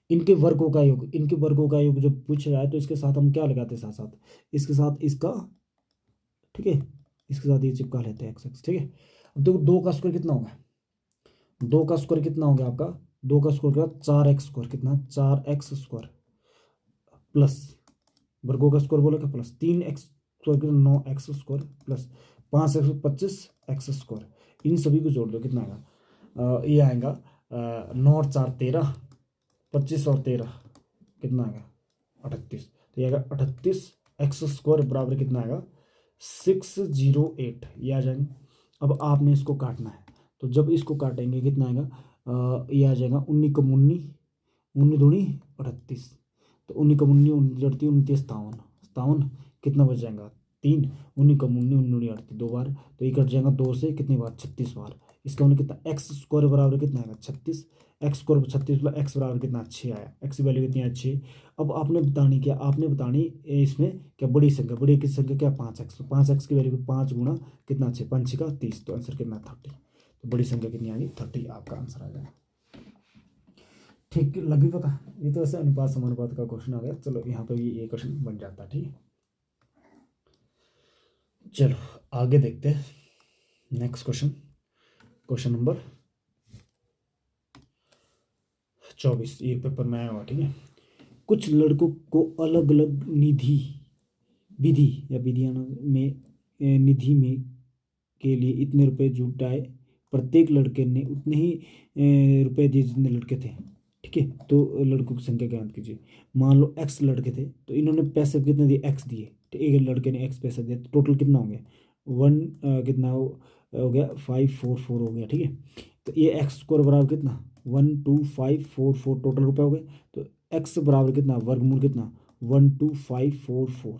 इनके वर्गों का योग, इनके वर्गों का योग जो पूछ रहा है, तो इसके साथ हम क्या लगाते हैं, साथ साथ इसके साथ इसका, ठीक है, इसके साथ ये चिपका लेते हैं एक्स एक्स, ठीक है। अब देखो 2 का स्क्वायर कितना होगा, 2 का स्क्वायर कितना हो गया आपका, 2 का स्क्वायर क्या 4x स्क्वायर, कितना 4x स्क्वायर प्लस वर्गों का स्क्वायर बोला क्या प्लस 3x स्क्वायर कितना 9x square plus 5x 25x square, इन सभी को जोड़ दो कितना आएगा, ये आएगा 9 और 4 13, 25 और 13 कितना आएगा 38। तो ये आएगा 38x स्क्वायर बराबर कितना आएगा 608, ये आ जाएंगे। अब आपने इसको काटना है, तो जब इसको काटेंगे कितना आएगा, ये आ जाएगा 19 कम 19, 19 दूनी 38, तो 19 कम 19 19 38 29 57, 57 कितना बच जाएगा 3, 19 कम 19 19 38 2 बार, तो ये कट जाएगा 2 से कितनी बार 36 बार। इसका मतलब कितना एक्स स्क्वायर बराबर कितना आएगा 36, एक्स स्क्वायर 36 प्लस एक्स बराबर कितना 6 आया, एक्स की वैल्यू कितनी है 6। अब आपने बतानी क्या, आपने बतानी इसमें क्या बड़ी संख्या, बड़ी की संख्या क्या 5x, तो 5x की वैल्यू 5 गुणा कितना 6, 5 6 का 30, तो आंसर कितना 30। तो बड़ी संख्या कितनी आ गई 30, आपका आंसर आ जाएगा। ठीक लगी पता, ये तो ऐसे अनुपात समानुपात का क्वेश्चन आ गया, चलो यहाँ पे भी ये क्वेश्चन बन जाता है, ठीक है। चलो आगे देखते हैं नेक्स्ट क्वेश्चन नंबर 24, ये पेपर में आया हुआ, ठीक है। कुछ लड़कों को अलग अलग विधि या विधियां में निधि में के लिए इतने रुपए जुटाए, प्रत्येक लड़के ने उतने ही रुपए दिए जितने लड़के थे, ठीक है। तो लड़कों की संख्या ज्ञात कीजिए। मान लो x लड़के थे, तो इन्होंने पैसे कितने दिए x दिए, तो एक लड़के ने x पैसे दिए, तो टोटल कितना हो गया 1 कितना हो गया 544 हो गया, ठीक है। तो ये x स्क्वायर बराबर कितना 12544 टोटल रुपए हो गए। तो x बराबर कितना वर्गमूल कितना 12544,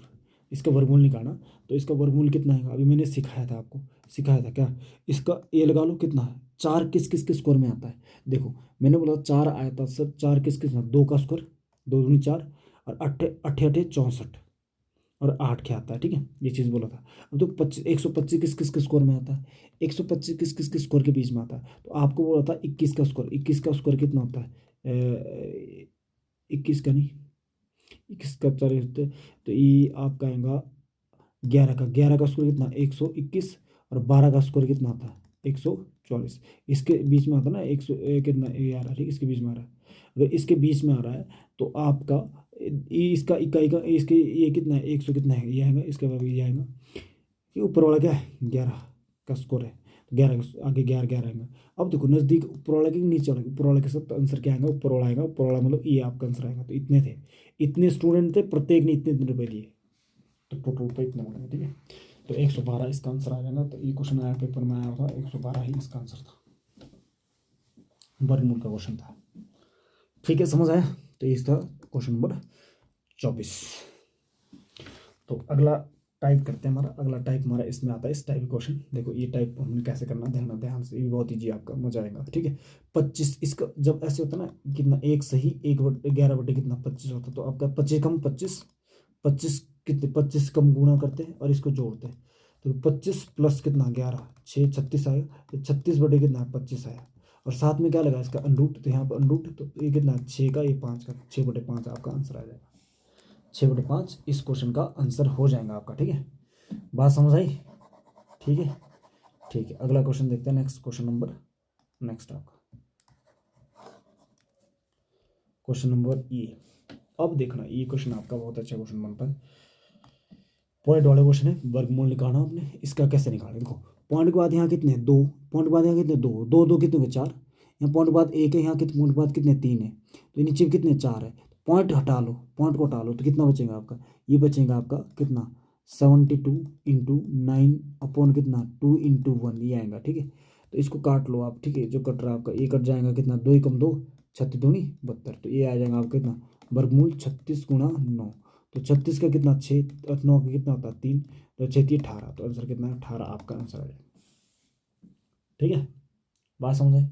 इसका वर्गमूल निकालना। तो इसका वर्गमूल कितना है, अभी मैंने सिखाया था आपको, सिखाया था क्या, इसका ये लगा लो कितना है 4 किस किस के स्क्वायर में आता है। देखो मैंने बोला 4 आया था सर, 4 किस किस में, 2 का स्क्वायर 2 दूनी 4 और 8 8 8 64 और 8 क्या आता है, ठीक है, ये चीज़ बोला था। अब तो 25 125 किस किस के स्क्वायर में आता है, 125 किस किस के स्क्वायर के बीच में आता है। तो आपको बोला था 21 का स्क्वायर, 21 का स्क्वायर कितना होता है 21 का नहीं, 21 का 4 होते, तो ये आपका आएगा 11 का स्क्वायर कितना 121 और 12 का स्क्वायर कितना आता है 144, इसके बीच में आता है ना 100 कितना ये आ रहा है, ठीक, इसके बीच में आ रहा है। अगर इसके बीच में आ रहा है तो आपका इसका इकाई का इसके ये कितना है 100 कितना है, ये आएगा, इसके बाद ये आएगा, ये ऊपर वाला क्या है 11 का स्कोर है, तो 11 का आगे 11 11 आएगा। अब देखो नज़दीक ऊपर वाला के नीचे वाला, ऊपर वाले के साथ तो आंसर क्या आएगा ऊपर वाला आएगा, ऊपर वाला मतलब ये आपका आंसर आएगा। तो इतने थे, इतने स्टूडेंट थे, प्रत्येक ने इतने इतने रुपए दिए, तो टोटल रुपये इतने बनेंगे, ठीक है। तो 112 इसका आंसर आ जाएगा। तो ये क्वेश्चन आया पेपर में आया था, 112 ही इसका आंसर था, वर्गमूल का क्वेश्चन था, ठीक है, समझ आया। तो ये था क्वेश्चन नंबर 24। तो अगला टाइप करते हैं, हमारा अगला टाइप हमारा इसमें आता है, इस टाइप क्वेश्चन। देखो ये टाइप हमने कैसे करना, देखना ध्यान से, ये बहुत ईजी आपका मजा आएगा, ठीक है। 25 इसका जब ऐसे होता है ना कितना एक सही 11 बटे कितना 25 होता है, तो आपका 25 कम 25 25 कितने 25 कम गुणा करते हैं और इसको जोड़ते हैं, तो 25 प्लस कितना 11 6 36 आएगा, तो 36 बटे कितना 25 आया। और साथ में क्या लगा इसका अनरूट, तो यहाँ पर अनरूट, तो ये कितना 6 का, ये 5 का, 6/5 आपका आंसर आ जाएगा। 6/5 इस क्वेश्चन का आंसर हो जाएगा आपका। ठीक है, बात समझ आई? ठीक है, ठीक है, अगला क्वेश्चन देखते हैं। नेक्स्ट क्वेश्चन नंबर, नेक्स्ट आपका क्वेश्चन नंबर ई। अब देखना, ये क्वेश्चन आपका बहुत अच्छा क्वेश्चन बनता है, पॉइंट वाला क्वेश्चन है। वर्गमूल निकालना आपने, इसका कैसे निकालें? देखो पॉइंट के बाद यहाँ कितने 2, पॉइंट के बाद यहाँ कितने 2, 2 2 कितने हुए 4, यहाँ पॉइंट के बाद 1 है, यहाँ कितने पॉइंट के बाद कितने 3 है, तो नीचे कितने 4 है। पॉइंट हटा लो, पॉइंट को हटा लो, तो कितना बचेगा आपका? ये बचेगा आपका कितना 72 इंटू 9 अपॉन कितना 2 इंटू 1, ये आएगा। ठीक है, तो इसको काट लो आप। ठीक है, जो कट रहा है आपका ये कट जाएगा कितना 2 एकम 2, 36 दूनी 72, तो ये आ जाएगा आपका कितना वर्गमूल 36 गुणा 9। तो 36 का कितना 6, 9 का कितना होता है 3, तो 6 3 18, तो आंसर कितना है 18 आपका आंसर आ जाएगा। ठीक है, बात समझ आई?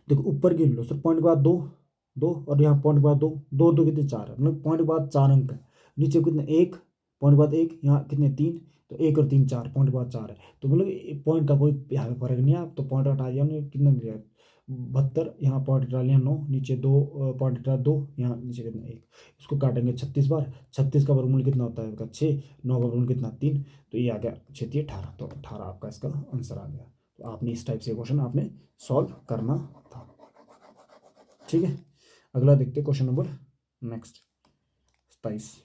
देखो ऊपर गिन लो सर, पॉइंट के बाद 2 2, और यहाँ पॉइंट के बाद 2 2 2 कितने 4 है, मतलब पॉइंट के बाद 4 अंक है। नीचे कितने 1, पॉइंट के बाद 1, यहाँ कितने 3, तो 1 और 3 4, पॉइंट के बाद 4 है, तो मतलब पॉइंट का कोई यहाँ पे फर्क नहीं है। आप तो पॉइंट हटा दिया हमने, कितना मिल गया 72, यहाँ पॉइंट हटा लिया 9, नीचे 2 पॉइंट हटा 2, यहाँ नीचे कितना 1, इसको काटेंगे 36 बार। 36 का वर्गमूल कितना होता है इसका 6, 9 का वर्गमूल कितना 3, तो ये आ गया 6 3 18, तो 18 आपका इसका आंसर आ गया। तो आपने इस टाइप से क्वेश्चन आपने सॉल्व करना था। ठीक है, अगला देखते हैं क्वेश्चन नंबर नेक्स्ट 27।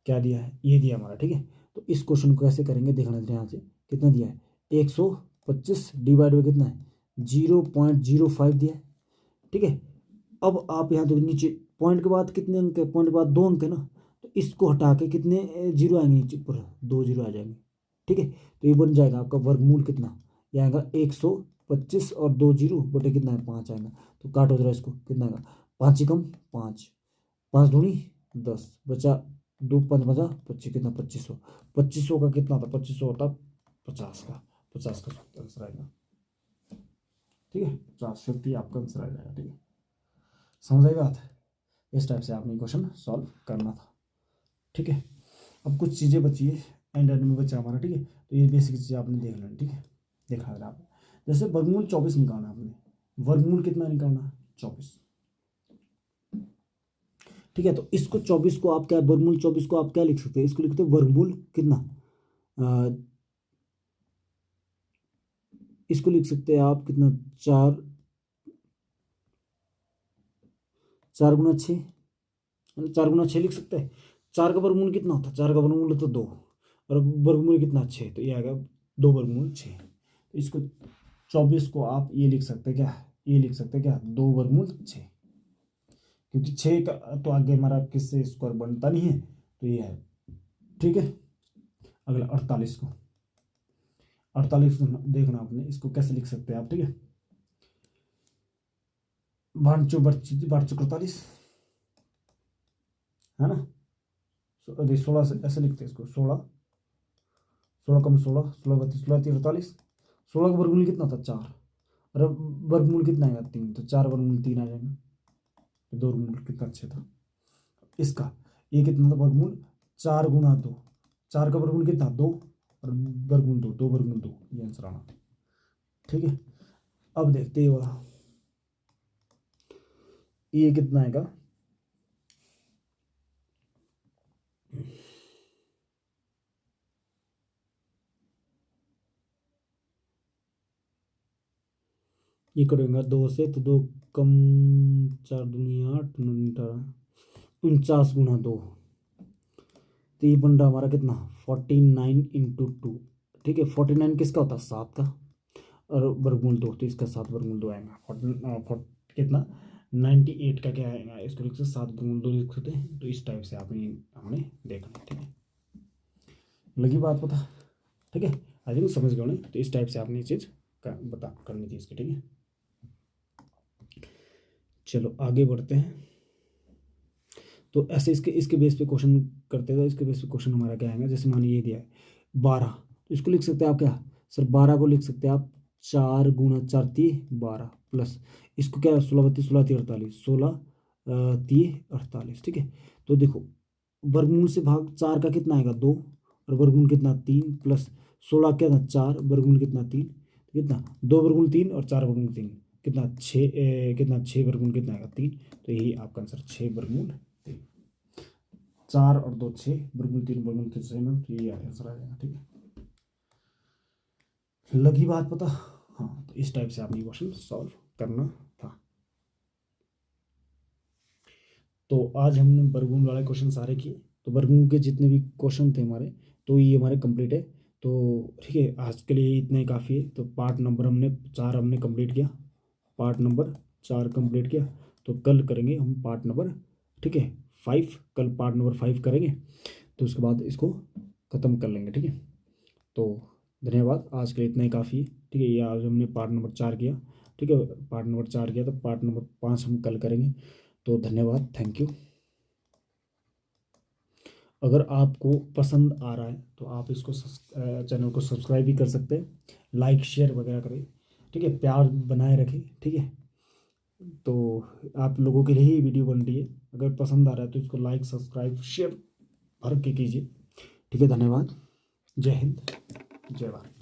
क्या दिया है? ये दिया हमारा। ठीक है, तो इस क्वेश्चन को कैसे करेंगे देखना, यहाँ से कितना दिया है 125 डिवाइड बाई कितना है 0.05 दिया है। ठीक है, अब आप यहाँ तो नीचे पॉइंट के बाद कितने अंक है, पॉइंट के बाद 2 अंक है ना, तो इसको हटा के कितने जीरो आएंगे नीचे ऊपर, 2 जीरो आ जाएंगे। ठीक है, तो ये बन जाएगा आपका वर्गमूल कितना, ये आएगा 125 और 2 जीरो बटे कितना है 5 आएगा। तो काटो जरा इसको, कितना आएगा 5 एकम 5, 5 दूनी 10, बचा 2 5 बचा 25, कितना 2500, 2500 का कितना था 2500 होता 50 का, 50 का आंसर आएगा। ठीक है, 50 आपका आंसर आ जाएगा। ठीक है, समझ आई बात? इस टाइप से आपने क्वेश्चन सॉल्व करना था। ठीक है, अब कुछ चीज़ें बची है, एंड में बचा हमारा। ठीक है, तो ये बेसिक चीज़ें आपने देख लेना। ठीक है, देखा है आपने, जैसे वर्गमूल 24 निकालना आपने, वर्गमूल कितना निकालना 24। ठीक है, तो इसको 24 को आप क्या, वर्गमूल 24 को आप क्या लिख सकते हैं, इसको लिखते हैं वर्गमूल कितना, इसको लिख सकते हैं आप कितना 4 4 गुना 6, 4 गुना 6 लिख सकते हैं। 4 का वर्गमूल कितना होता है, 4 का वर्गमूल तो 2, और वर्गमूल कितना 6, तो ये आएगा 2 वर्गमूल 6। तो इसको 24 को आप ये लिख सकते हैं क्या, ये लिख सकते हैं क्या 2 वर्गमूल 6, क्योंकि 6 का तो आगे हमारा किससे स्क्वायर बनता नहीं है, तो ये है। ठीक है, अगला 48 को, 48 देखना आपने, इसको कैसे लिख सकते हैं आप। ठीक है, 48 है ना, 16 से ऐसे लिखते हैं इसको, 16 16 कम 16, 16 32 16 3 48, 16 का वर्गमूल कितना था 4, और अब वर्गमूल कितना आएगा 3, तो 4 वर्गमूल 3 आ जाएगा, तो 2 वर्गमूल कितना अच्छा था इसका। ये कितना था वर्गमूल 4 गुना 2, 4 का वर्गमूल कितना 2, और वर्गमूल 2, 2 वर्गमूल 2, ये आंसर आना। ठीक है, अब देखते हैं वाला, ये कितना आएगा, ये करेंगे 2 से, तो 2 कम 4 दूनी 8 9 18 49 गुना 2, तो ये बन रहा हमारा कितना 49 इंटू 2। ठीक है, 49 किसका होता है 7 का, और वर्गमूल 2, तो इसका 7 वर्गमूल 2 आएगा। कितना 98 का क्या आएगा, इसको लिख सकते 7 वर्गमूल 2 लिख सकते हैं। तो इस टाइप से आपने हमने देखना। ठीक है, लगी बात पता? ठीक है, आई थिंक समझ गए नहीं, तो इस टाइप से आपने ये चीज़ बता करनी थी इसकी। ठीक है, चलो आगे बढ़ते हैं। तो ऐसे इसके इसके बेस पे क्वेश्चन करते हैं, तो इसके बेस पे क्वेश्चन हमारा क्या आएगा, जैसे मानिए ये दिया है 12, तो इसको लिख सकते हैं आप क्या सर, 12 को लिख सकते हैं आप 4 गुना 4 3 12, प्लस इसको क्या 16 32 16 3 48, 16 3 48। ठीक है, तो देखो वर्गमूल से भाग 4 का कितना आएगा 2, और वर्गमूल कितना 3, प्लस 16 क्या था 4, वर्गमूल कितना 3, कितना 2 वर्गमूल 3 और 4 वर्गमूल 3 कितना 6, कितना 6 वर्गमूल कितना आएगा 3। तो यही आपका आंसर 6 वर्गमूल 3। 4 और 2 6 वर्गमूल 3 सेम, तो यही आंसर आ जाएगा। ठीक है, लगी बात पता। हाँ, तो इस टाइप से आपने क्वेश्चन सॉल्व करना था। तो आज हमने वर्गमूल वाले क्वेश्चन सारे किए। तो वर्गमूल के जितने भी क्वेश्चन थे हमारे, तो ये हमारे कंप्लीट है। तो ठीक है, आज के लिए इतना ही काफ़ी है। तो पार्ट नंबर हमने 4 हमने कंप्लीट किया, पार्ट नंबर 4 कंप्लीट किया। तो कल करेंगे हम पार्ट नंबर, ठीक है, 5। कल पार्ट नंबर 5 करेंगे, तो उसके बाद इसको ख़त्म कर लेंगे। ठीक है, तो धन्यवाद, आज के लिए इतना ही काफ़ी है। ठीक है, ये आज हमने पार्ट नंबर 4 किया। ठीक है, पार्ट नंबर 4 किया, तो पार्ट नंबर 5 हम कल करेंगे। तो धन्यवाद, थैंक यू। अगर आपको पसंद आ रहा है तो आप इसको चैनल को सब्सक्राइब भी कर सकते हैं, लाइक शेयर वगैरह करें। ठीक है, प्यार बनाए रखें। ठीक है, तो आप लोगों के लिए ही वीडियो बन रही है। अगर पसंद आ रहा है तो इसको लाइक सब्सक्राइब शेयर भर के कीजिए। ठीक है, धन्यवाद, जय हिंद, जय भारत।